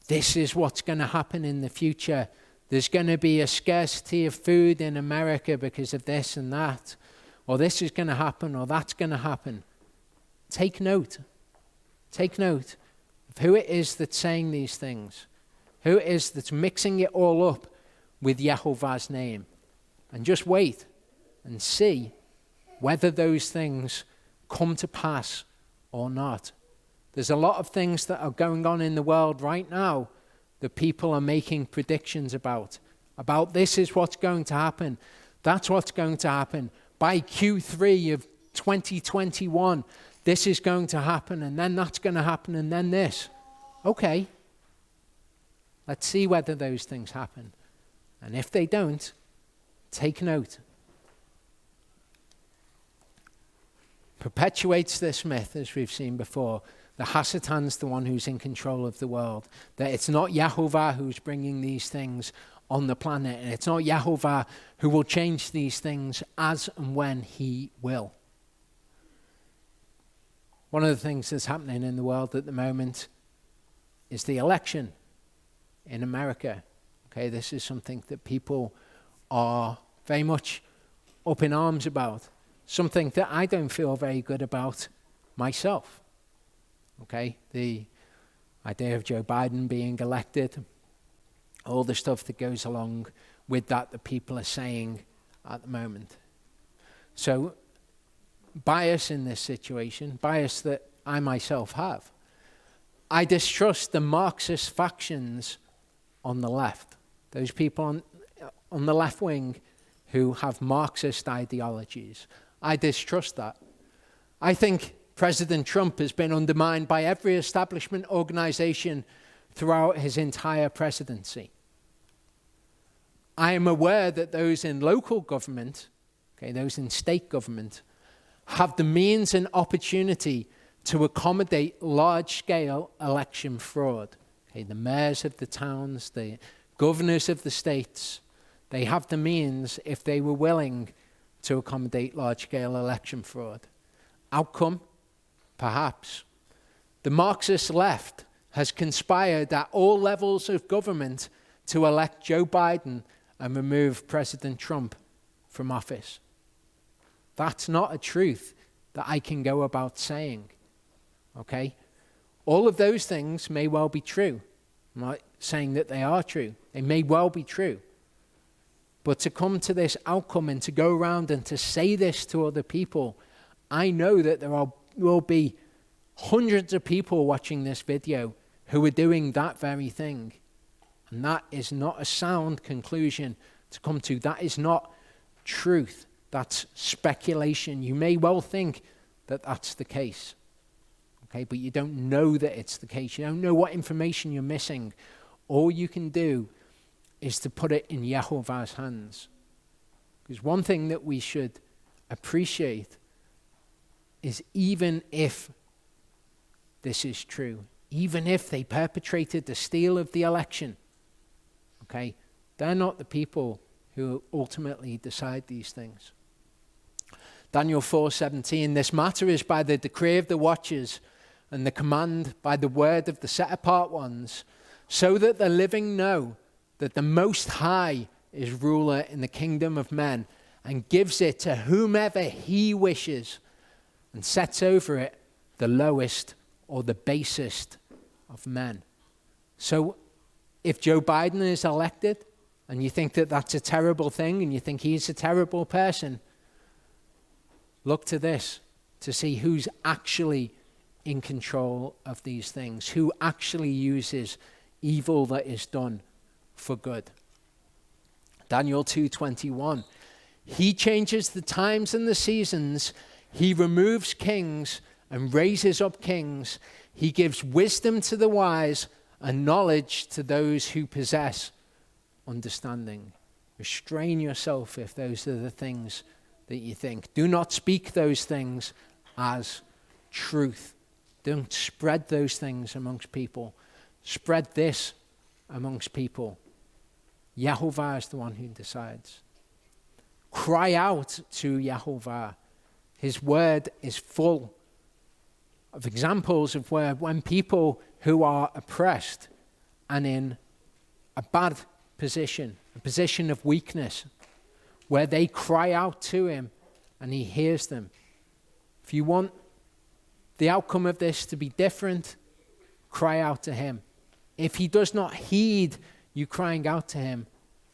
this is what's going to happen in the future, There's going to be a scarcity of food in America because of this and that, or this is going to happen, or that's going to happen. Take note. Take note of who it is that's saying these things, who it is that's mixing it all up with Yahovah's name. And just wait and see whether those things come to pass or not. There's a lot of things that are going on in the world right now that people are making predictions about this is what's going to happen. That's what's going to happen. By Q3 of 2021, this is going to happen, and then that's going to happen, and then this. Okay. Let's see whether those things happen. And if they don't, take note. Perpetuates this myth, as we've seen before, that Hasatan's the one who's in control of the world, that it's not Yahovah who's bringing these things on the planet, and it's not Yahovah who will change these things as and when he will. One of the things that's happening in the world at the moment is the election in America. Okay, this is something that people are very much up in arms about, something that I don't feel very good about myself. Okay, the idea of Joe Biden being elected, all the stuff that goes along with that people are saying at the moment. So, bias in this situation, bias that I myself have. I distrust the Marxist factions on the left, those people on the left wing who have Marxist ideologies. I distrust that. I think President Trump has been undermined by every establishment organization throughout his entire presidency. I am aware that those in local government, okay, those in state government, have the means and opportunity to accommodate large-scale election fraud. Okay, the mayors of the towns, the governors of the states, they have the means, if they were willing, to accommodate large-scale election fraud. Outcome? Perhaps. The Marxist left has conspired at all levels of government to elect Joe Biden and remove President Trump from office. That's not a truth that I can go about saying. Okay? All of those things may well be true. I'm not saying that they are true. They may well be true. But to come to this outcome and to go around and to say this to other people, I know that there will be hundreds of people watching this video who are doing that very thing. And that is not a sound conclusion to come to. That is not truth. That's speculation. You may well think that that's the case. Okay, but you don't know that it's the case. You don't know what information you're missing. All you can do is to put it in Yahovah's hands. Because one thing that we should appreciate is even if this is true, even if they perpetrated the steal of the election, okay, they're not the people who ultimately decide these things. Daniel 4:17, this matter is by the decree of the watchers and the command by the word of the set apart ones, so that the living know that the Most High is ruler in the kingdom of men and gives it to whomever he wishes and sets over it the lowest or the basest of men. So if Joe Biden is elected and you think that that's a terrible thing and you think he's a terrible person, look to this to see who's actually in control of these things, who actually uses evil that is done for good. Daniel 2:21, he changes the times and the seasons, he removes kings and raises up kings, he gives wisdom to the wise and knowledge to those who possess understanding. Restrain yourself if those are the things that you think. Do not speak those things as truth. Don't spread those things amongst people. Spread this amongst people. Yahovah is the one who decides. Cry out to Yahovah. His word is full of examples of where when people who are oppressed and in a bad position, a position of weakness, where they cry out to him and he hears them. If you want the outcome of this to be different, cry out to him. If he does not heed you crying out to him,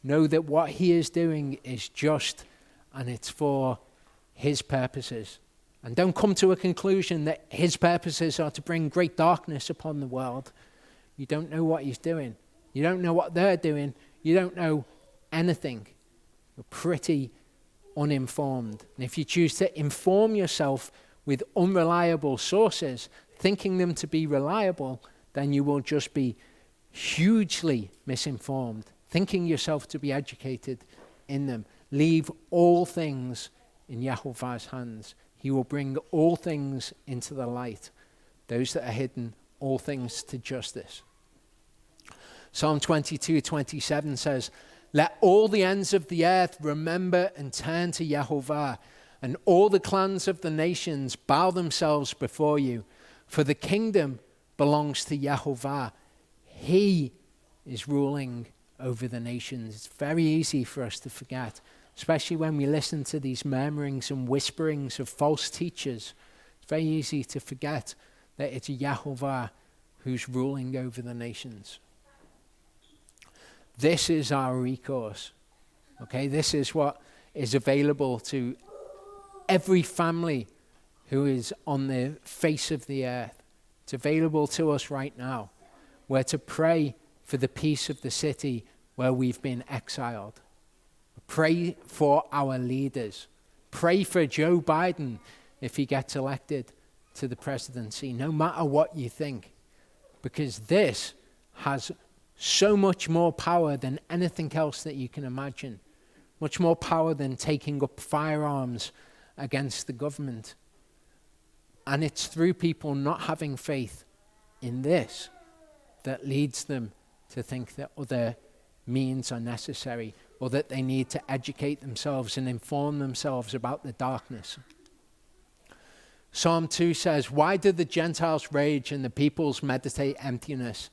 know that what he is doing is just and it's for his purposes. And don't come to a conclusion that his purposes are to bring great darkness upon the world. You don't know what he's doing. You don't know what they're doing. You don't know anything. You're pretty uninformed. And if you choose to inform yourself with unreliable sources, thinking them to be reliable, then you will just be hugely misinformed, thinking yourself to be educated in them. Leave all things in Yahovah's hands. He will bring all things into the light, those that are hidden, all things to justice. Psalm 22:27 says, "Let all the ends of the earth remember and turn to Yahovah, and all the clans of the nations bow themselves before you. For the kingdom belongs to Yahovah. He is ruling over the nations." It's very easy for us to forget, especially when we listen to these murmurings and whisperings of false teachers. It's very easy to forget that it's Yahovah who's ruling over the nations. This is our recourse. Okay, this is what is available to every family who is on the face of the earth. It's available to us right now. We're to pray for the peace of the city where we've been exiled. Pray for our leaders. Pray for Joe Biden if he gets elected to the presidency, no matter what you think. Because this has so much more power than anything else that you can imagine. Much more power than taking up firearms against the government. And it's through people not having faith in this that leads them to think that other means are necessary, or that they need to educate themselves and inform themselves about the darkness. Psalm 2 says, "Why do the Gentiles rage and the peoples meditate emptiness?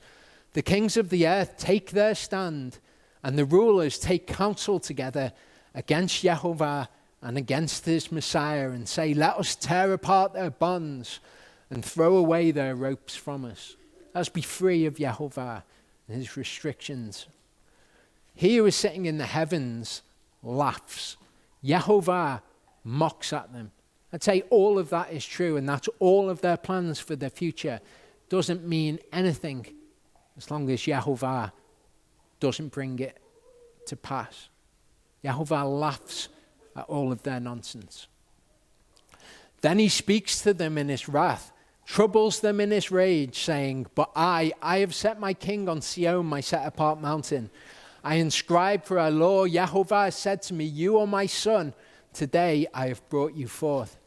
The kings of the earth take their stand, and the rulers take counsel together against Yahovah and against his Messiah, and say, 'Let us tear apart their bonds and throw away their ropes from us.'" Let us be free of Yahovah and his restrictions. He who is sitting in the heavens laughs. Yahovah mocks at them. I'd say all of that is true, and that's all of their plans for the future. Doesn't mean anything as long as Yahovah doesn't bring it to pass. Yahovah laughs at all of their nonsense. Then he speaks to them in his wrath, troubles them in his rage, saying, "But I have set my king on Sion, my set-apart mountain. I inscribe for our law. Yahovah said to me, 'You are my son. Today I have brought you forth.'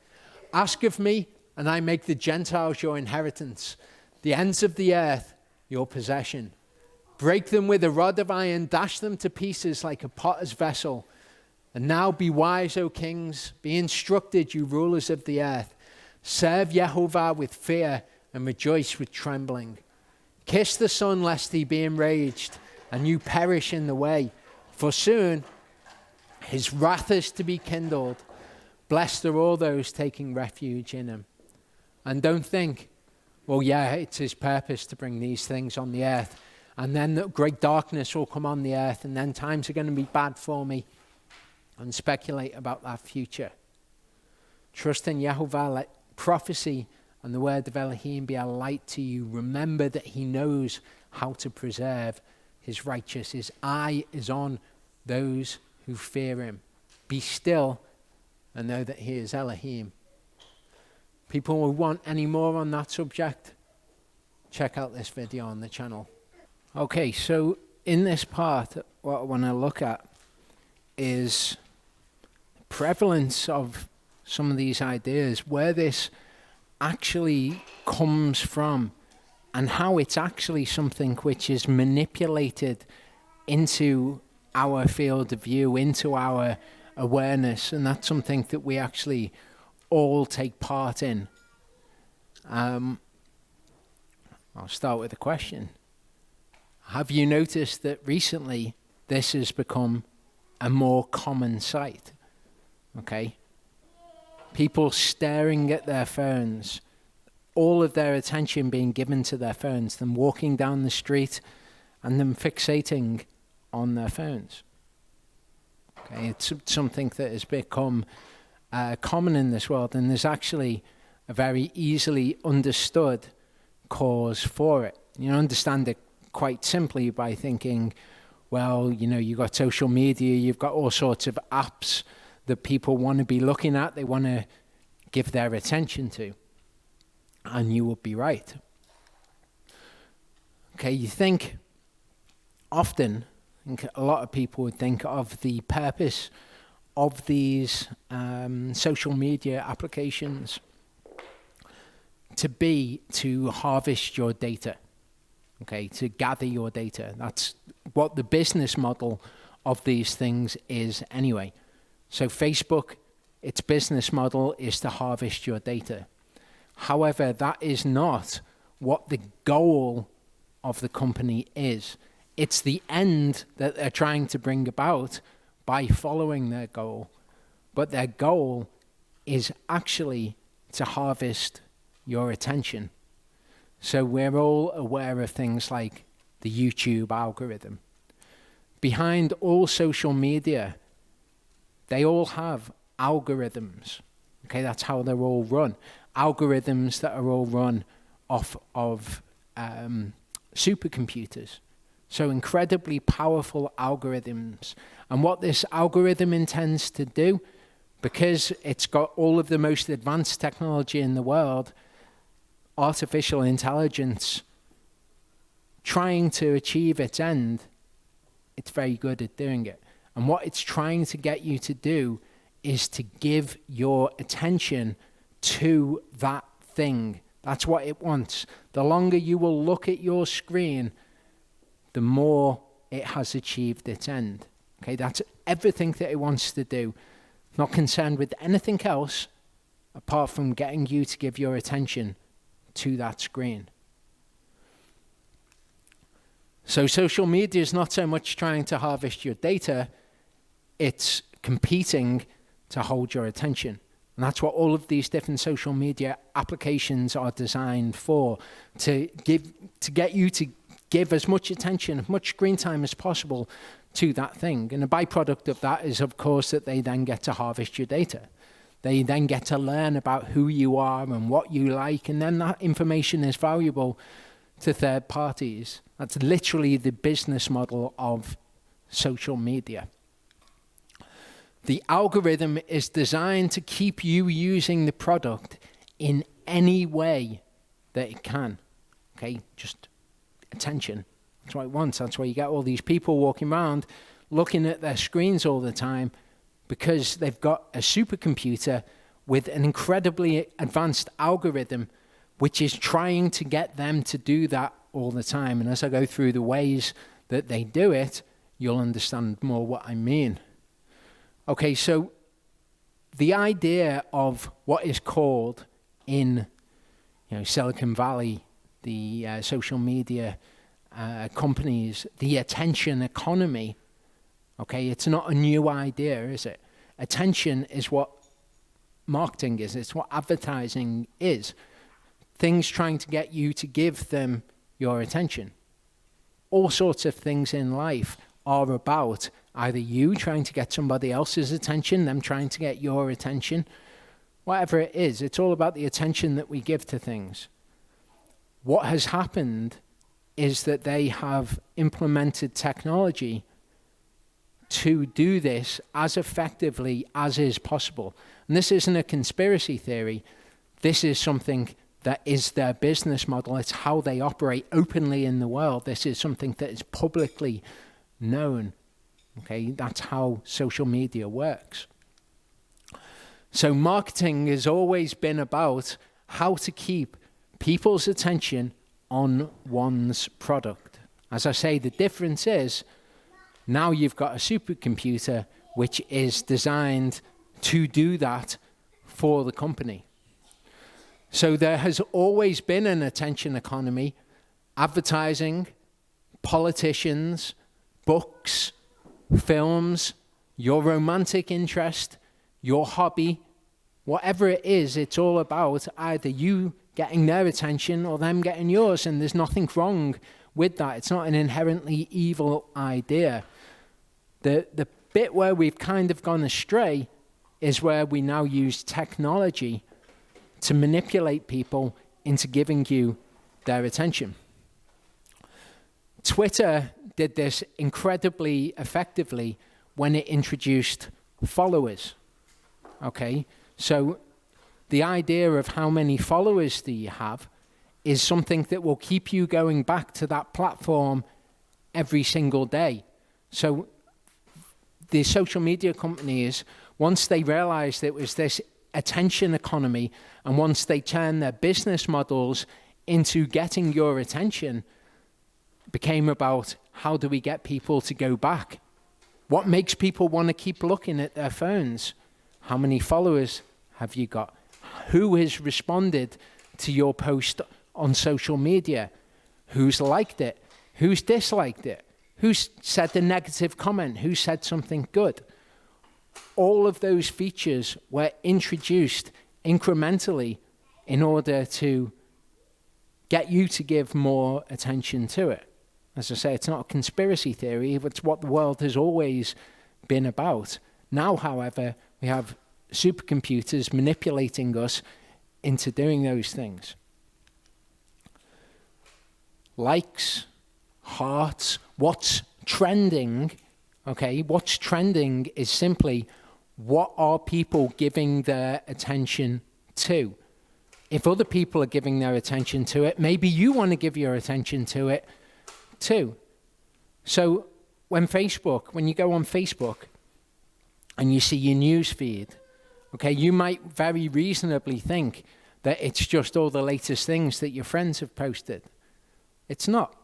Ask of me, and I make the Gentiles your inheritance, the ends of the earth your possession. Break them with a rod of iron, dash them to pieces like a potter's vessel. And now be wise, O kings, be instructed, you rulers of the earth. Serve Yahovah with fear and rejoice with trembling. Kiss the Son lest he be enraged and you perish in the way. For soon his wrath is to be kindled. Blessed are all those taking refuge in him." And don't think, well, yeah, it's his purpose to bring these things on the earth. And then the great darkness will come on the earth, and then times are going to be bad for me. And speculate about that future. Trust in Yahovah. Let prophecy and the word of Elohim be a light to you. Remember that he knows how to preserve his righteous. His eye is on those who fear him. Be still and know that he is Elohim. People who want any more on that subject, check out this video on the channel. Okay, so in this part, what I want to look at is the prevalence of some of these ideas, where this actually comes from, and how it's actually something which is manipulated into our field of view, into our awareness, and that's something that we actually all take part in. I'll start with a question. Have you noticed that recently this has become a more common sight. Okay? People staring at their phones, all of their attention being given to their phones, them walking down the street and them fixating on their phones. Okay, it's something that has become common in this world, and there's actually a very easily understood cause for it. You understand it quite simply by thinking, well, you've got social media, you've got all sorts of apps that people want to be looking at, they want to give their attention to. And you would be right. Okay, you think often, a lot of people would think of the purpose of these social media applications to be to harvest your data, okay, to gather your data. That's what the business model of these things is anyway. So Facebook, its business model is to harvest your data. However, that is not what the goal of the company is. It's the end that they're trying to bring about by following their goal. But their goal is actually to harvest your attention. So we're all aware of things like the YouTube algorithm. Behind all social media, they all have algorithms. Okay, that's how they're all run. Algorithms that are all run off of supercomputers. So incredibly powerful algorithms. And what this algorithm intends to do, because it's got all of the most advanced technology in the world, artificial intelligence, trying to achieve its end, it's very good at doing it. And what it's trying to get you to do is to give your attention to that thing. That's what it wants. The longer you will look at your screen, the more it has achieved its end. Okay, that's everything that it wants to do. Not concerned with anything else apart from getting you to give your attention to that screen. So social media is not so much trying to harvest your data, it's competing to hold your attention. And that's what all of these different social media applications are designed for, to get you to give as much attention, as much screen time as possible to that thing. And the byproduct of that is, of course, that they then get to harvest your data. They then get to learn about who you are and what you like, and then that information is valuable to third parties. That's literally the business model of social media. The algorithm is designed to keep you using the product in any way that it can. Okay, just attention. That's what it wants. That's why you get all these people walking around looking at their screens all the time, because they've got a supercomputer with an incredibly advanced algorithm which is trying to get them to do that all the time. And as I go through the ways that they do it, you'll understand more what I mean. Okay, so the idea of what is called in Silicon Valley, the social media companies, the attention economy, okay, it's not a new idea, is it? Attention is what marketing is. It's what advertising is. Things trying to get you to give them your attention. All sorts of things in life are about either you trying to get somebody else's attention, them trying to get your attention, whatever it is. It's all about the attention that we give to things. What has happened is that they have implemented technology to do this as effectively as is possible. And this isn't a conspiracy theory. This is something that is their business model. It's how they operate openly in the world. This is something that is publicly known. Okay, that's how social media works. So marketing has always been about how to keep people's attention on one's product. As I say, the difference is now you've got a supercomputer which is designed to do that for the company. So there has always been an attention economy. Advertising, politicians, books, films, your romantic interest, your hobby, whatever it is, it's all about either you getting their attention or them getting yours, and there's nothing wrong with that. It's not an inherently evil idea. The bit where we've kind of gone astray is where we now use technology to manipulate people into giving you their attention. Twitter did this incredibly effectively when it introduced followers. Okay, so the idea of how many followers do you have is something that will keep you going back to that platform every single day. So the social media companies, once they realized it was this attention economy, and once they turned their business models into getting your attention, became about how do we get people to go back? What makes people want to keep looking at their phones? How many followers have you got? Who has responded to your post on social media? Who's liked it? Who's disliked it? Who's said a negative comment? Who said something good? All of those features were introduced incrementally in order to get you to give more attention to it. As I say, it's not a conspiracy theory, it's what the world has always been about. Now, however, we have supercomputers manipulating us into doing those things. Likes, hearts, what's trending, okay? What's trending is simply what are people giving their attention to? If other people are giving their attention to it, maybe you want to give your attention to it too. So when you go on Facebook and you see your news feed, okay, you might very reasonably think that it's just all the latest things that your friends have posted. It's not.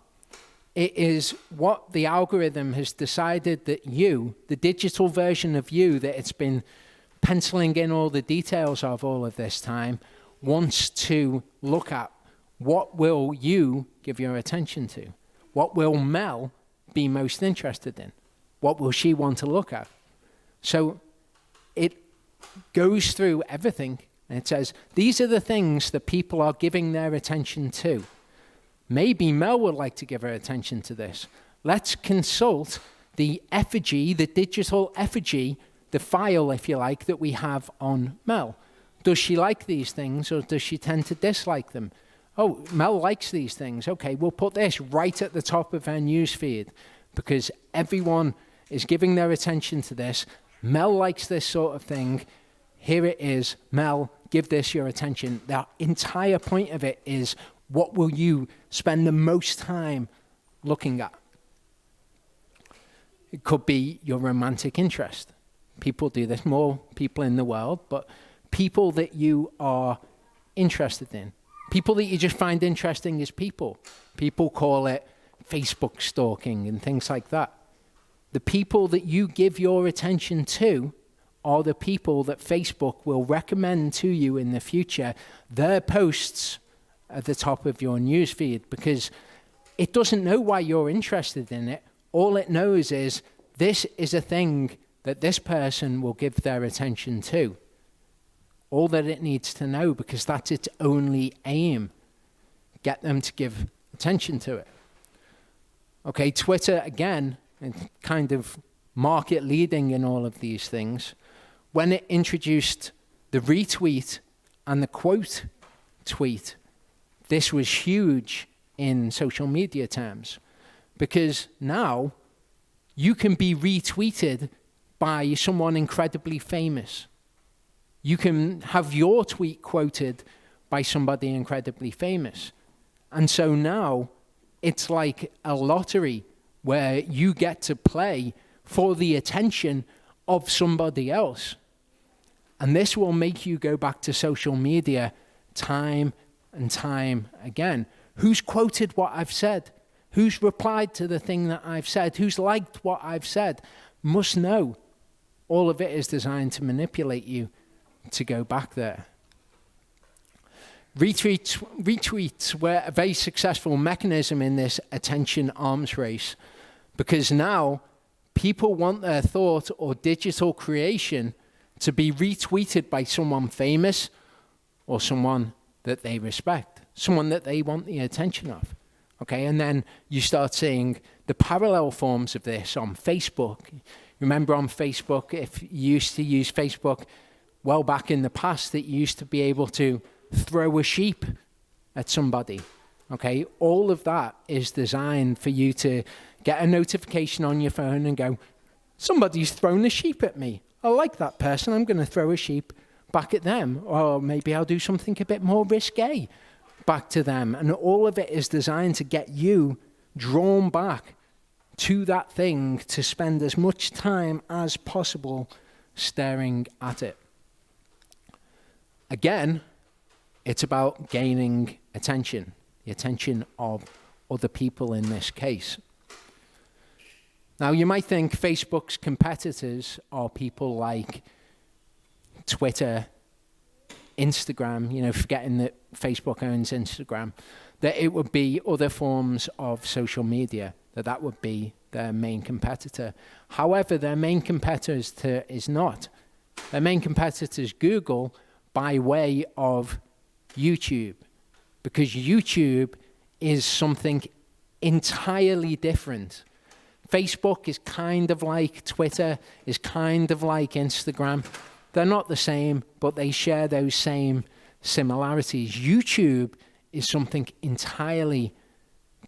It is what the algorithm has decided that you, the digital version of you that it's been penciling in all the details of all of this time, wants to look at. What will you give your attention to? What will Mel be most interested in? What will she want to look at? So it goes through everything and it says, these are the things that people are giving their attention to. Maybe Mel would like to give her attention to this. Let's consult the effigy, the digital effigy, the file, if you like, that we have on Mel. Does she like these things or does she tend to dislike them? Oh, Mel likes these things. Okay, we'll put this right at the top of our news feed because everyone is giving their attention to this. Mel likes this sort of thing. Here it is. Mel, give this your attention. The entire point of it is, what will you spend the most time looking at? It could be your romantic interest. People do this, more people in the world, but people that you are interested in. People that you just find interesting as people. People call it Facebook stalking and things like that. The people that you give your attention to are the people that Facebook will recommend to you in the future. Their posts at the top of your newsfeed because it doesn't know why you're interested in it. All it knows is this is a thing that this person will give their attention to. All that it needs to know, because that's its only aim. Get them to give attention to it. Okay, Twitter, again, kind of market leading in all of these things. When it introduced the retweet and the quote tweet, this was huge in social media terms, because now you can be retweeted by someone incredibly famous. You can have your tweet quoted by somebody incredibly famous. And so now it's like a lottery where you get to play for the attention of somebody else. And this will make you go back to social media time and time again. Who's quoted what I've said? Who's replied to the thing that I've said? Who's liked what I've said? Must know. All of it is designed to manipulate you to go back there. Retweets were a very successful mechanism in this attention arms race, because now People want their thought or digital creation to be retweeted by someone famous or someone that they respect, someone that they want the attention of. Okay, and then you start seeing the parallel forms of this on Facebook. Remember on Facebook, if you used to use Facebook well back in the past, that you used to be able to throw a sheep at somebody. Okay, all of that is designed for you to get a notification on your phone and go, somebody's thrown a sheep at me. I like that person, I'm going to throw a sheep back at them. Or maybe I'll do something a bit more risque back to them. And all of it is designed to get you drawn back to that thing, to spend as much time as possible staring at it. Again, it's about gaining attention, the attention of other people in this case. Now, you might think Facebook's competitors are people like Twitter, Instagram, forgetting that Facebook owns Instagram, that it would be other forms of social media, that would be their main competitor. However, their main competitor is not. Their main competitor is Google by way of YouTube, because YouTube is something entirely different. Facebook is kind of like Twitter, is kind of like Instagram. They're not the same, but they share those same similarities. YouTube is something entirely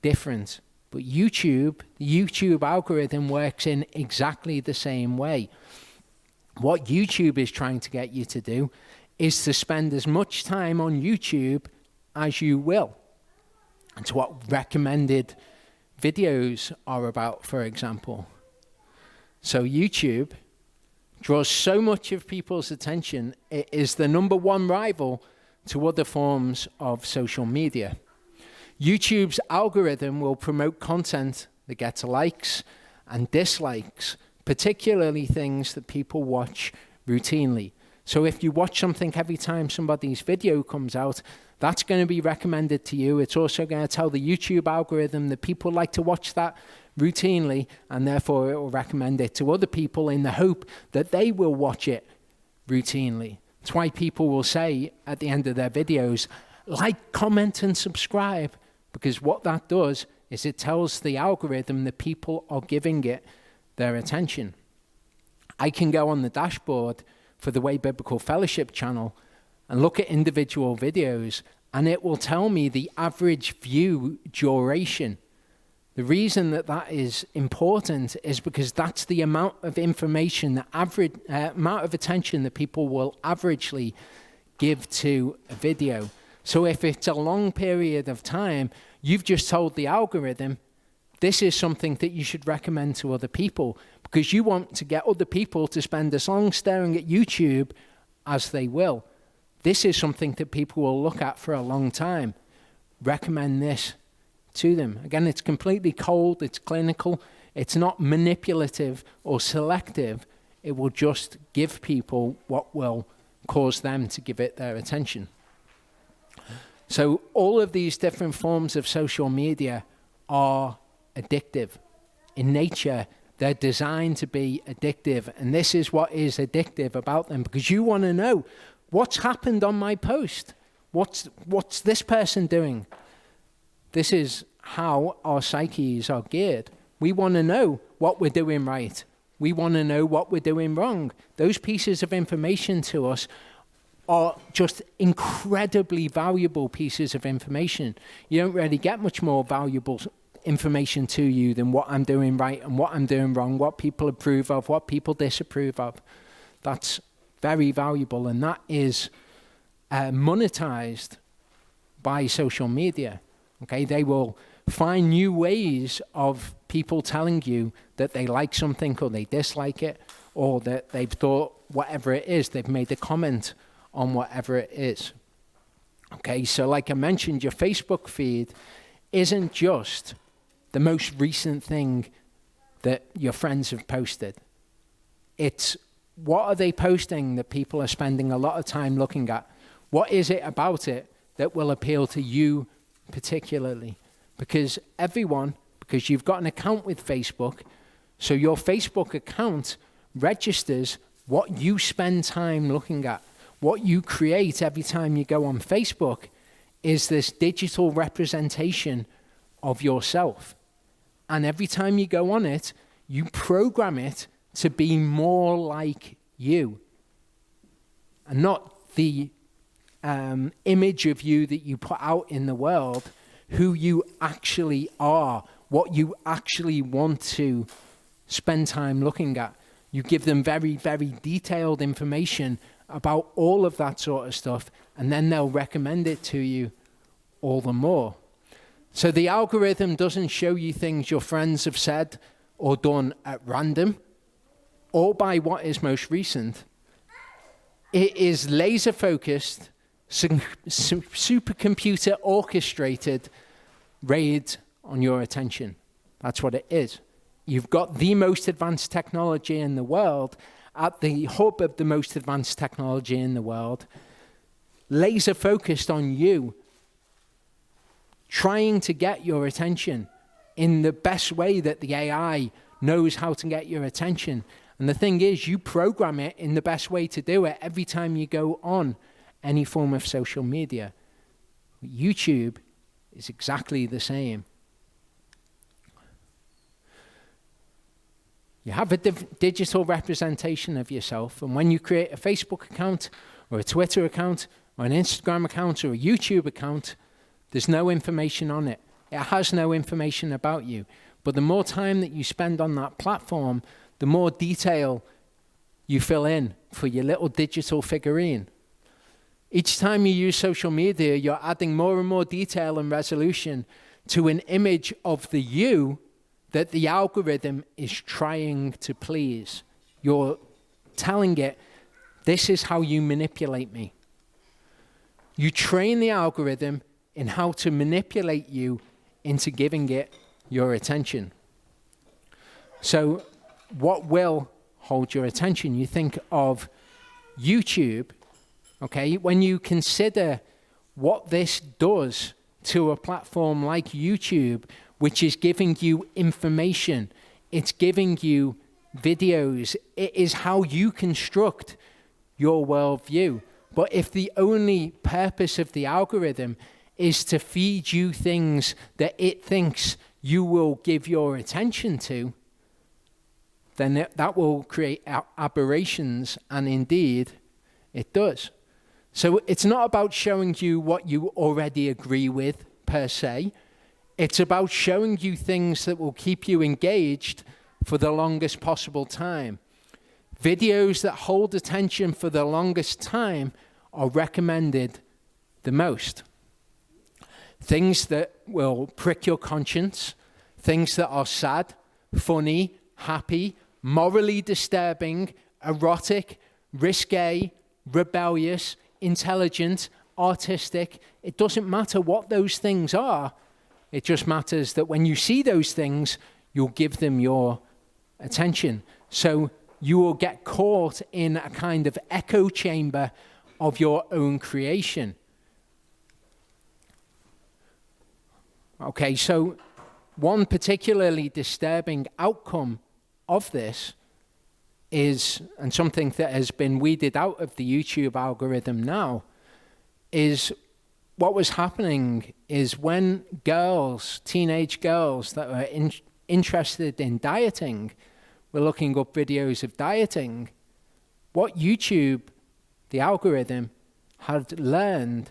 different. But the YouTube algorithm works in exactly the same way. What YouTube is trying to get you to do is to spend as much time on YouTube as you will. It's what recommended videos are about, for example. So YouTube draws so much of people's attention, it is the number one rival to other forms of social media. YouTube's algorithm will promote content that gets likes and dislikes, particularly things that people watch routinely. So if you watch something every time somebody's video comes out, that's going to be recommended to you. It's also going to tell the YouTube algorithm that people like to watch that routinely, and therefore it will recommend it to other people in the hope that they will watch it routinely. That's why people will say at the end of their videos, like, comment, and subscribe, because what that does is it tells the algorithm that people are giving it their attention. I can go on the dashboard for the Way Biblical Fellowship channel and look at individual videos, and it will tell me the average view duration. The reason that is important is because that's the amount of information, the average amount of attention that people will averagely give to a video. So if it's a long period of time, you've just told the algorithm, this is something that you should recommend to other people, because you want to get other people to spend as long staring at YouTube as they will. This is something that people will look at for a long time. Recommend this to them. Again, it's completely cold, it's clinical, it's not manipulative or selective. It will just give people what will cause them to give it their attention. So all of these different forms of social media are addictive. In nature, they're designed to be addictive, and this is what is addictive about them, because you want to know what's happened on my post. What's this person doing? This is how our psyches are geared. We want to know what we're doing right. We want to know what we're doing wrong. Those pieces of information to us are just incredibly valuable pieces of information. You don't really get much more valuable information to you than what I'm doing right and what I'm doing wrong, what people approve of, what people disapprove of. That's very valuable, and that is monetized by social media. Okay, they will find new ways of people telling you that they like something or they dislike it, or that they've thought whatever it is, they've made a comment on whatever it is. Okay, so like I mentioned, your Facebook feed isn't just the most recent thing that your friends have posted. It's what are they posting that people are spending a lot of time looking at? What is it about it that will appeal to you particularly? Because because you've got an account with Facebook, So your Facebook account registers what you spend time looking at. What you create every time you go on Facebook is this digital representation of yourself. And every time you go on it, you program it to be more like you. And not the image of you that you put out in the world, who you actually are, what you actually want to spend time looking at. You give them very, very detailed information about all of that sort of stuff, and then they'll recommend it to you all the more. So the algorithm doesn't show you things your friends have said or done at random, or by what is most recent. It is laser focused, supercomputer orchestrated raid on your attention. That's what it is. You've got the most advanced technology in the world at the hub of the most advanced technology in the world, laser focused on you, trying to get your attention in the best way that the AI knows how to get your attention. And the thing is, you program it in the best way to do it every time you go on any form of social media. YouTube is exactly the same. You have a digital representation of yourself, and when you create a Facebook account or a Twitter account or an Instagram account or a YouTube account, there's no information on it. It has no information about you. But the more time that you spend on that platform, the more detail you fill in for your little digital figurine. Each time you use social media, you're adding more and more detail and resolution to an image of the you that the algorithm is trying to please. You're telling it, this is how you manipulate me. You train the algorithm in how to manipulate you into giving it your attention. So what will hold your attention? You think of YouTube, okay? When you consider what this does to a platform like YouTube, which is giving you information, it's giving you videos, it is how you construct your worldview. But if the only purpose of the algorithm is to feed you things that it thinks you will give your attention to, then that will create aberrations, and indeed it does. So it's not about showing you what you already agree with per se. It's about showing you things that will keep you engaged for the longest possible time. Videos that hold attention for the longest time are recommended the most. Things that will prick your conscience, things that are sad, funny, happy, morally disturbing, erotic, risque, rebellious, intelligent, artistic. It doesn't matter what those things are. It just matters that when you see those things, you'll give them your attention. So you will get caught in a kind of echo chamber of your own creation. Okay, so one particularly disturbing outcome of this is, and something that has been weeded out of the YouTube algorithm now, is what was happening is when girls, teenage girls that were interested in dieting were looking up videos of dieting, what YouTube, the algorithm, had learned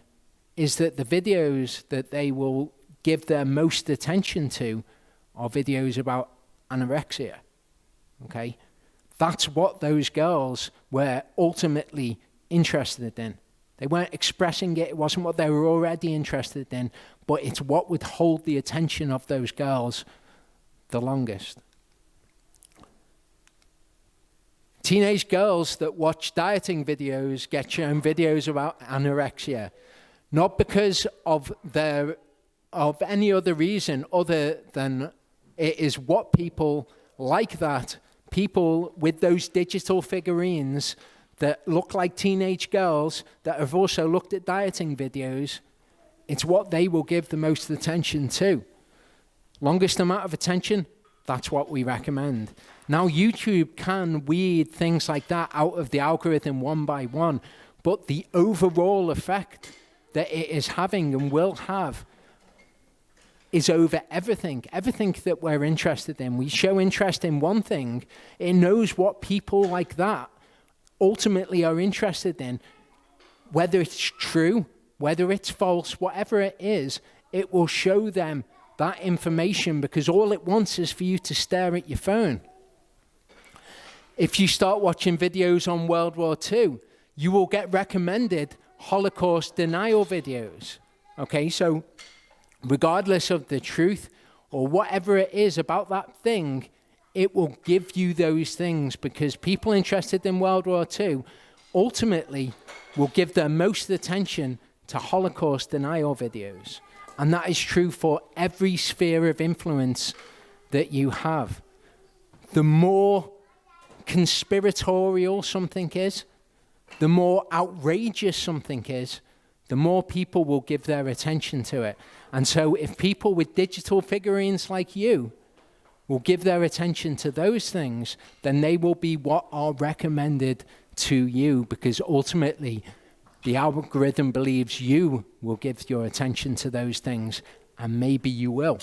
is that the videos that they will give their most attention to are videos about anorexia. Okay? That's what those girls were ultimately interested in. They weren't expressing it. It wasn't what they were already interested in, but it's what would hold the attention of those girls the longest. Teenage girls that watch dieting videos get shown videos about anorexia, not because of any other reason other than it is what people like that, people with those digital figurines that look like teenage girls that have also looked at dieting videos, it's what they will give the most attention to. Longest amount of attention, That's what we recommend. Now, YouTube can weed things like that out of the algorithm one by one, but the overall effect that it is having and will have is over everything that we're interested in. We show interest in one thing, it knows what people like that ultimately are interested in. Whether it's true, whether it's false, whatever it is, it will show them that information because all it wants is for you to stare at your phone. If you start watching videos on World War II, you will get recommended Holocaust denial videos. Okay, so regardless of the truth or whatever it is about that thing, it will give you those things because people interested in World War II ultimately will give their most attention to Holocaust denial videos. And that is true for every sphere of influence that you have. The more conspiratorial something is, the more outrageous something is, the more people will give their attention to it. And so if people with digital figurines like you will give their attention to those things, then they will be what are recommended to you because ultimately the algorithm believes you will give your attention to those things, and maybe you will.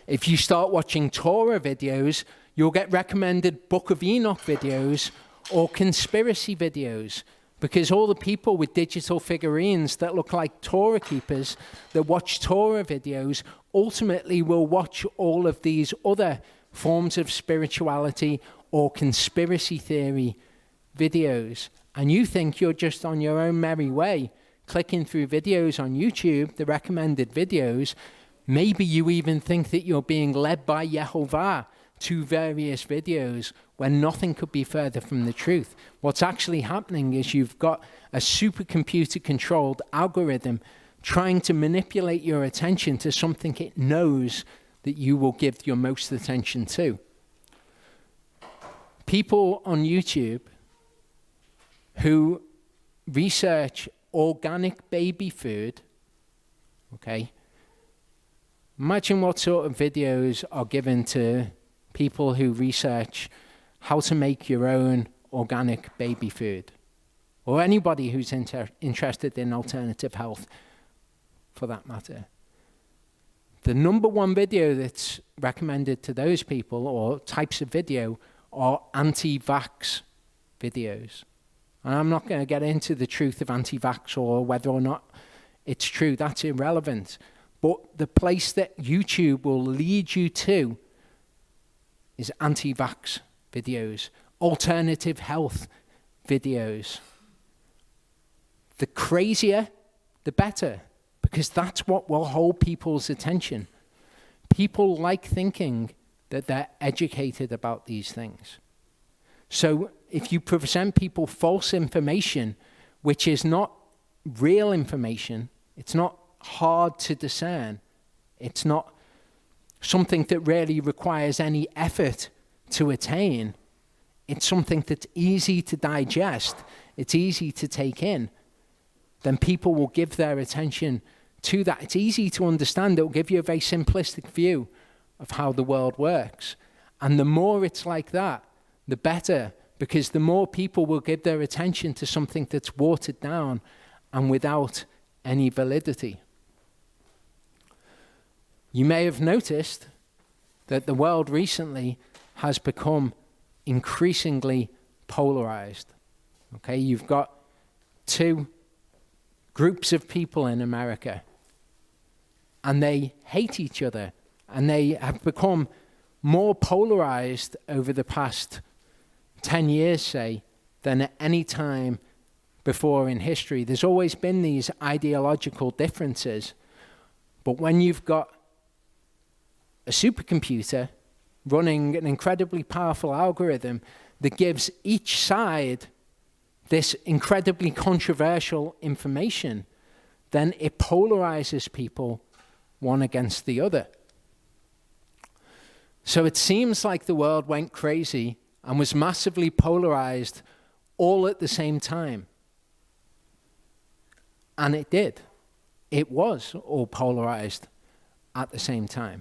If you start watching Torah videos, you'll get recommended Book of Enoch videos or conspiracy videos because all the people with digital figurines that look like Torah keepers that watch Torah videos ultimately will watch all of these other forms of spirituality or conspiracy theory videos. And you think you're just on your own merry way, clicking through videos on YouTube, the recommended videos. Maybe you even think that you're being led by Yahovah to various videos when nothing could be further from the truth. What's actually happening is you've got a supercomputer-controlled algorithm trying to manipulate your attention to something it knows that you will give your most attention to. People on YouTube who research organic baby food, okay, imagine what sort of videos are given to people who research how to make your own organic baby food, or anybody who's interested in alternative health for that matter. The number one video that's recommended to those people or types of video are anti-vax videos. And I'm not going to get into the truth of anti-vax or whether or not it's true. That's irrelevant. But the place that YouTube will lead you to is anti-vax videos, alternative health videos. The crazier, the better, because that's what will hold people's attention. People like thinking that they're educated about these things. So if you present people false information, which is not real information, it's not hard to discern, it's not something that really requires any effort to attain, it's something that's easy to digest, it's easy to take in, then people will give their attention to that. It's easy to understand. It will give you a very simplistic view of how the world works. And the more it's like that, the better, because the more people will give their attention to something that's watered down and without any validity. You may have noticed that the world recently has become increasingly polarized. Okay, you've got two groups of people in America, and they hate each other, and they have become more polarized over the past 10 years, say, than at any time before in history. There's always been these ideological differences, but when you've got a supercomputer running an incredibly powerful algorithm that gives each side this incredibly controversial information, then it polarizes people one against the other. So it seems like the world went crazy and was massively polarized all at the same time. And it did. It was all polarized at the same time.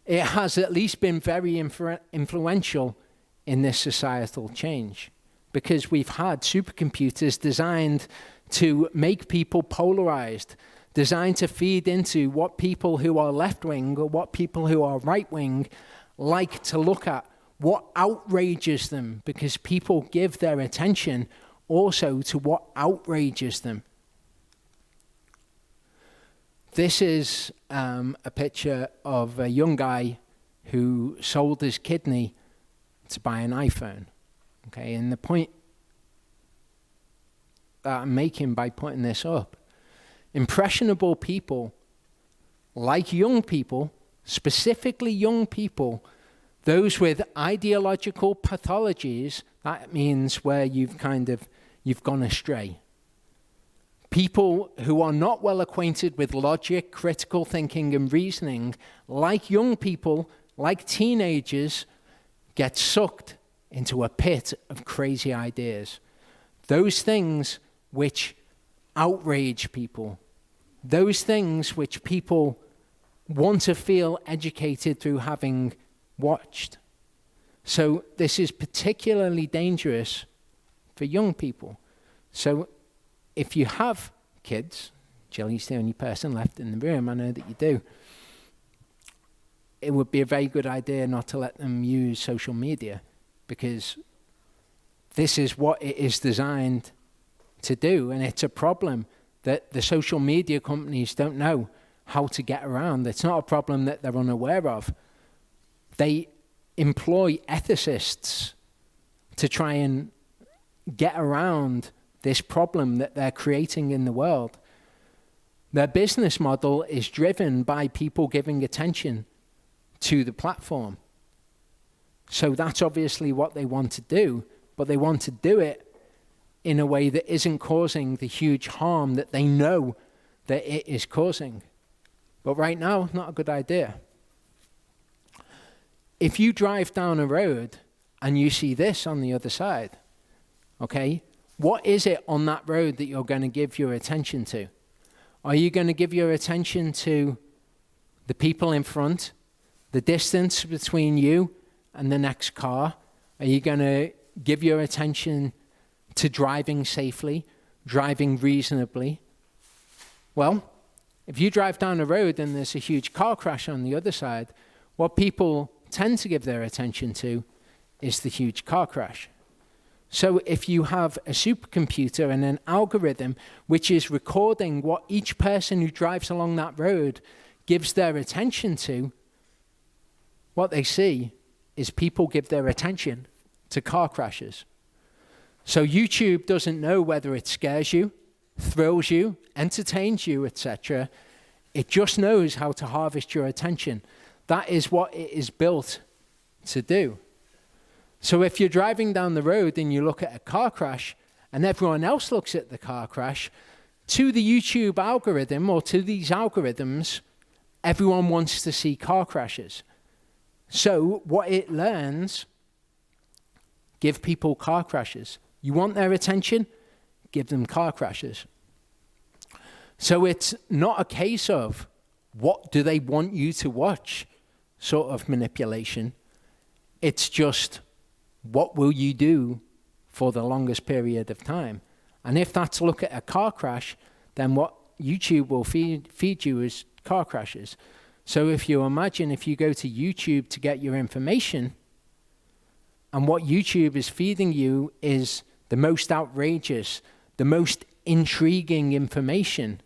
it has at least been very influential in this societal change, because we've had supercomputers designed to make people polarized, designed to feed into what people who are left-wing or what people who are right-wing like to look at, what outrages them, because people give their attention also to what outrages them. This is a picture of a young guy who sold his kidney to buy an iPhone. Okay, and the point that I'm making by putting this up, impressionable people, like young people, specifically young people, those with ideological pathologies, that means where you've gone astray. People who are not well acquainted with logic, critical thinking, and reasoning, like young people, like teenagers, get sucked into a pit of crazy ideas. Those things which outrage people, those things which people want to feel educated through having watched. So this is particularly dangerous for young people. So if you have kids, Jilly's the only person left in the room, I know that you do, it would be a very good idea not to let them use social media, because this is what it is designed to do, and it's a problem that the social media companies don't know how to get around. It's not a problem that they're unaware of. They employ ethicists to try and get around this problem that they're creating in the world. Their business model is driven by people giving attention to the platform. So that's obviously what they want to do, but they want to do it in a way that isn't causing the huge harm that they know that it is causing. But right now, not a good idea. If you drive down a road and you see this on the other side, okay, what is it on that road that you're going to give your attention to? Are you going to give your attention to the people in front, the distance between you and the next car? Are you going to give your attention to driving safely, driving reasonably? Well, if you drive down a road and there's a huge car crash on the other side, what people tend to give their attention to is the huge car crash. So if you have a supercomputer and an algorithm which is recording what each person who drives along that road gives their attention to, what they see is people give their attention to car crashes. So YouTube doesn't know whether it scares you, thrills you, entertains you, etc. It just knows how to harvest your attention. That is what it is built to do. So if you're driving down the road and you look at a car crash and everyone else looks at the car crash, to the YouTube algorithm or to these algorithms, everyone wants to see car crashes. So what it learns, give people car crashes. You want their attention? Give them car crashes. So it's not a case of what do they want you to watch sort of manipulation. It's just what will you do for the longest period of time? And if that's look at a car crash, then what YouTube will feed you is car crashes. So if you imagine if you go to YouTube to get your information, and what YouTube is feeding you is the most outrageous, the most intriguing information,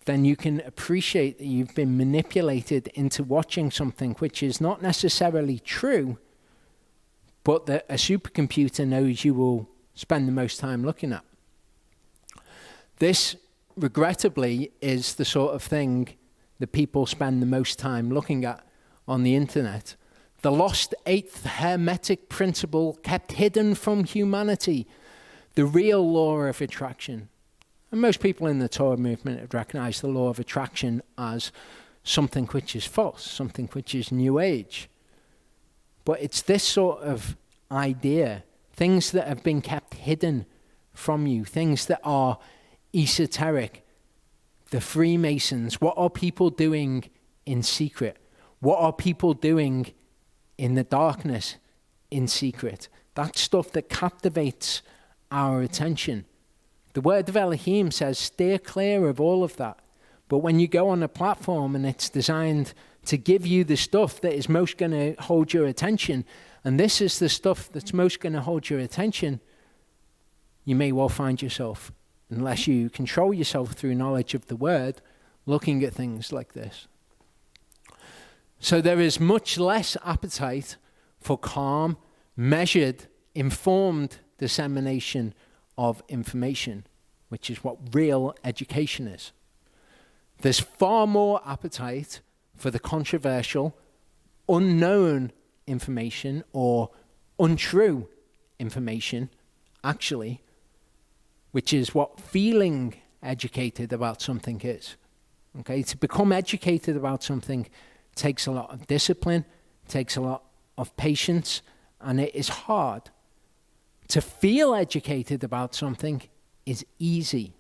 then you can appreciate that you've been manipulated into watching something which is not necessarily true, but that a supercomputer knows you will spend the most time looking at. This, regrettably, is the sort of thing that people spend the most time looking at on the internet. The lost eighth hermetic principle kept hidden from humanity, the real law of attraction. And most people in the Torah movement have recognized the law of attraction as something which is false, something which is New Age. But it's this sort of idea, things that have been kept hidden from you, things that are esoteric. The Freemasons, what are people doing in secret? What are people doing in the darkness in secret? That's stuff that captivates our attention. The word of Elohim says, steer clear of all of that. But when you go on a platform and it's designed to give you the stuff that is most going to hold your attention, and this is the stuff that's most going to hold your attention, you may well find yourself, unless you control yourself through knowledge of the word, looking at things like this. So there is much less appetite for calm, measured, informed dissemination of information, which is what real education is. There's far more appetite for the controversial, unknown information or untrue information, actually, which is what feeling educated about something is. Okay, to become educated about something takes a lot of discipline, takes a lot of patience, and it is hard. To feel educated about something is easy.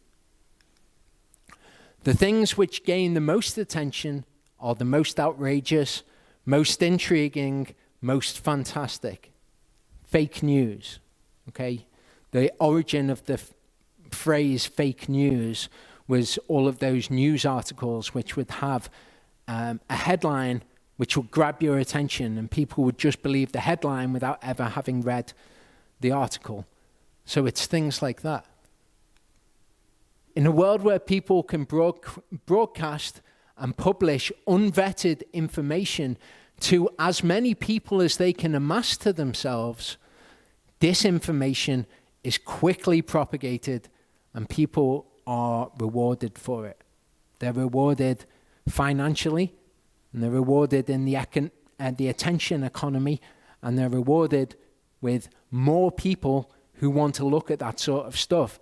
The things which gain the most attention are the most outrageous, most intriguing, most fantastic. Fake news, okay? The origin of the phrase fake news was all of those news articles which would have a headline which would grab your attention, and people would just believe the headline without ever having read the article. So it's things like that. In a world where people can broadcast and publish unvetted information to as many people as they can amass to themselves, disinformation is quickly propagated and people are rewarded for it. They're rewarded financially, and they're rewarded in the attention economy, and they're rewarded with more people who want to look at that sort of stuff.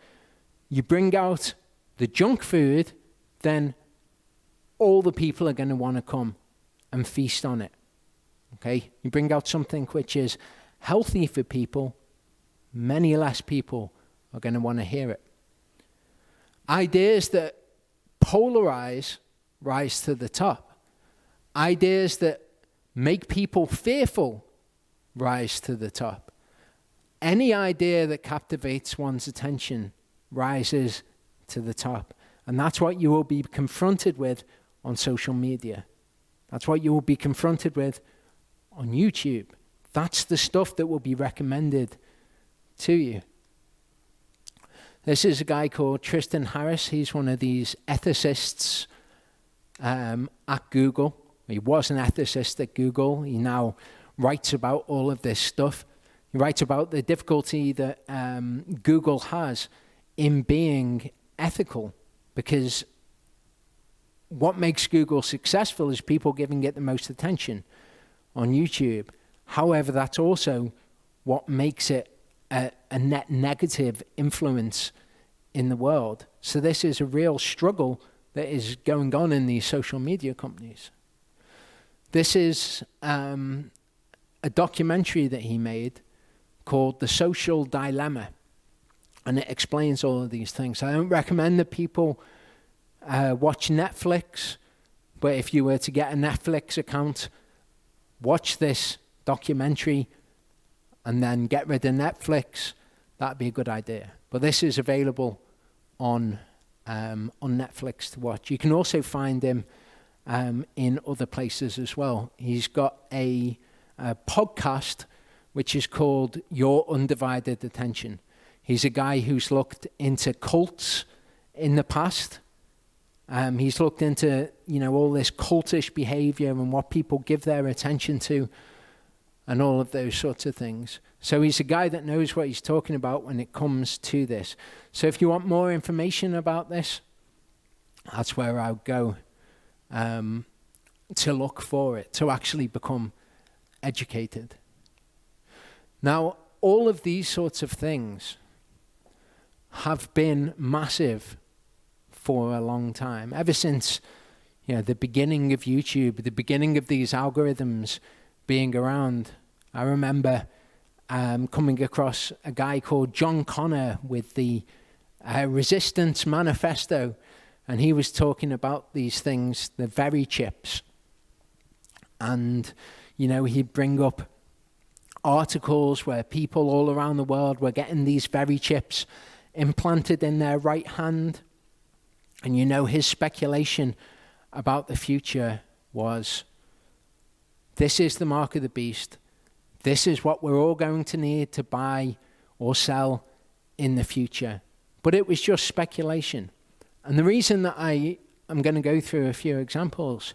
You bring out the junk food, then all the people are going to want to come and feast on it. Okay? You bring out something which is healthy for people, many less people are going to want to hear it. Ideas that polarize rise to the top. Ideas that make people fearful rise to the top. Any idea that captivates one's attention rises to the top. And that's what you will be confronted with on social media. That's what you will be confronted with on YouTube. That's the stuff that will be recommended to you. This is a guy called Tristan Harris. He's one of these ethicists at Google. He was an ethicist at Google. He now writes about all of this stuff. He writes about the difficulty that Google has in being ethical, because what makes Google successful is people giving it the most attention on YouTube. However, that's also what makes it a net negative influence in the world. So this is a real struggle that is going on in these social media companies. This is a documentary that he made called The Social Dilemma, and it explains all of these things. I don't recommend that people watch Netflix, but if you were to get a Netflix account, watch this documentary and then get rid of Netflix. That'd be a good idea. But this is available on Netflix to watch. You can also find him in other places as well. He's got a podcast which is called Your Undivided Attention. He's a guy who's looked into cults in the past. He's looked into, all this cultish behavior and what people give their attention to and all of those sorts of things. So he's a guy that knows what he's talking about when it comes to this. So if you want more information about this, that's where I'll go to look for it, to actually become educated. Now, all of these sorts of things have been massive for a long time. Ever since, the beginning of YouTube, the beginning of these algorithms being around. I remember coming across a guy called John Connor with the Resistance Manifesto, and he was talking about these things, the very chips. And, he'd bring up articles where people all around the world were getting these very chips implanted in their right hand. And his speculation about the future was, this is the mark of the beast. This is what we're all going to need to buy or sell in the future. But it was just speculation. And the reason that I'm going to go through a few examples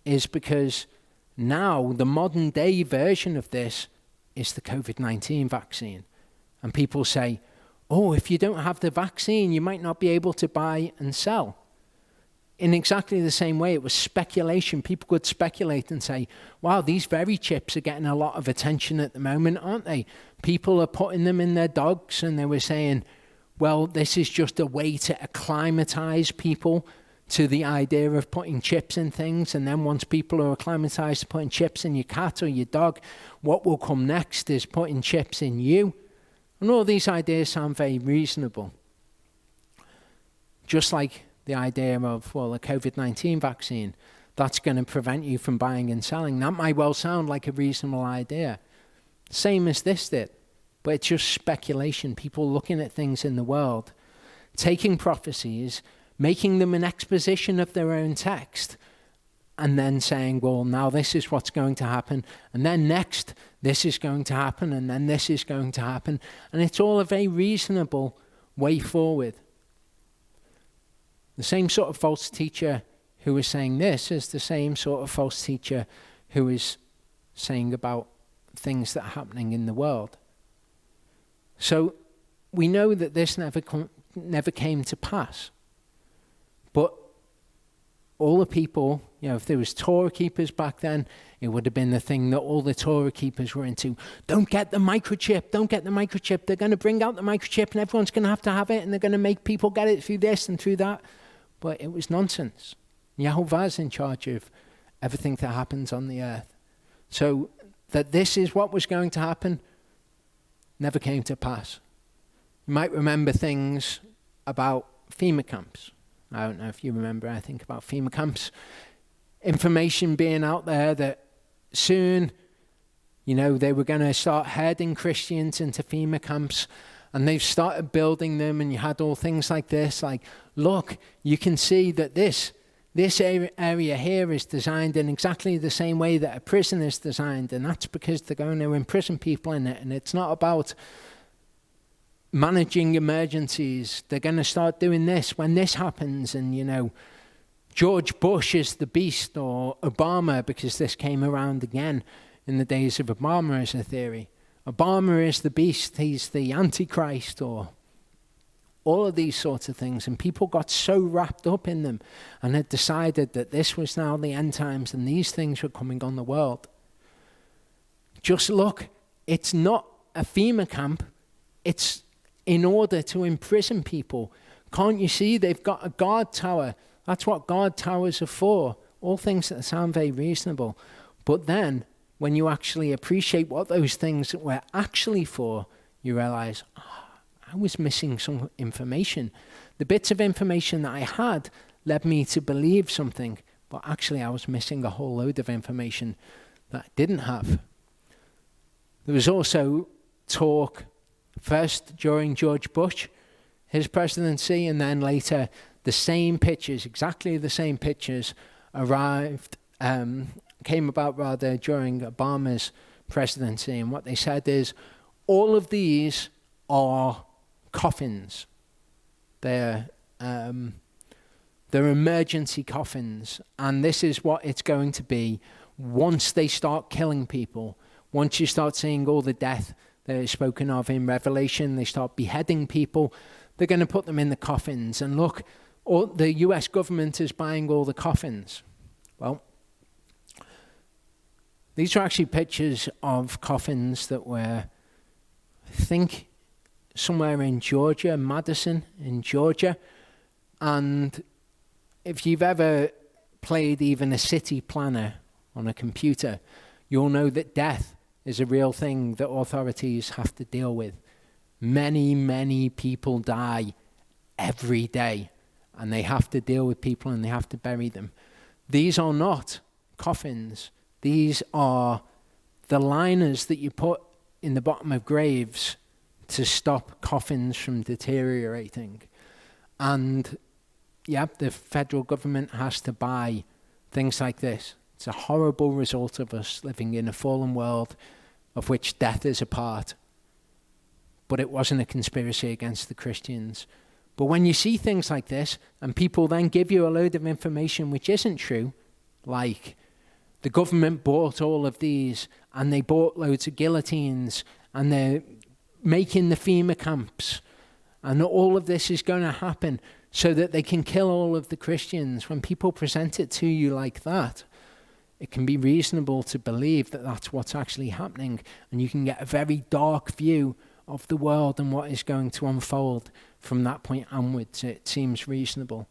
is because now the modern day version of this is the COVID-19 vaccine. And people say, oh, if you don't have the vaccine, you might not be able to buy and sell. In exactly the same way, it was speculation. People could speculate and say, wow, these very chips are getting a lot of attention at the moment, aren't they? People are putting them in their dogs, and they were saying, well, this is just a way to acclimatize people to the idea of putting chips in things. And then once people are acclimatized to putting chips in your cat or your dog, what will come next is putting chips in you. And all these ideas sound very reasonable. Just like the idea of, well, a COVID-19 vaccine, that's going to prevent you from buying and selling. That might well sound like a reasonable idea. Same as this did, but it's just speculation. People looking at things in the world, taking prophecies, making them an exposition of their own text, and then saying, well, now this is what's going to happen, and then next, this is going to happen, and then this is going to happen. And it's all a very reasonable way forward. The same sort of false teacher who is saying this is the same sort of false teacher who is saying about things that are happening in the world. So we know that this never came to pass. But all the people, if there was Torah keepers back then, it would have been the thing that all the Torah keepers were into. Don't get the microchip, don't get the microchip. They're going to bring out the microchip and everyone's going to have it, and they're going to make people get it through this and through that. But it was nonsense. Yahovah's in charge of everything that happens on the earth. So that this is what was going to happen never came to pass. You might remember things about FEMA camps. I don't know if you remember anything about FEMA camps. Information being out there that soon, they were going to start herding Christians into FEMA camps, and they've started building them, and you had all things like this, like, look, you can see that this area here is designed in exactly the same way that a prison is designed, and that's because they're going to imprison people in it, and it's not about managing emergencies. They're going to start doing this when this happens, and George Bush is the beast, or Obama, because this came around again in the days of Obama as a theory. Obama is the beast, he's the Antichrist, or all of these sorts of things. And people got so wrapped up in them and had decided that this was now the end times and these things were coming on the world. Just look, it's not a FEMA camp, it's in order to imprison people. Can't you see they've got a guard tower? That's what guard towers are for. All things that sound very reasonable. But then, when you actually appreciate what those things were actually for, you realize, I was missing some information. The bits of information that I had led me to believe something, but actually I was missing a whole load of information that I didn't have. There was also talk, first during George Bush, his presidency, and then later the same pictures, exactly the same pictures, came about during Obama's presidency. And what they said is, all of these are coffins. They're emergency coffins. And this is what it's going to be once they start killing people. Once you start seeing all the death that is spoken of in Revelation, they start beheading people, they're going to put them in the coffins. And look, the US government is buying all the coffins. Well, these are actually pictures of coffins that were, I think, somewhere in Georgia, Madison in Georgia. And if you've ever played even a city planner on a computer, you'll know that death is a real thing that authorities have to deal with. Many, many people die every day, and they have to deal with people and they have to bury them. These are not coffins. These are the liners that you put in the bottom of graves to stop coffins from deteriorating. And the federal government has to buy things like this. It's a horrible result of us living in a fallen world of which death is a part. But it wasn't a conspiracy against the Christians. But when you see things like this, and people then give you a load of information which isn't true, like the government bought all of these, and they bought loads of guillotines, and they're making the FEMA camps, and all of this is going to happen so that they can kill all of the Christians. When people present it to you like that, it can be reasonable to believe that that's what's actually happening, and you can get a very dark view of the world and what is going to unfold from that point onwards. It seems reasonable.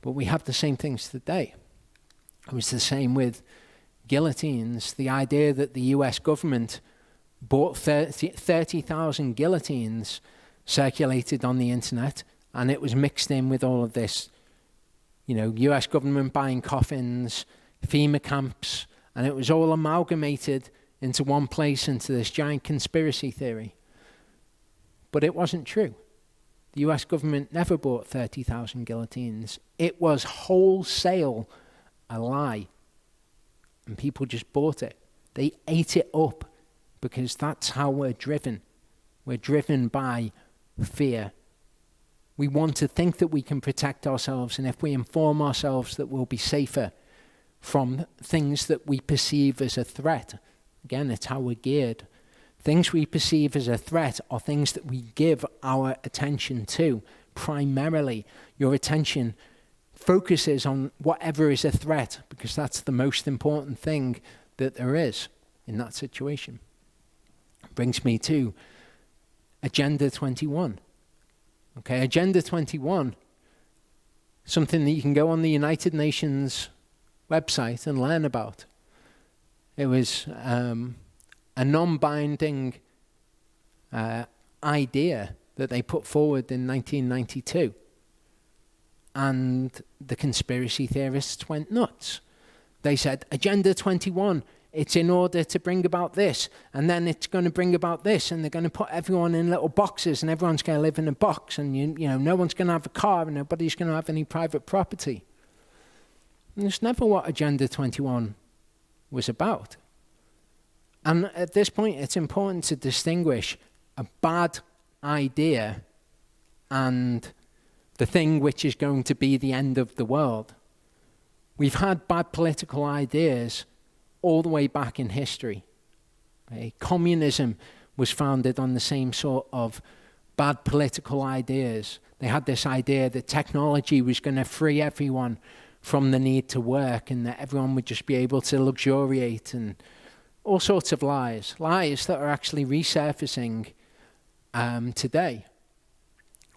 But we have the same things today. It was the same with guillotines. The idea that the US government bought 30,000 guillotines circulated on the internet, and it was mixed in with all of this, US government buying coffins, FEMA camps, and it was all amalgamated into one place, into this giant conspiracy theory. But it wasn't true. The US government never bought 30,000 guillotines. It was wholesale a lie. And people just bought it. They ate it up because that's how we're driven. We're driven by fear. We want to think that we can protect ourselves, and if we inform ourselves that we'll be safer from things that we perceive as a threat. Again, it's how we're geared. Things we perceive as a threat are things that we give our attention to. Primarily, your attention focuses on whatever is a threat, because that's the most important thing that there is in that situation. Brings me to Agenda 21. Okay, Agenda 21, something that you can go on the United Nations website and learn about. It was a non-binding idea that they put forward in 1992. And the conspiracy theorists went nuts. They said, Agenda 21, it's in order to bring about this, and then it's going to bring about this, and they're going to put everyone in little boxes, and everyone's going to live in a box, and no one's going to have a car, and nobody's going to have any private property. And it's never what Agenda 21 was about. And at this point, it's important to distinguish a bad idea and the thing which is going to be the end of the world. We've had bad political ideas all the way back in history. Okay? Communism was founded on the same sort of bad political ideas. They had this idea that technology was going to free everyone from the need to work, and that everyone would just be able to luxuriate, and all sorts of lies that are actually resurfacing today.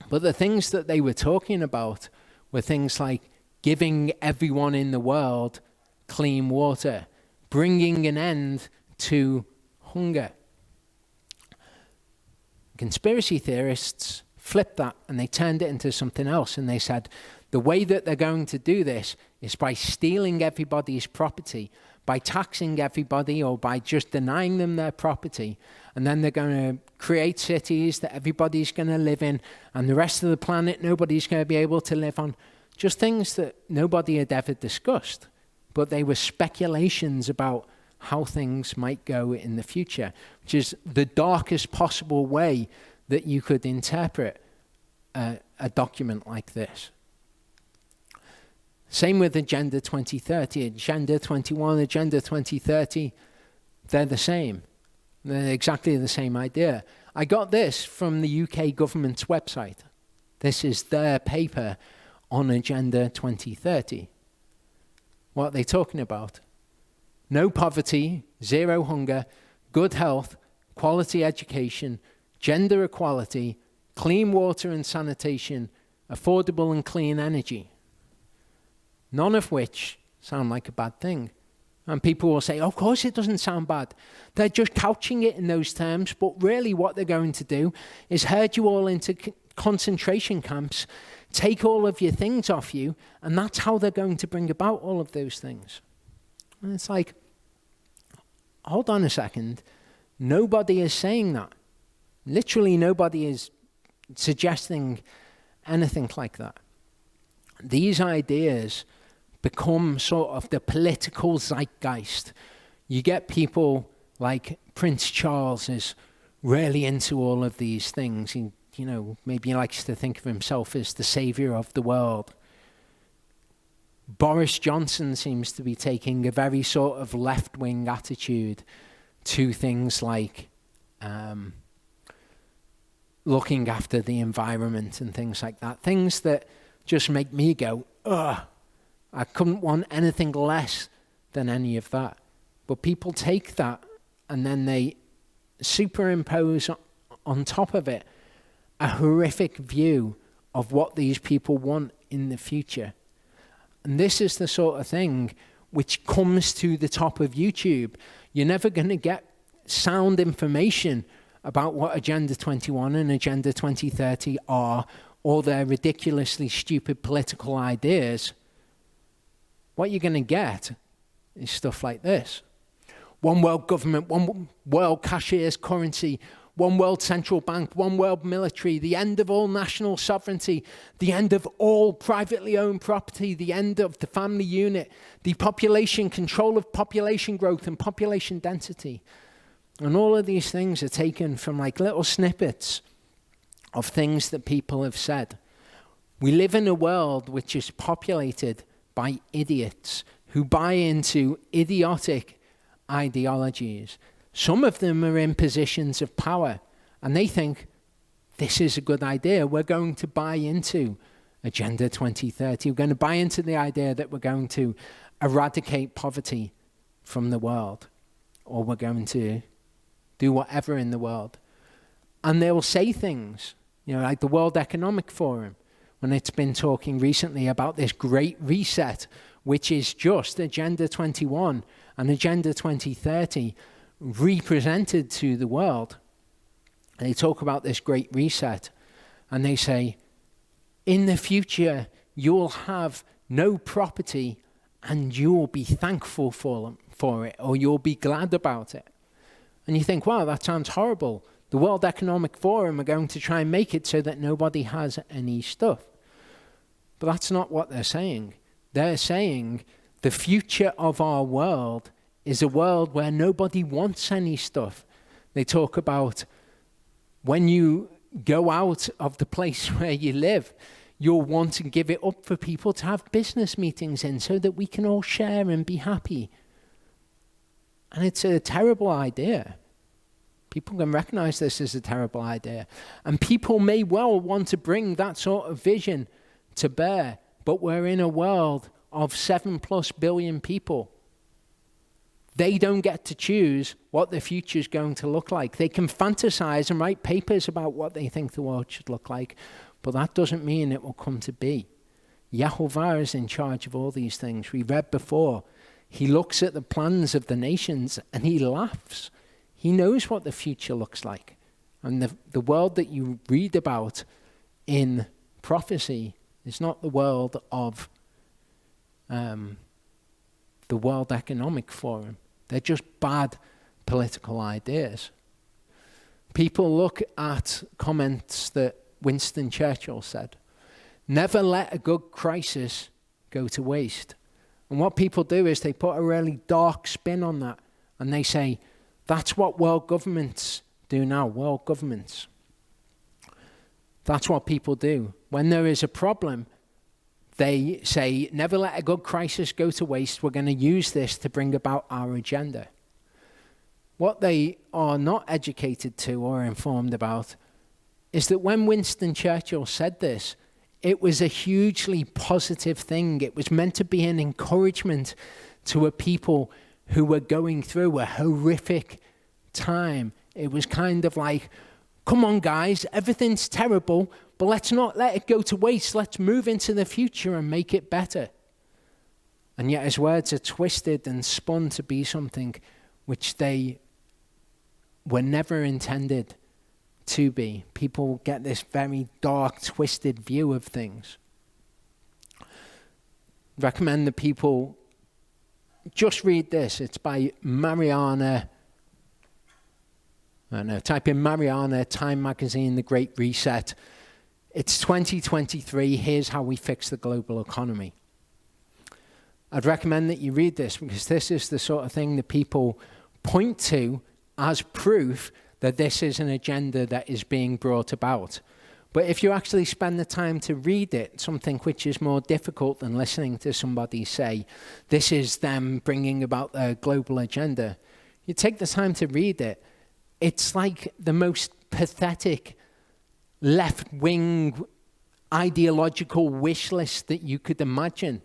But the things that they were talking about were things like giving everyone in the world clean water, bringing an end to hunger. Conspiracy theorists flipped that and they turned it into something else, and they said the way that they're going to do this is by stealing everybody's property, by taxing everybody, or by just denying them their property. And then they're going to create cities that everybody's going to live in, and the rest of the planet nobody's going to be able to live on. Just things that nobody had ever discussed, but they were speculations about how things might go in the future, which is the darkest possible way that you could interpret a document like this. Same with Agenda 2030, Agenda 21, Agenda 2030, they're the same. They're exactly the same idea. I got this from the UK government's website. This is their paper on Agenda 2030. What are they talking about? No poverty, zero hunger, good health, quality education, gender equality, clean water and sanitation, affordable and clean energy. None of which sound like a bad thing. And people will say, of course it doesn't sound bad. They're just couching it in those terms, but really what they're going to do is herd you all into concentration camps, take all of your things off you, and that's how they're going to bring about all of those things. And it's like, hold on a second. Nobody is saying that. Literally nobody is suggesting anything like that. These ideas become sort of the political zeitgeist. You get people like Prince Charles is really into all of these things. He, maybe he likes to think of himself as the savior of the world. Boris Johnson seems to be taking a very sort of left-wing attitude to things like looking after the environment and things like that. Things that just make me go, ugh, I couldn't want anything less than any of that. But people take that and then they superimpose on top of it a horrific view of what these people want in the future. And this is the sort of thing which comes to the top of YouTube. You're never going to get sound information about what Agenda 21 and Agenda 2030 are, or their ridiculously stupid political ideas. What you're going to get is stuff like this. One world government, one world cashier's currency, one world central bank, one world military, the end of all national sovereignty, the end of all privately owned property, the end of the family unit, depopulation, control of population growth and population density. And all of these things are taken from like little snippets of things that people have said. We live in a world which is populated by idiots who buy into idiotic ideologies. Some of them are in positions of power, and they think, this is a good idea. We're going to buy into Agenda 2030. We're going to buy into the idea that we're going to eradicate poverty from the world, or we're going to do whatever in the world. And they will say things, like the World Economic Forum, when it's been talking recently about this great reset, which is just Agenda 21 and Agenda 2030 represented to the world. They talk about this great reset, and they say, in the future, you'll have no property and you'll be thankful for it, or you'll be glad about it. And you think, wow, that sounds horrible. The World Economic Forum are going to try and make it so that nobody has any stuff. But that's not what they're saying. They're saying the future of our world is a world where nobody wants any stuff. They talk about when you go out of the place where you live, you'll want to give it up for people to have business meetings in so that we can all share and be happy. And it's a terrible idea. People can recognize this as a terrible idea. And people may well want to bring that sort of vision to bear, but we're in a world of 7+ billion people. They don't get to choose what the future is going to look like. They can fantasize and write papers about what they think the world should look like, but that doesn't mean it will come to be. Yahovah is in charge of all these things. We read before, he looks at the plans of the nations and he laughs. He knows what the future looks like. And the world that you read about in prophecy is not the world of the World Economic Forum. They're just bad political ideas. People look at comments that Winston Churchill said. Never let a good crisis go to waste. And what people do is they put a really dark spin on that. And they say, that's what world governments do now, world governments. That's what people do. When there is a problem, they say, never let a good crisis go to waste. We're going to use this to bring about our agenda. What they are not educated to or informed about is that when Winston Churchill said this, it was a hugely positive thing. It was meant to be an encouragement to a people who were going through a horrific time. It was kind of like, come on guys, everything's terrible, but let's not let it go to waste. Let's move into the future and make it better. And yet his words are twisted and spun to be something which they were never intended to be. People get this very dark, twisted view of things. Recommend that people just read this. It's by Mariana And type in Mariana, Time Magazine, The Great Reset. It's 2023. Here's how we fix the global economy. I'd recommend that you read this, because this is the sort of thing that people point to as proof that this is an agenda that is being brought about. But if you actually spend the time to read it, something which is more difficult than listening to somebody say, this is them bringing about their global agenda, you take the time to read it, it's like the most pathetic left-wing ideological wish list that you could imagine.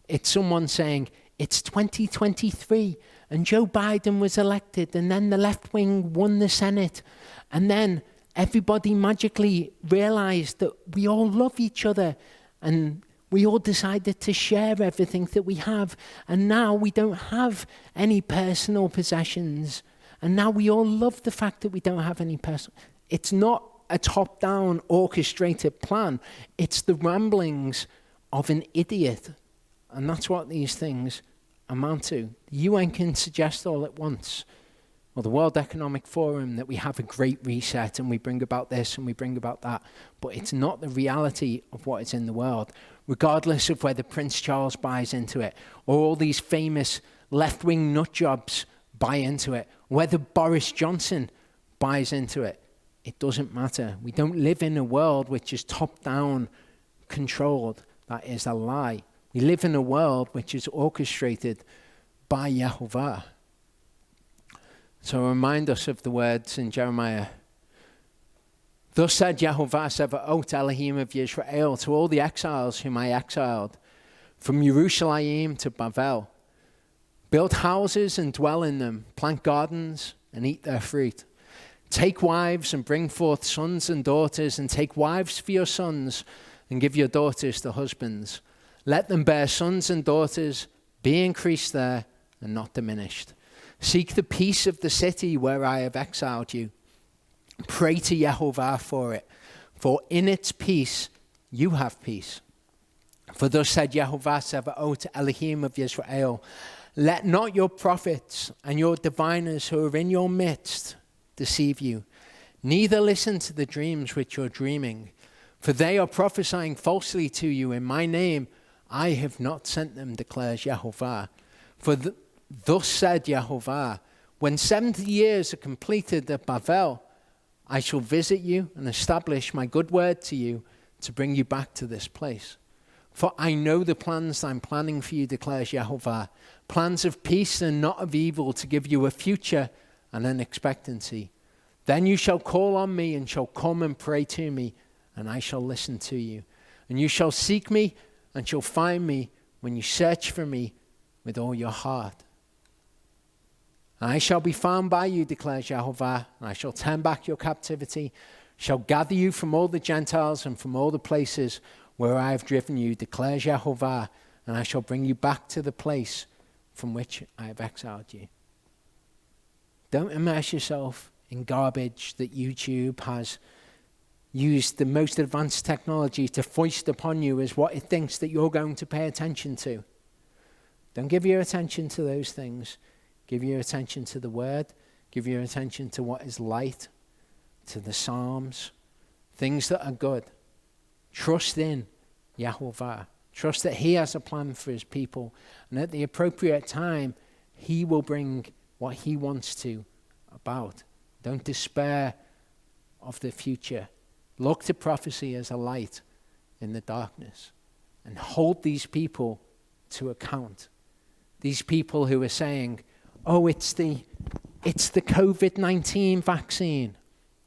It's someone saying, it's 2023, and Joe Biden was elected, and then the left wing won the Senate, and then everybody magically realized that we all love each other, and we all decided to share everything that we have, and now we don't have any personal possessions, and now we all love the fact that we don't have any personal. It's not a top-down orchestrated plan. It's the ramblings of an idiot, and that's what these things amount to. The UN can suggest all at once, or the World Economic Forum, that we have a great reset and we bring about this and we bring about that. But it's not the reality of what is in the world, regardless of whether Prince Charles buys into it, or all these famous left-wing nutjobs buy into it, whether Boris Johnson buys into it. It doesn't matter. We don't live in a world which is top-down controlled. That is a lie. We live in a world which is orchestrated by Yahovah. So remind us of the words in Jeremiah. Thus said Yahovah Sevaot, Elohim of Yisrael, to all the exiles whom I exiled, from Jerusalem to Babel. Build houses and dwell in them, plant gardens and eat their fruit. Take wives and bring forth sons and daughters, and take wives for your sons, and give your daughters to husbands. Let them bear sons and daughters, be increased there and not diminished. Seek the peace of the city where I have exiled you. Pray to Yahovah for it, for in its peace you have peace. For thus said Yahovah Sevaot, Elohim of Israel, let not your prophets and your diviners who are in your midst deceive you, neither listen to the dreams which you're dreaming, for they are prophesying falsely to you in my name. I have not sent them, declares Yahovah. For thus said Yahovah, when 70 years are completed at Babel, I shall visit you and establish my good word to you to bring you back to this place. For I know the plans I'm planning for you, declares Yahovah, plans of peace and not of evil, to give you a future and an expectancy. Then you shall call on me and shall come and pray to me, and I shall listen to you. And you shall seek me and shall find me when you search for me with all your heart. And I shall be found by you, declares Yahovah, and I shall turn back your captivity, shall gather you from all the Gentiles and from all the places where I have driven you, declares Yahovah, and I shall bring you back to the place from which I have exiled you. Don't immerse yourself in garbage that YouTube has used the most advanced technology to foist upon you as what it thinks that you're going to pay attention to. Don't give your attention to those things. Give your attention to the word. Give your attention to what is light, to the Psalms, things that are good. Trust in Yahovah. Trust that he has a plan for his people. And at the appropriate time, he will bring what he wants to about. Don't despair of the future. Look to prophecy as a light in the darkness. And hold these people to account. These people who are saying, oh, it's the COVID-19 vaccine.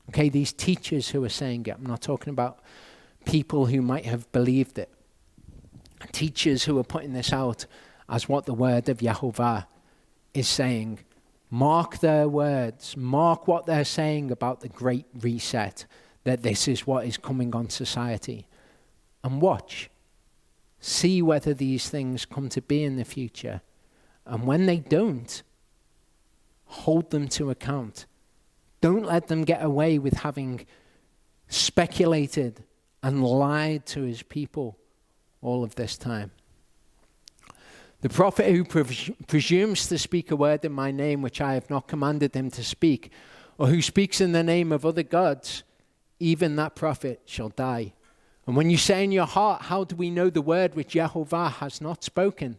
Okay, these teachers who are saying it. I'm not talking about people who might have believed it. Teachers who are putting this out as what the word of Yahovah is saying. Mark their words. Mark what they're saying about the great reset, that this is what is coming on society. And watch. See whether these things come to be in the future. And when they don't, hold them to account. Don't let them get away with having speculated and lied to his people all of this time. The prophet who presumes to speak a word in my name which I have not commanded him to speak, or who speaks in the name of other gods, even that prophet shall die. And when you say in your heart, how do we know the word which Yahovah has not spoken?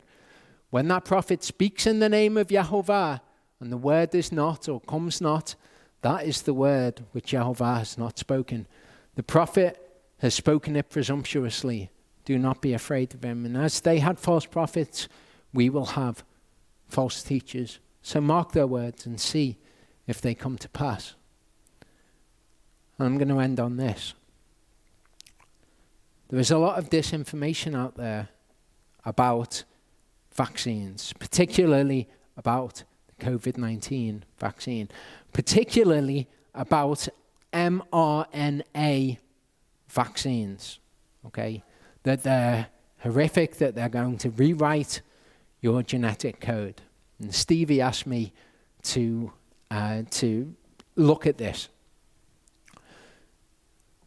When that prophet speaks in the name of Yahovah, and the word is not or comes not, that is the word which Yahovah has not spoken. The prophet has spoken it presumptuously. Do not be afraid of him. And as they had false prophets, we will have false teachers. So mark their words and see if they come to pass. And I'm going to end on this. There is a lot of disinformation out there about vaccines, particularly about the COVID-19 vaccine, particularly about mRNA vaccines, okay? That they're horrific, that they're going to rewrite your genetic code. And Stevie asked me to look at this.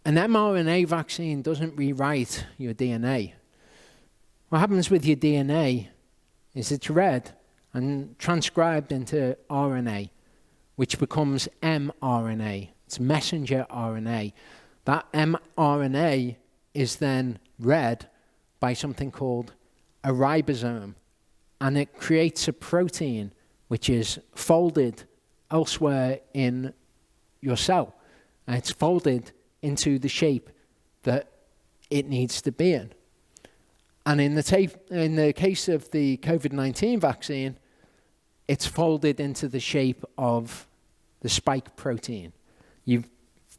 An mRNA vaccine doesn't rewrite your DNA. What happens with your DNA is it's read and transcribed into RNA, which becomes mRNA. It's messenger RNA. That mRNA is then read by something called a ribosome, and it creates a protein which is folded elsewhere in your cell. And it's folded into the shape that it needs to be in. And in the case of the COVID-19 vaccine, it's folded into the shape of the spike protein. You've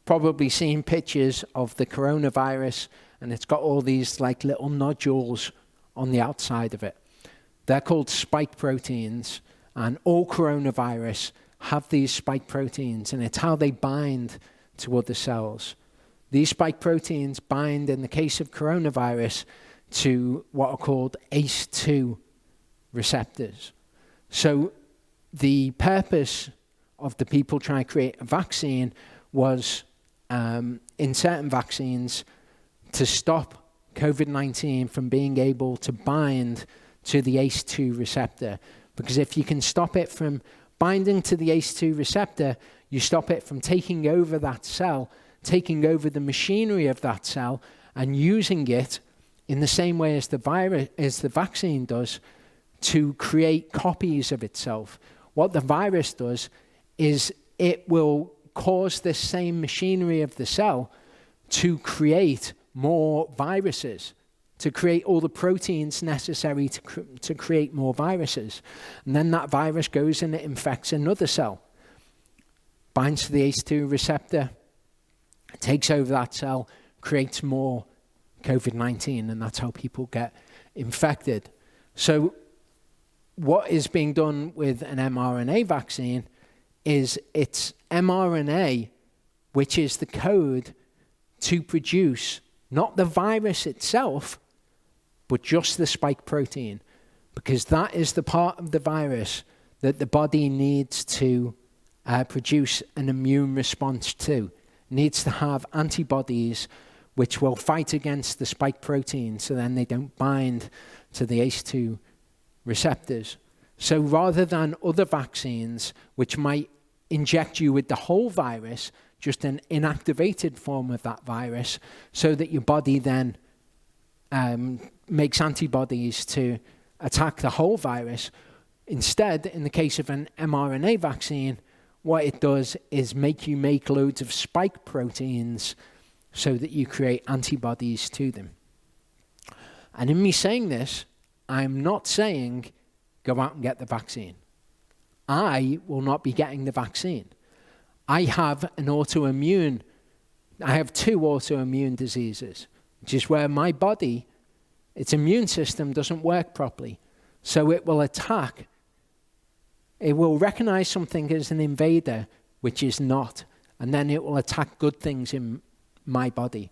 probably seen pictures of the coronavirus, and it's got all these like little nodules on the outside of it. They're called spike proteins, and all coronavirus have these spike proteins, and it's how they bind to other cells. These spike proteins bind, in the case of coronavirus, to what are called ACE2 receptors. So the purpose of the people trying to create a vaccine was, in certain vaccines, to stop COVID-19 from being able to bind to the ACE2 receptor. Because if you can stop it from binding to the ACE2 receptor, you stop it from taking over that cell, taking over the machinery of that cell, and using it in the same way as the vaccine does to create copies of itself. What the virus does is it will cause this same machinery of the cell to create more viruses, to create all the proteins necessary to create more viruses. And then that virus goes and it infects another cell, binds to the ACE2 receptor, takes over that cell, creates more COVID-19, and that's how people get infected. So what is being done with an mRNA vaccine is it's mRNA, which is the code to produce not the virus itself, but just the spike protein, because that is the part of the virus that the body needs to produce an immune response to. It needs to have antibodies which will fight against the spike protein, so then they don't bind to the ACE2 receptors. So rather than other vaccines, which might inject you with the whole virus, just an inactivated form of that virus, so that your body then makes antibodies to attack the whole virus. Instead, in the case of an mRNA vaccine, what it does is make you make loads of spike proteins so that you create antibodies to them. And in me saying this, I'm not saying go out and get the vaccine. I will not be getting the vaccine. I have two autoimmune diseases, which is where my body, its immune system doesn't work properly. So it will attack. It will recognize something as an invader, which is not. And then it will attack good things in my body.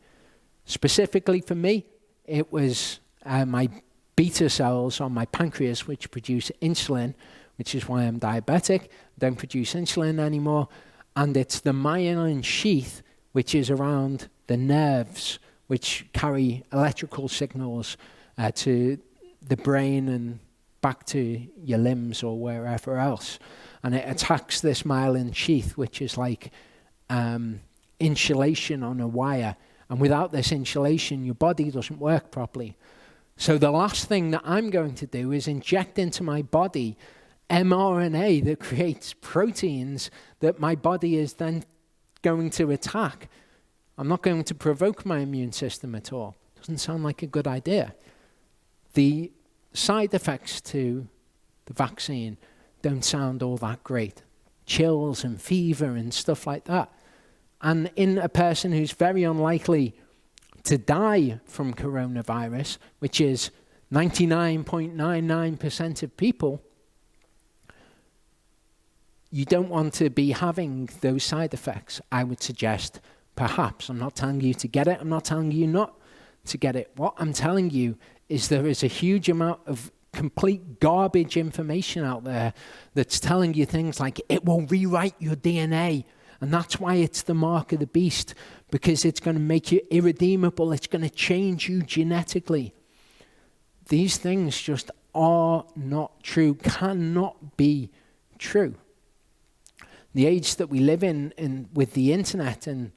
Specifically for me, it was my beta cells on my pancreas, which produce insulin, which is why I'm diabetic. I don't produce insulin anymore. And it's the myelin sheath, which is around the nerves, which carry electrical signals to the brain and back to your limbs or wherever else. And it attacks this myelin sheath, which is like insulation on a wire. And without this insulation, your body doesn't work properly. So the last thing that I'm going to do is inject into my body mRNA that creates proteins that my body is then going to attack. I'm not going to provoke my immune system at all. Doesn't sound like a good idea. The side effects to the vaccine don't sound all that great. Chills and fever and stuff like that. And in a person who's very unlikely to die from coronavirus, which is 99.99% of people, you don't want to be having those side effects. I would suggest perhaps. I'm not telling you to get it. I'm not telling you not to get it. What I'm telling you is there is a huge amount of complete garbage information out there that's telling you things like it will rewrite your DNA. And that's why it's the mark of the beast, because it's going to make you irredeemable. It's going to change you genetically. These things just are not true, cannot be true. The age that we live in with the internet and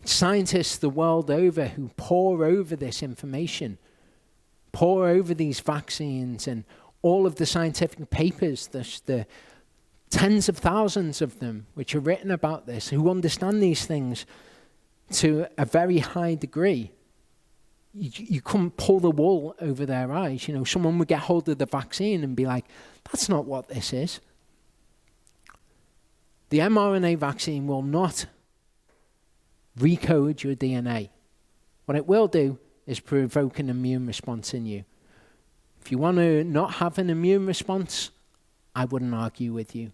scientists the world over who pore over this information, pore over these vaccines and all of the scientific papers, the tens of thousands of them which are written about this, who understand these things to a very high degree. You couldn't pull the wool over their eyes. You know, someone would get hold of the vaccine and be like, that's not what this is. The mRNA vaccine will not recode your DNA. What it will do is provoke an immune response in you. If you want to not have an immune response, I wouldn't argue with you.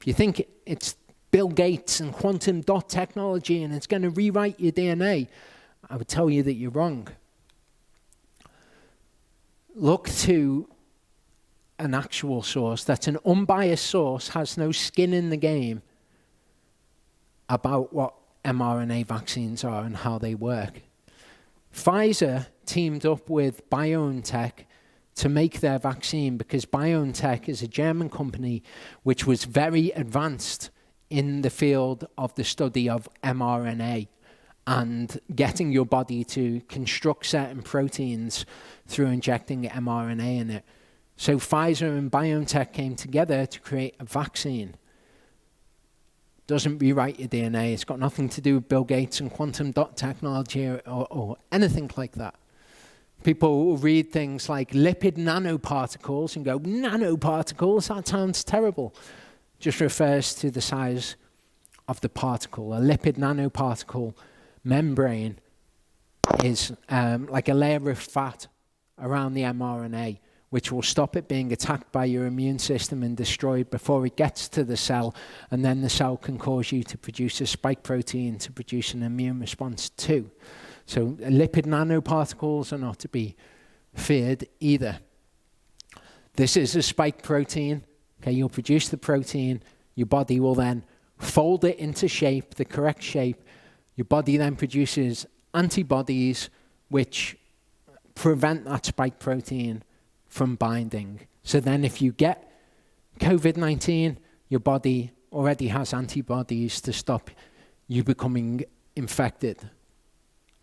If you think it's Bill Gates and quantum dot technology and it's going to rewrite your DNA, I would tell you that you're wrong. Look to an actual source that's an unbiased source, has no skin in the game about what mRNA vaccines are and how they work. Pfizer teamed up with BioNTech to make their vaccine because BioNTech is a German company which was very advanced in the field of the study of mRNA and getting your body to construct certain proteins through injecting mRNA in it. So Pfizer and BioNTech came together to create a vaccine. Doesn't rewrite your DNA. It's got nothing to do with Bill Gates and quantum dot technology or anything like that. People will read things like lipid nanoparticles and go, nanoparticles? That sounds terrible. Just refers to the size of the particle. A lipid nanoparticle membrane is like a layer of fat around the mRNA, which will stop it being attacked by your immune system and destroyed before it gets to the cell, and then the cell can cause you to produce a spike protein to produce an immune response too. So lipid nanoparticles are not to be feared either. This is a spike protein. Okay, you'll produce the protein. Your body will then fold it into shape, the correct shape. Your body then produces antibodies which prevent that spike protein from binding. So then if you get COVID-19, your body already has antibodies to stop you becoming infected.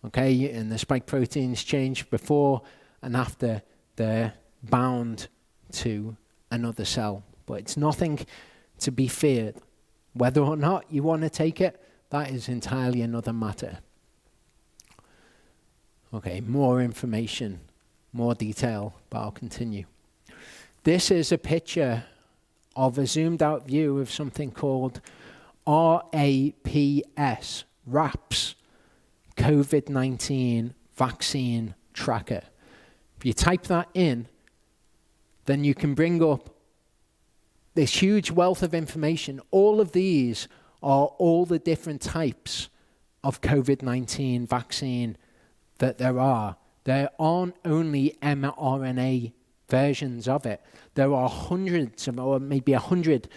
Okay, and the spike proteins change before and after they're bound to another cell. But it's nothing to be feared. Whether or not you want to take it, that is entirely another matter. Okay, more information, more detail, but I'll continue. This is a picture of a zoomed out view of something called RAPS, RAPS, COVID-19 Vaccine Tracker. If you type that in, then you can bring up this huge wealth of information. All of these are all the different types of COVID-19 vaccine that there are. There aren't only mRNA versions of it. There are hundreds of, or maybe 100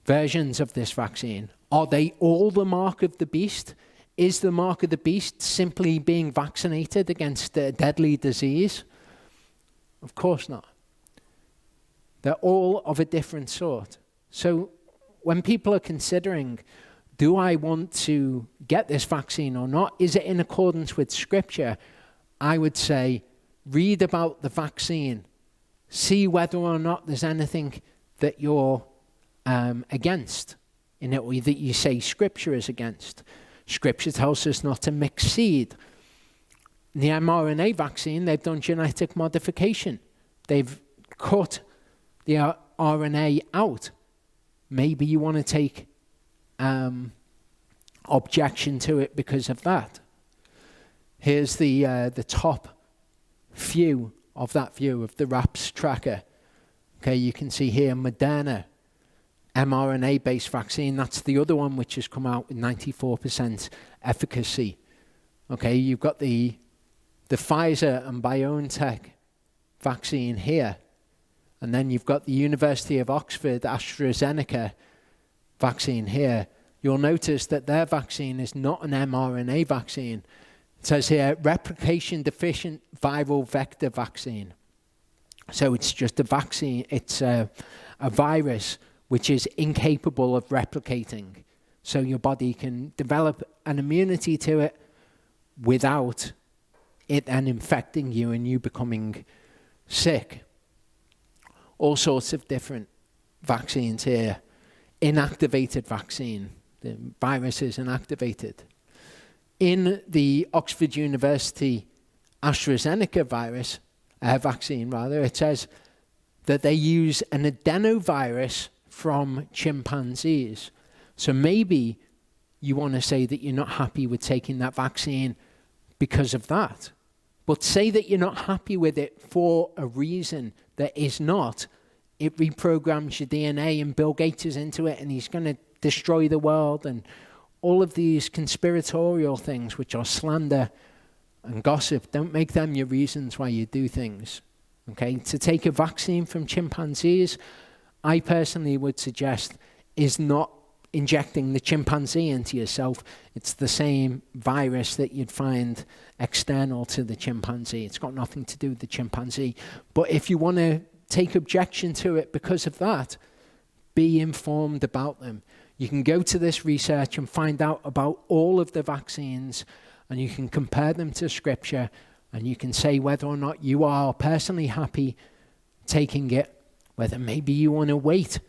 versions of this vaccine. Are they all the mark of the beast? Is the mark of the beast simply being vaccinated against a deadly disease? Of course not. They're all of a different sort. So when people are considering, do I want to get this vaccine or not? Is it in accordance with Scripture? I would say, read about the vaccine. See whether or not there's anything that you're against in it, or that you say Scripture is against. Scripture tells us not to mix seed. In the mRNA vaccine, they've done genetic modification. They've cut the RNA out. Maybe you want to take objection to it because of that. Here's the top view of that view of the RAPS tracker. Okay, you can see here Moderna, mRNA-based vaccine. That's the other one which has come out with 94% efficacy. Okay, you've got the Pfizer and BioNTech vaccine here. And then you've got the University of Oxford AstraZeneca vaccine here. You'll notice that their vaccine is not an mRNA vaccine. It says here, replication-deficient viral vector vaccine. So it's just a vaccine. It's a virus which is incapable of replicating. So your body can develop an immunity to it without it then infecting you and you becoming sick. All sorts of different vaccines here. Inactivated vaccine. The virus is inactivated. In the Oxford University AstraZeneca vaccine, it says that they use an adenovirus from chimpanzees. So maybe you want to say that you're not happy with taking that vaccine because of that. But say that you're not happy with it for a reason that is not. It reprograms your DNA and Bill Gates is into it and he's going to destroy the world and all of these conspiratorial things which are slander and gossip. Don't make them your reasons why you do things. Okay, to take a vaccine from chimpanzees, I personally would suggest is not injecting the chimpanzee into yourself. It's the same virus that you'd find external to the chimpanzee. It's got nothing to do with the chimpanzee. But if you want to take objection to it because of that, be informed about them. You can go to this research and find out about all of the vaccines, and you can compare them to Scripture, and you can say whether or not you are personally happy taking it, whether maybe you want to wait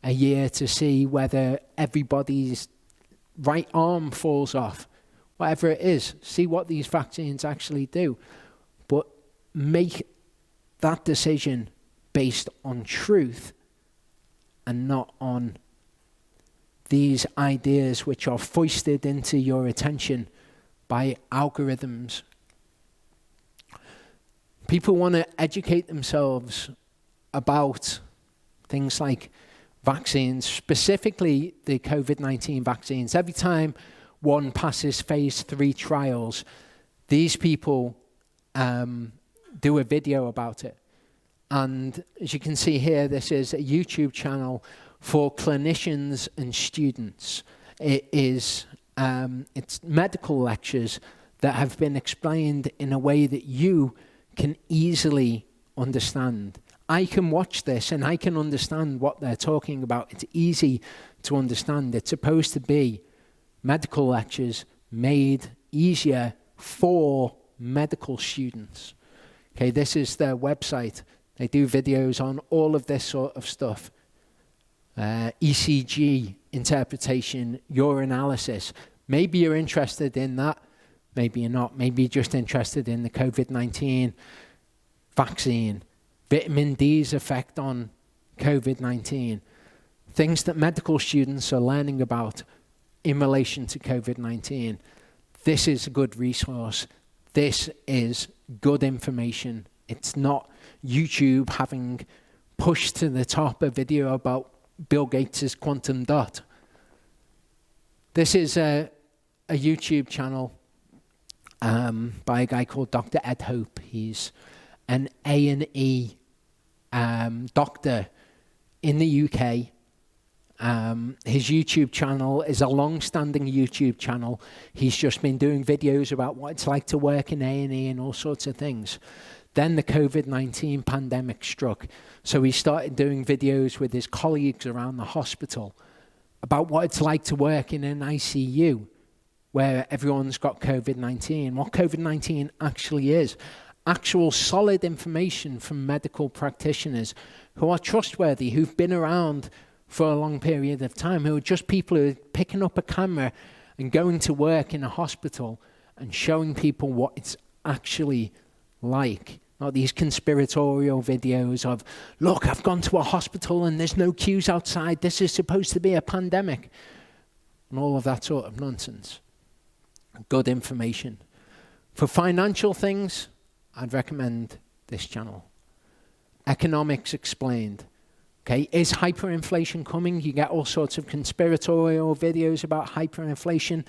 a year to see whether everybody's right arm falls off. Whatever it is, see what these vaccines actually do. But make that decision based on truth and not on these ideas which are foisted into your attention by algorithms. People want to educate themselves about things like vaccines, specifically the COVID-19 vaccines. Every time one passes phase 3 trials, these people do a video about it. And as you can see here, this is a YouTube channel for clinicians and students. It's medical lectures that have been explained in a way that you can easily understand. I can watch this and I can understand what they're talking about. It's easy to understand. It's supposed to be medical lectures made easier for medical students. Okay, this is their website. They do videos on all of this sort of stuff. ECG interpretation, urinalysis. Maybe you're interested in that. Maybe you're not. Maybe you're just interested in the COVID-19 vaccine. Vitamin D's effect on COVID-19. Things that medical students are learning about in relation to COVID-19. This is a good resource. This is good information. It's not YouTube having pushed to the top a video about Bill Gates' quantum dot. This is a YouTube channel by a guy called Dr. Ed Hope. He's an A&E doctor in the UK. His YouTube channel is a long-standing YouTube channel. He's just been doing videos about what it's like to work in A&E and all sorts of things. Then the COVID-19 pandemic struck. So he started doing videos with his colleagues around the hospital about what it's like to work in an ICU where everyone's got COVID-19, what COVID-19 actually is. Actual solid information from medical practitioners who are trustworthy, who've been around for a long period of time, who are just people who are picking up a camera and going to work in a hospital and showing people what it's actually like. Not these conspiratorial videos of, look, I've gone to a hospital and there's no queues outside, this is supposed to be a pandemic. And all of that sort of nonsense. Good information. For financial things, I'd recommend this channel. Economics Explained. Okay, is hyperinflation coming? You get all sorts of conspiratorial videos about hyperinflation.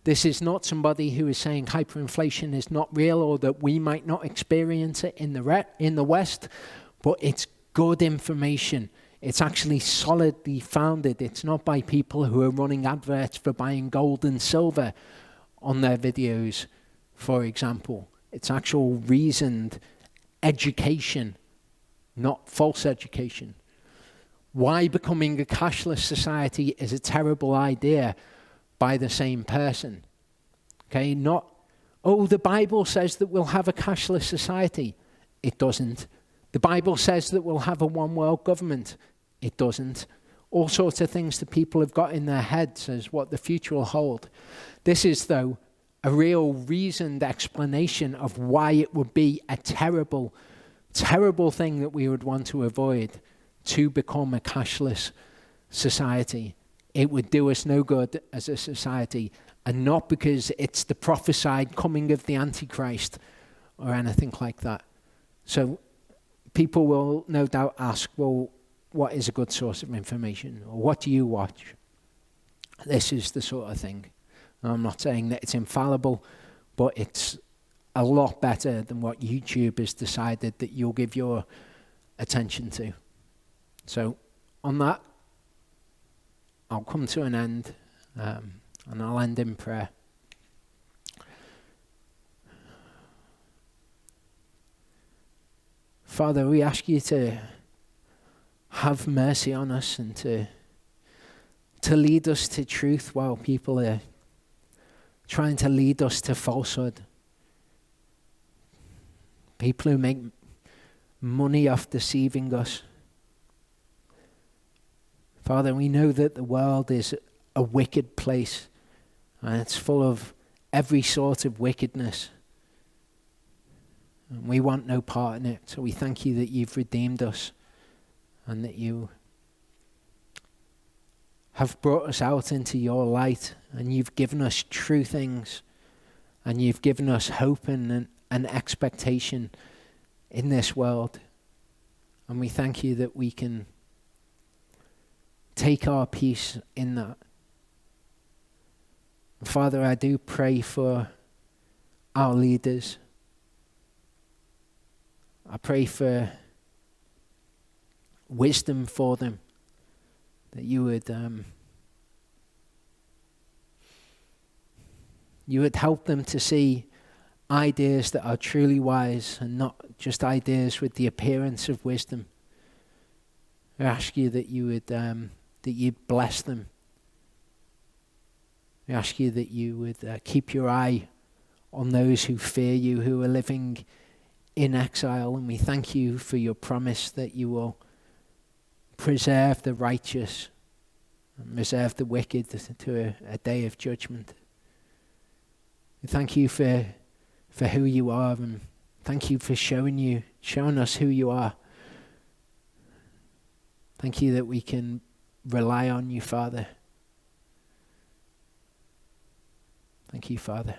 This is not somebody who is saying hyperinflation is not real or that we might not experience it in the West, but it's good information. It's actually solidly founded. It's not by people who are running adverts for buying gold and silver on their videos, for example. It's actual reasoned education, not false education. Why becoming a cashless society is a terrible idea by the same person. Okay, not, oh, the Bible says that we'll have a cashless society. It doesn't. The Bible says that we'll have a one world government. It doesn't. All sorts of things that people have got in their heads as what the future will hold. This is, though, a real reasoned explanation of why it would be a terrible, terrible thing that we would want to avoid to become a cashless society. It would do us no good as a society, and not because it's the prophesied coming of the Antichrist or anything like that. So people will no doubt ask, well, what is a good source of information? Or what do you watch? This is the sort of thing. I'm not saying that it's infallible, but it's a lot better than what YouTube has decided that you'll give your attention to. So on that, I'll come to an end, and I'll end in prayer. Father, we ask you to have mercy on us and to lead us to truth while people are trying to lead us to falsehood. People who make money off deceiving us. Father, we know that the world is a wicked place, and it's full of every sort of wickedness. And we want no part in it, so we thank you that you've redeemed us and that you have brought us out into your light, and you've given us true things, and you've given us hope and expectation in this world. And we thank you that we can take our peace in that. Father, I do pray for our leaders. I pray for wisdom for them, that you would help them to see ideas that are truly wise and not just ideas with the appearance of wisdom. I ask you that you would that you'd bless them. I ask you that you would keep your eye on those who fear you, who are living in exile, and we thank you for your promise that you will preserve the righteous and reserve the wicked to a day of judgment. We thank you for who you are, and thank you for showing us who you are. Thank you that we can rely on you, Father. Thank you, Father.